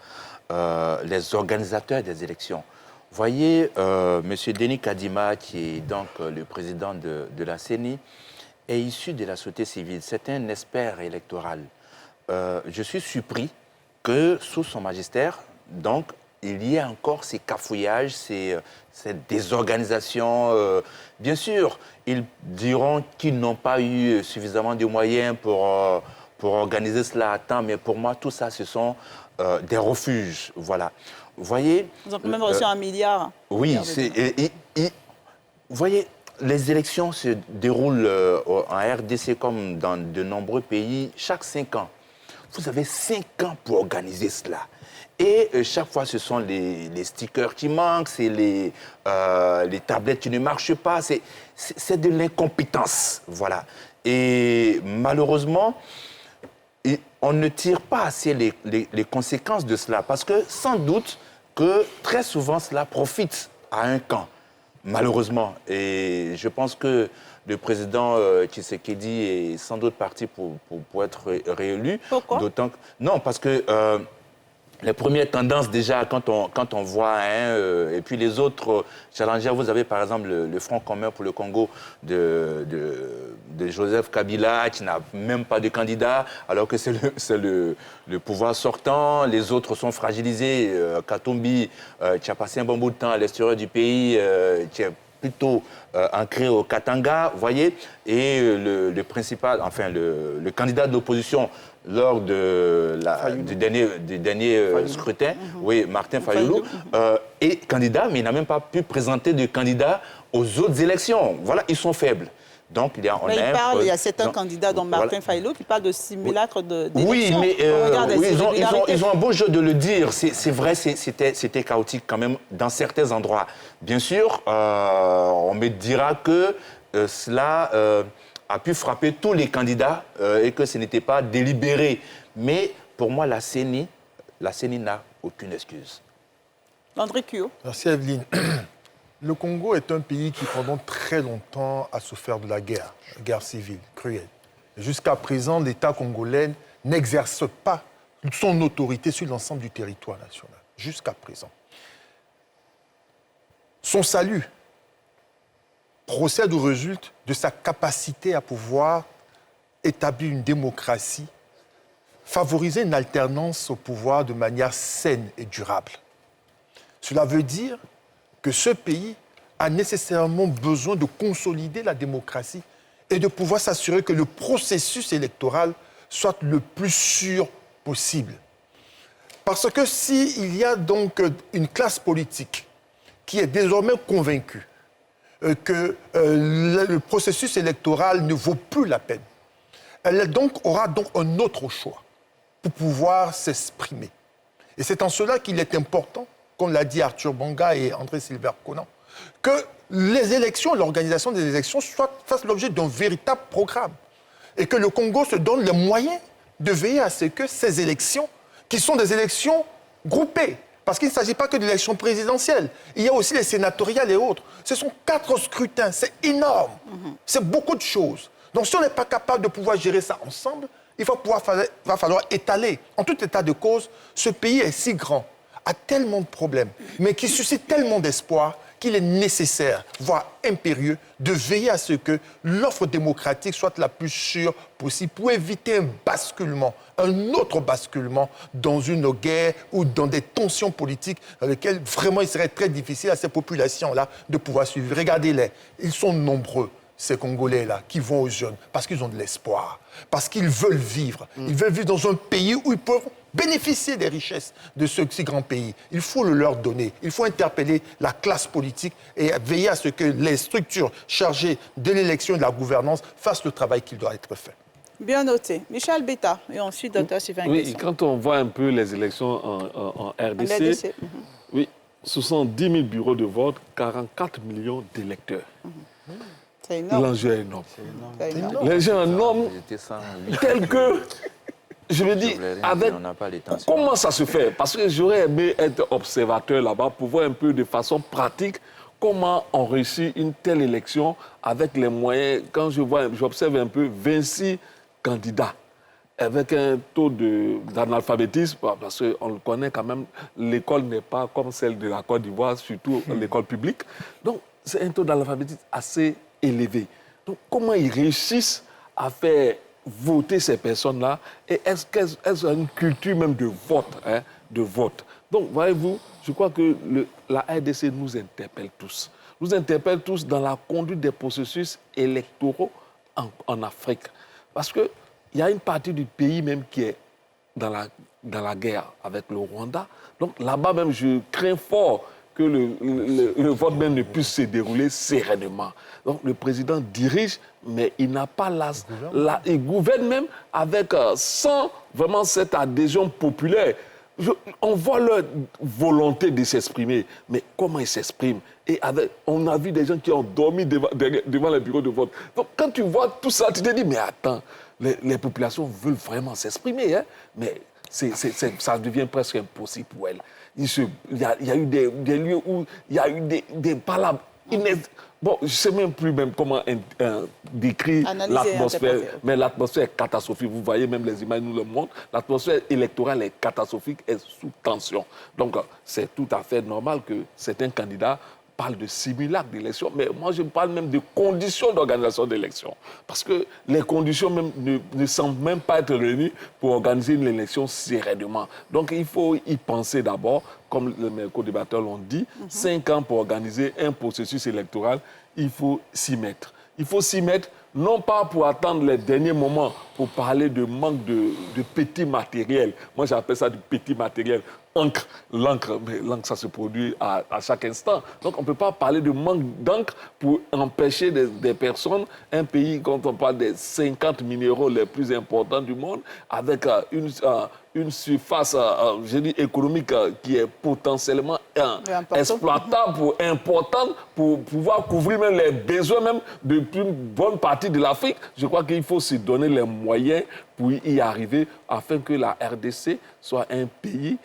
les organisateurs des élections. Voyez, M. Denis Kadima, qui est donc le président de la CENI, est issu de la société civile. C'est un expert électoral. Je suis surpris que sous son magistère, donc, il y a encore ces cafouillages, ces désorganisations. Bien sûr, ils diront qu'ils n'ont pas eu suffisamment de moyens pour organiser cela à temps, mais pour moi, tout ça, ce sont des refuges. Voilà. Vous voyez... Ils ont quand même reçu 1 milliard. Oui, vous voyez, les élections se déroulent en RDC comme dans de nombreux pays chaque 5 ans. Vous avez 5 ans pour organiser cela. Et chaque fois, ce sont les stickers qui manquent, c'est les tablettes qui ne marchent pas, c'est de l'incompétence, voilà. Et malheureusement, on ne tire pas assez les conséquences de cela, parce que sans doute que très souvent, cela profite à un camp, malheureusement. Et je pense que le président Tshisekedi est sans doute parti pour être réélu. Pourquoi? D'autant que... Non, parce que... les premières tendances, déjà, quand on voit, et puis les autres challengers, vous avez par exemple le Front commun pour le Congo de Joseph Kabila, qui n'a même pas de candidat, alors que c'est le pouvoir sortant. Les autres sont fragilisés. Katumbi, qui a passé un bon bout de temps à l'extérieur du pays, qui est plutôt ancré au Katanga, vous voyez, et le principal, enfin le candidat de l'opposition lors du dernier scrutin, oui, Martin Fayoulou, est candidat, mais il n'a même pas pu présenter de candidat aux autres élections. Voilà, ils sont faibles. Donc, il y a certains candidats, dont Martin Fayoulou, qui parlent de simulacre d'élection. Oui, mais ils ont un beau jeu de le dire. C'est vrai, c'était chaotique quand même dans certains endroits. Bien sûr, on me dira que cela a pu frapper tous les candidats et que ce n'était pas délibéré. Mais pour moi, la CENI n'a aucune excuse. André Kuo. Merci Evelyne. Le Congo est un pays qui, pendant très longtemps, a souffert de la guerre civile, cruelle. Jusqu'à présent, l'État congolais n'exerce pas son autorité sur l'ensemble du territoire national. Jusqu'à présent. Son salut procède ou résulte de sa capacité à pouvoir établir une démocratie, favoriser une alternance au pouvoir de manière saine et durable. Cela veut dire que ce pays a nécessairement besoin de consolider la démocratie et de pouvoir s'assurer que le processus électoral soit le plus sûr possible. Parce que s'il y a donc une classe politique qui est désormais convaincue que le processus électoral ne vaut plus la peine, elle aura donc un autre choix pour pouvoir s'exprimer. Et c'est en cela qu'il est important, comme l'a dit Arthur Banga et André Silva Kono, que les élections, l'organisation des élections fassent l'objet d'un véritable programme. et que le Congo se donne les moyens de veiller à ce que ces élections, qui sont des élections groupées, parce qu'il ne s'agit pas que d'élections présidentielles, il y a aussi les sénatoriales et autres. Ce sont 4 scrutins, c'est énorme, c'est beaucoup de choses. Donc si on n'est pas capable de pouvoir gérer ça ensemble, il va falloir étaler. En tout état de cause, ce pays est si grand, a tellement de problèmes, mais qui suscite tellement d'espoir qu'il est nécessaire, voire impérieux, de veiller à ce que l'offre démocratique soit la plus sûre possible pour éviter un basculement, un autre basculement dans une guerre ou dans des tensions politiques dans lesquelles vraiment il serait très difficile à ces populations-là de pouvoir suivre. Regardez-les, ils sont nombreux, ces Congolais-là, qui vont aux jeunes, parce qu'ils ont de l'espoir, parce qu'ils veulent vivre. Ils veulent vivre dans un pays où ils peuvent bénéficier des richesses de ce si grand pays. Il faut le leur donner. Il faut interpeller la classe politique et veiller à ce que les structures chargées de l'élection et de la gouvernance fassent le travail qui doit être fait. Bien noté. Michel Beta et ensuite Dr. Sylvain Nguesson. Oui, quand on voit un peu les élections en RDC, oui, ce sont 10 000 bureaux de vote, 44 millions d'électeurs. C'est énorme. L'enjeu est énorme. C'est énorme. L'enjeu est énorme tel que, je me dis, avec, comment ça se fait? Parce que j'aurais aimé être observateur là-bas pour voir un peu de façon pratique comment on réussit une telle élection avec les moyens. Quand j'observe un peu 26 candidats avec un taux d'analphabétisme, parce qu'on le connaît quand même, l'école n'est pas comme celle de la Côte d'Ivoire, surtout l'école publique. Donc, c'est un taux d'analphabétisme assez élevé. Donc, comment ils réussissent à faire voter ces personnes-là? Et est-ce qu'elles ont une culture même de vote, hein, de vote? Donc, voyez-vous, je crois que la RDC nous interpelle tous. Nous interpelle tous dans la conduite des processus électoraux en Afrique. Parce qu'il y a une partie du pays même qui est dans la guerre avec le Rwanda. Donc, là-bas même, je crains fort que le vote même ne puisse se dérouler sereinement. Donc le président dirige, mais il n'a pas il gouverne même avec sans vraiment cette adhésion populaire. On voit leur volonté de s'exprimer, mais comment ils s'expriment? Et on a vu des gens qui ont dormi devant les bureaux de vote. Donc quand tu vois tout ça, tu te dis, mais attends, les populations veulent vraiment s'exprimer, hein? Mais ça devient presque impossible pour elles. Il y a eu des lieux où il y a eu des palabres. Bon, je ne sais même plus comment décrire l'atmosphère, mais l'atmosphère est catastrophique. Vous voyez, même les images nous le montrent. L'atmosphère électorale est catastrophique, est sous tension. Donc, c'est tout à fait normal que certains candidats parlent de simulacre d'élection, mais moi, je parle même de conditions d'organisation d'élection. Parce que les conditions même ne semblent même pas être réunies pour organiser une élection sereinement. Donc, il faut y penser d'abord, comme mes co-débatteurs l'ont dit, 5 ans pour organiser un processus électoral, il faut s'y mettre. Il faut s'y mettre, non pas pour attendre les derniers moments, pour parler de manque de petits matériels. Moi, j'appelle ça du petit matériel. L'encre, mais l'encre, ça se produit à chaque instant. Donc, on ne peut pas parler de manque d'encre pour empêcher des personnes, un pays, quand on parle des 50 minéraux les plus importants du monde, avec une surface, je dis, économique qui est potentiellement exploitable, importante, pour pouvoir couvrir même les besoins même d'une bonne partie de l'Afrique. Je crois qu'il faut se donner les moyens pour y arriver, afin que la RDC soit un pays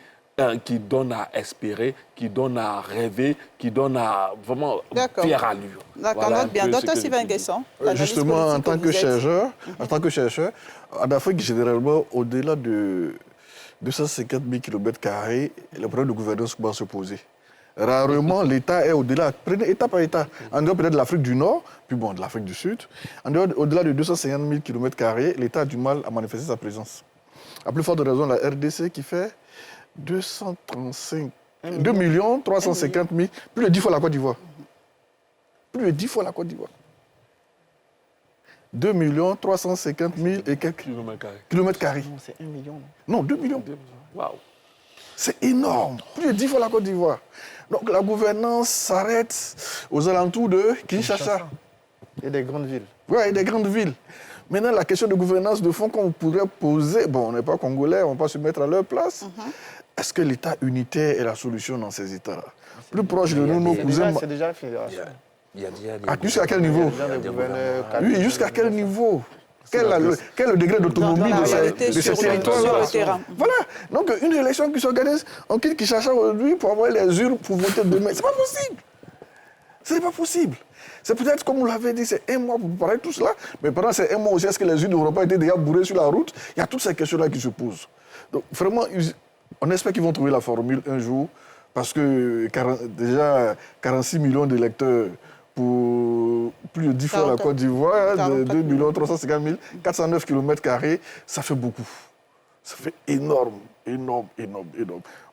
qui donne à espérer, qui donne à rêver, qui donne à vraiment fière allure. D'accord, note bien. Dr. Sylvain Nguesson. Justement, en tant que chercheur, en Afrique, généralement, au-delà de 250 000 km², le problème de gouvernance va se poser. Rarement, l'État est au-delà. Prenez État par État. En dehors peut-être de l'Afrique du Nord, puis bon, de l'Afrique du Sud, au-delà de 250 000 km², l'État a du mal à manifester sa présence. À plus forte raison, la RDC qui fait 2 350 000, plus de 10 fois la Côte d'Ivoire. Plus de 10 fois la Côte d'Ivoire. 2 350 000 et quelques kilomètres carrés. Non, c'est 1 million. Non, 2 millions. Waouh. C'est énorme. Plus de 10 fois la Côte d'Ivoire. Donc la gouvernance s'arrête aux alentours de Kinshasa. Et des grandes villes. Oui, et des grandes villes. Maintenant, la question de gouvernance de fond qu'on pourrait poser, bon, on n'est pas congolais, on ne va pas se mettre à leur place. Est-ce que l'État unitaire est la solution dans ces États-là? Plus proche de nous, nos cousins... C'est déjà la fédération. Jusqu'à quel niveau? Oui, jusqu'à quel niveau? Quel est le degré d'autonomie de ces territoires-là? Voilà. Donc, une élection qui s'organise, on quitte Kinshasa aujourd'hui pour avoir les urnes pour voter demain. C'est pas possible. Ce n'est pas possible. C'est peut-être, comme vous l'avez dit, c'est un mois pour préparer tout cela, mais pendant ces un mois aussi, est-ce que les urnes n'auront pas été déjà bourrées sur la route? Il y a toutes ces questions-là qui se posent. Donc, vraiment, on espère qu'ils vont trouver la formule un jour, parce que déjà 46 millions d'électeurs pour plus de 10 fois la Côte d'Ivoire, 2 350 000, 409 km², ça fait beaucoup. Ça fait énorme.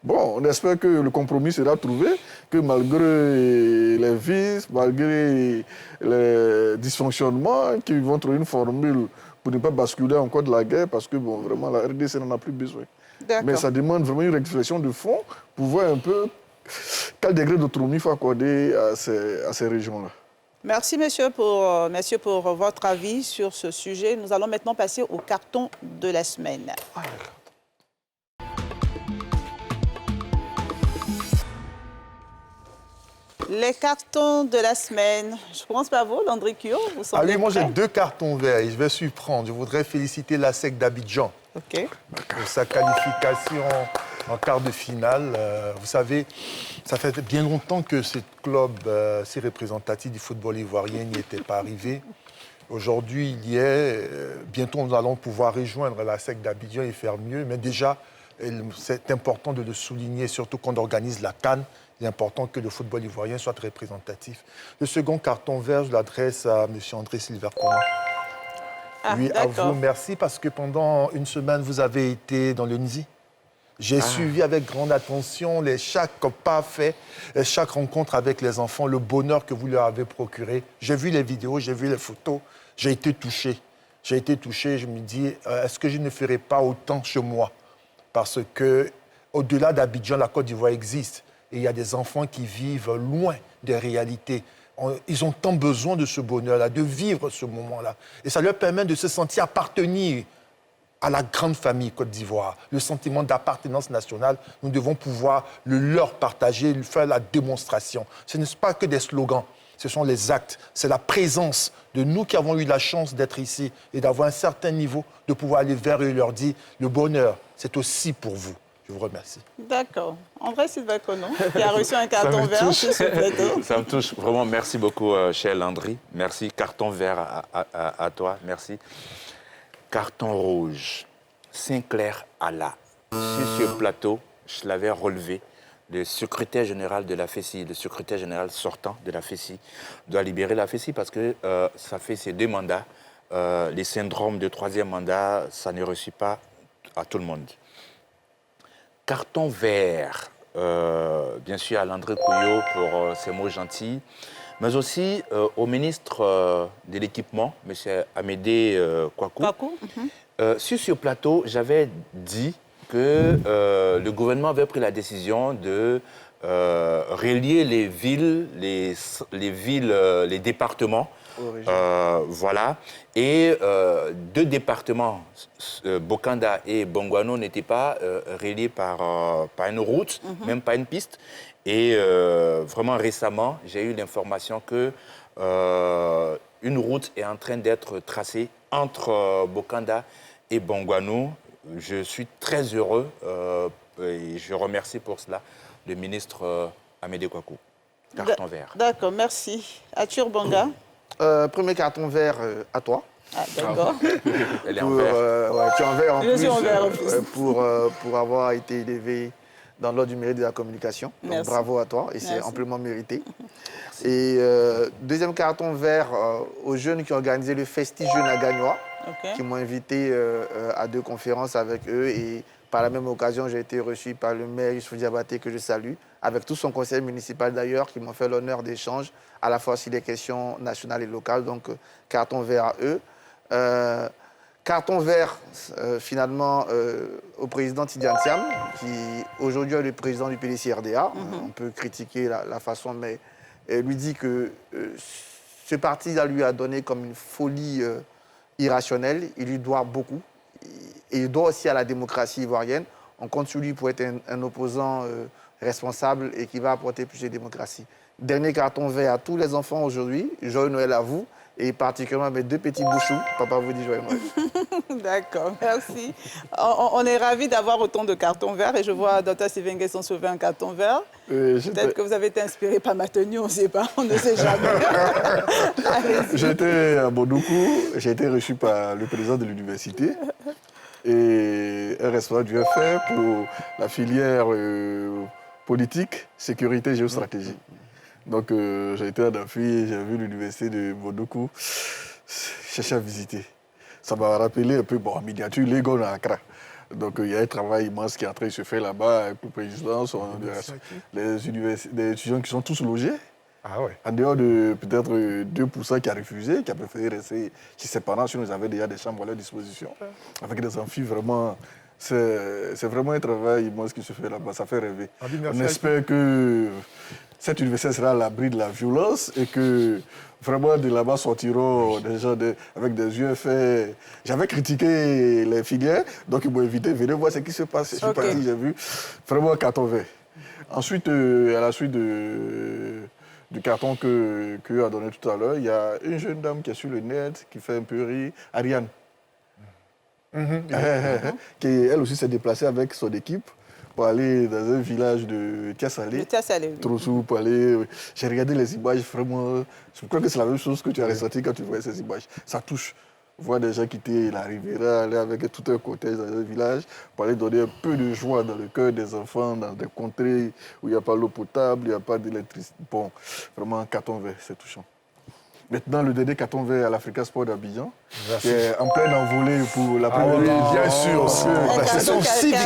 Bon, on espère que le compromis sera trouvé, que malgré les vices, malgré les dysfonctionnements, qu'ils vont trouver une formule pour ne pas basculer encore de la guerre, parce que bon, vraiment, la RDC n'en a plus besoin. Mais ça demande vraiment une réflexion de fond pour voir un peu quel degré d'autonomie il faut accorder à ces régions-là. Merci, messieurs, pour votre avis sur ce sujet. Nous allons maintenant passer au carton de la semaine. Les cartons de la semaine. Je commence par vous, Landry Kyo. Allez, moi j'ai 2 cartons verts et je vais surprendre. Je voudrais féliciter l'ASEC d'Abidjan pour sa qualification en quart de finale. Vous savez, ça fait bien longtemps que ce club si représentatif du football ivoirien n'y était pas arrivé. Aujourd'hui, il y est. Bientôt, nous allons pouvoir rejoindre l'ASEC d'Abidjan et faire mieux. Mais déjà, c'est important de le souligner, surtout quand on organise la CAN. Il est important que le football ivoirien soit représentatif. Le second carton vert, je l'adresse à M. André Silvercona. Oui, à vous, merci, parce que pendant une semaine, vous avez été dans le NZI. J'ai suivi avec grande attention chaque pas fait, chaque rencontre avec les enfants, le bonheur que vous leur avez procuré. J'ai vu les vidéos, j'ai vu les photos, j'ai été touché. Je me dis, est-ce que je ne ferai pas autant chez moi? Parce qu'au-delà d'Abidjan, la Côte d'Ivoire existe. Et il y a des enfants qui vivent loin des réalités. Ils ont tant besoin de ce bonheur-là, de vivre ce moment-là. Et ça leur permet de se sentir appartenir à la grande famille Côte d'Ivoire. Le sentiment d'appartenance nationale, nous devons pouvoir le leur partager, faire la démonstration. Ce n'est pas que des slogans, ce sont les actes. C'est la présence de nous qui avons eu la chance d'être ici et d'avoir un certain niveau, de pouvoir aller vers eux et leur dire « le bonheur, c'est aussi pour vous ». Je vous remercie. D'accord. André Silvercona, qui a reçu un carton vert sur ce plateau. Ça me touche vraiment. Merci beaucoup, cher Landry. Merci. Carton vert à toi. Merci. Carton rouge. Sinclair Allah. Sur ce plateau, je l'avais relevé. Le secrétaire général de la FESI, le secrétaire général sortant de la FESI, doit libérer la FESI parce que ça fait ses 2 mandats. Les syndromes de 3e mandat, ça ne réussit pas à tout le monde. Carton vert, bien sûr à Landry Kyo pour ses mots gentils, mais aussi au ministre de l'Équipement, M. Amédée Kouakou. Sur ce plateau, j'avais dit que le gouvernement avait pris la décision de relier les villes, les départements. Voilà. Et 2 départements, Bokanda et Bongouano, n'étaient pas reliés par une route, même pas une piste. Et vraiment récemment, j'ai eu l'information que une route est en train d'être tracée entre Bokanda et Bongouano. Je suis très heureux et je remercie pour cela le ministre Amédée Kouakou. Carton vert. D'accord, merci. Arthur Banga. Premier carton vert à toi. Ah, d'accord. Elle est en vert. Tu es en vert en plus. Je suis en vert en plus. Pour avoir été élevé dans l'ordre du mérite de la communication. Donc, bravo à toi et c'est amplement mérité. Merci. Et deuxième carton vert aux jeunes qui ont organisé le Festi Jeunes à Gagnois, qui m'ont invité à 2 conférences avec eux. Et par la même occasion, j'ai été reçu par le maire Youssouf Diabaté, que je salue, avec tout son conseil municipal d'ailleurs, qui m'ont fait l'honneur d'échanges, à la fois sur les questions nationales et locales. Donc, carton vert à eux. Carton vert, finalement, au président Tidiane Thiam, qui aujourd'hui est le président du PDC RDA. On peut critiquer la façon, mais lui dit que ce parti-là lui a donné comme une folie irrationnelle. Il lui doit beaucoup. Et il doit aussi à la démocratie ivoirienne. On compte sur lui pour être un opposant responsable et qui va apporter plus de démocratie. Dernier carton vert à tous les enfants aujourd'hui. Joyeux Noël à vous. et particulièrement mes 2 petits bouchous. Papa vous dit joyeux Noël. D'accord, merci. On est ravis d'avoir autant de cartons verts et je vois Dr Sylvain Nguesson sauver un carton vert. Peut-être que vous avez été inspiré par ma tenue, on ne sait pas, on ne sait jamais. J'étais à Bondoukou, j'ai été reçu par le président de l'université et un responsable du FR pour la filière politique, sécurité, géostratégie. Donc j'ai été à Dafi, j'ai vu l'université de Bondoukou, cherché à visiter. Ça m'a rappelé un peu, bon, en miniature, l'Egon à Accra. Donc il y a un travail immense qui est en train de se faire là-bas avec le président, les étudiants qui sont tous logés. Ah ouais. En dehors de peut-être 2% qui a refusé, qui a préféré rester chez ses parents, sinon ils avaient déjà des chambres à leur disposition. Avec des amphis, vraiment, c'est vraiment un travail immense qui se fait là-bas, ça fait rêver. On espère que cette université sera à l'abri de la violence et que vraiment de là-bas sortiront des gens avec des yeux faits. J'avais critiqué les filières, donc ils m'ont invité, venez voir ce qui se passe. Je suis parti, j'ai vu vraiment un carton vert. Ensuite, à la suite du carton que a donné tout à l'heure, il y a une jeune dame qui est sur le net, qui fait un peu rire, Ariane. Qui, elle aussi, s'est déplacée avec son équipe pour aller dans un village de Tiasalé. Trossou, pour aller... J'ai regardé les images, vraiment... Je crois que c'est la même chose que tu as ressenti quand tu vois ces images. Ça touche. Voir des gens quitter la Riviera, aller avec tout un cortège dans un village pour aller donner un peu de joie dans le cœur des enfants, dans des contrées où il n'y a pas l'eau potable, il n'y a pas d'électricité. Bon, vraiment, un carton vert, c'est touchant. Maintenant, le dernier carton vert à l'Africa Sport d'Abidjan, qui est en pleine envolée pour la première ligue. Bien sûr, c'est son cycle.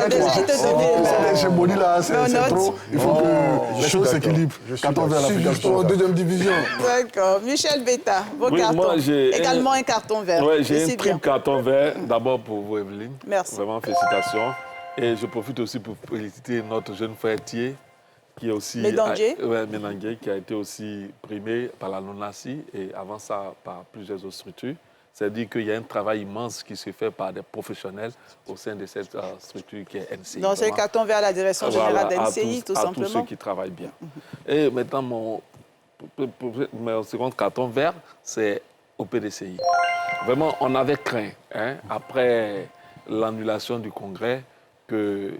L'hégémonie là, c'est trop. Il faut que les choses s'équilibrent. Carton vert à l'Africa Sport. Deuxième division. D'accord. Michel Betta, vos cartons. Moi, également un carton vert. Oui, j'ai un triple carton vert. D'abord pour vous, Evelyne. Merci. Vraiment, félicitations. Et je profite aussi pour féliciter notre jeune frère Thier, qui est aussi Ménangué, qui a été aussi primé par la NONACI et avant ça par plusieurs autres structures. C'est-à-dire qu'il y a un travail immense qui se fait par des professionnels au sein de cette structure qui est NCI. Donc c'est le carton vers la direction générale d'NCI, tout simplement. À tous ceux qui travaillent bien. Et maintenant, mon second carton vert, c'est au PDCI. Vraiment, on avait craint, après l'annulation du congrès, que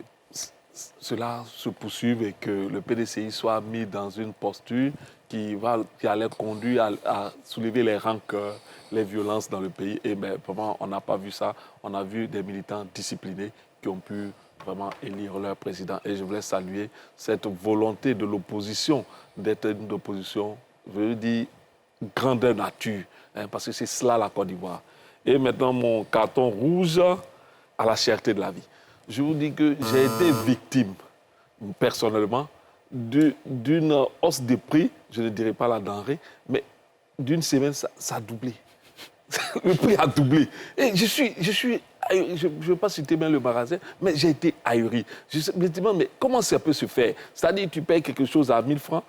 cela se poursuive et que le PDCI soit mis dans une posture qui allait conduire à soulever les rancœurs, les violences dans le pays. Et bien, vraiment, on n'a pas vu ça. On a vu des militants disciplinés qui ont pu vraiment élire leur président. Et je voulais saluer cette volonté de l'opposition d'être une opposition, je veux dire, grandeur nature, parce que c'est cela la Côte d'Ivoire. Et maintenant, mon carton rouge à la cherté de la vie. Je vous dis que j'ai été victime, personnellement, d'une hausse de prix, je ne dirais pas la denrée, mais d'une semaine, ça a doublé. Le prix a doublé. Et je ne veux pas citer même le magasin, mais j'ai été ahuri. Je me dis, mais comment ça peut se faire? C'est-à-dire, tu payes quelque chose à 1000 francs,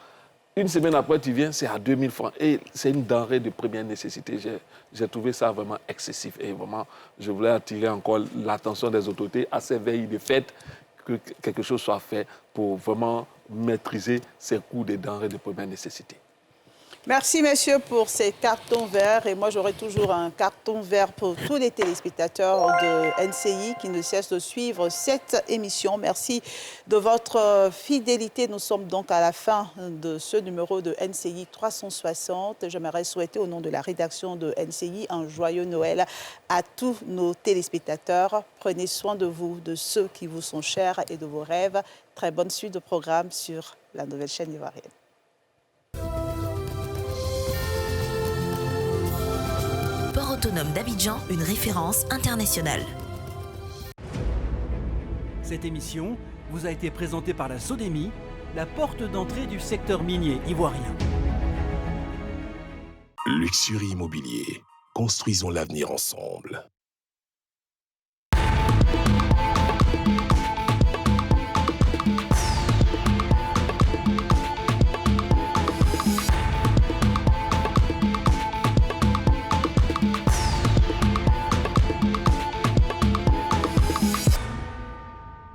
une semaine après, tu viens, c'est à 2000 francs. Et c'est une denrée de première nécessité. J'ai trouvé ça vraiment excessif. Et vraiment, je voulais attirer encore l'attention des autorités à ces veilles de fête, que quelque chose soit fait pour vraiment maîtriser ces coûts des denrées de première nécessité. Merci, messieurs, pour ces cartons verts. Et moi, j'aurai toujours un carton vert pour tous les téléspectateurs de NCI qui ne cessent de suivre cette émission. Merci de votre fidélité. Nous sommes donc à la fin de ce numéro de NCI 360. J'aimerais souhaiter, au nom de la rédaction de NCI, un joyeux Noël à tous nos téléspectateurs. Prenez soin de vous, de ceux qui vous sont chers et de vos rêves. Très bonne suite de programme sur la nouvelle chaîne ivoirienne. Port autonome d'Abidjan, une référence internationale. Cette émission vous a été présentée par la SODEMI, la porte d'entrée du secteur minier ivoirien. Luxury Immobilier. Construisons l'avenir ensemble.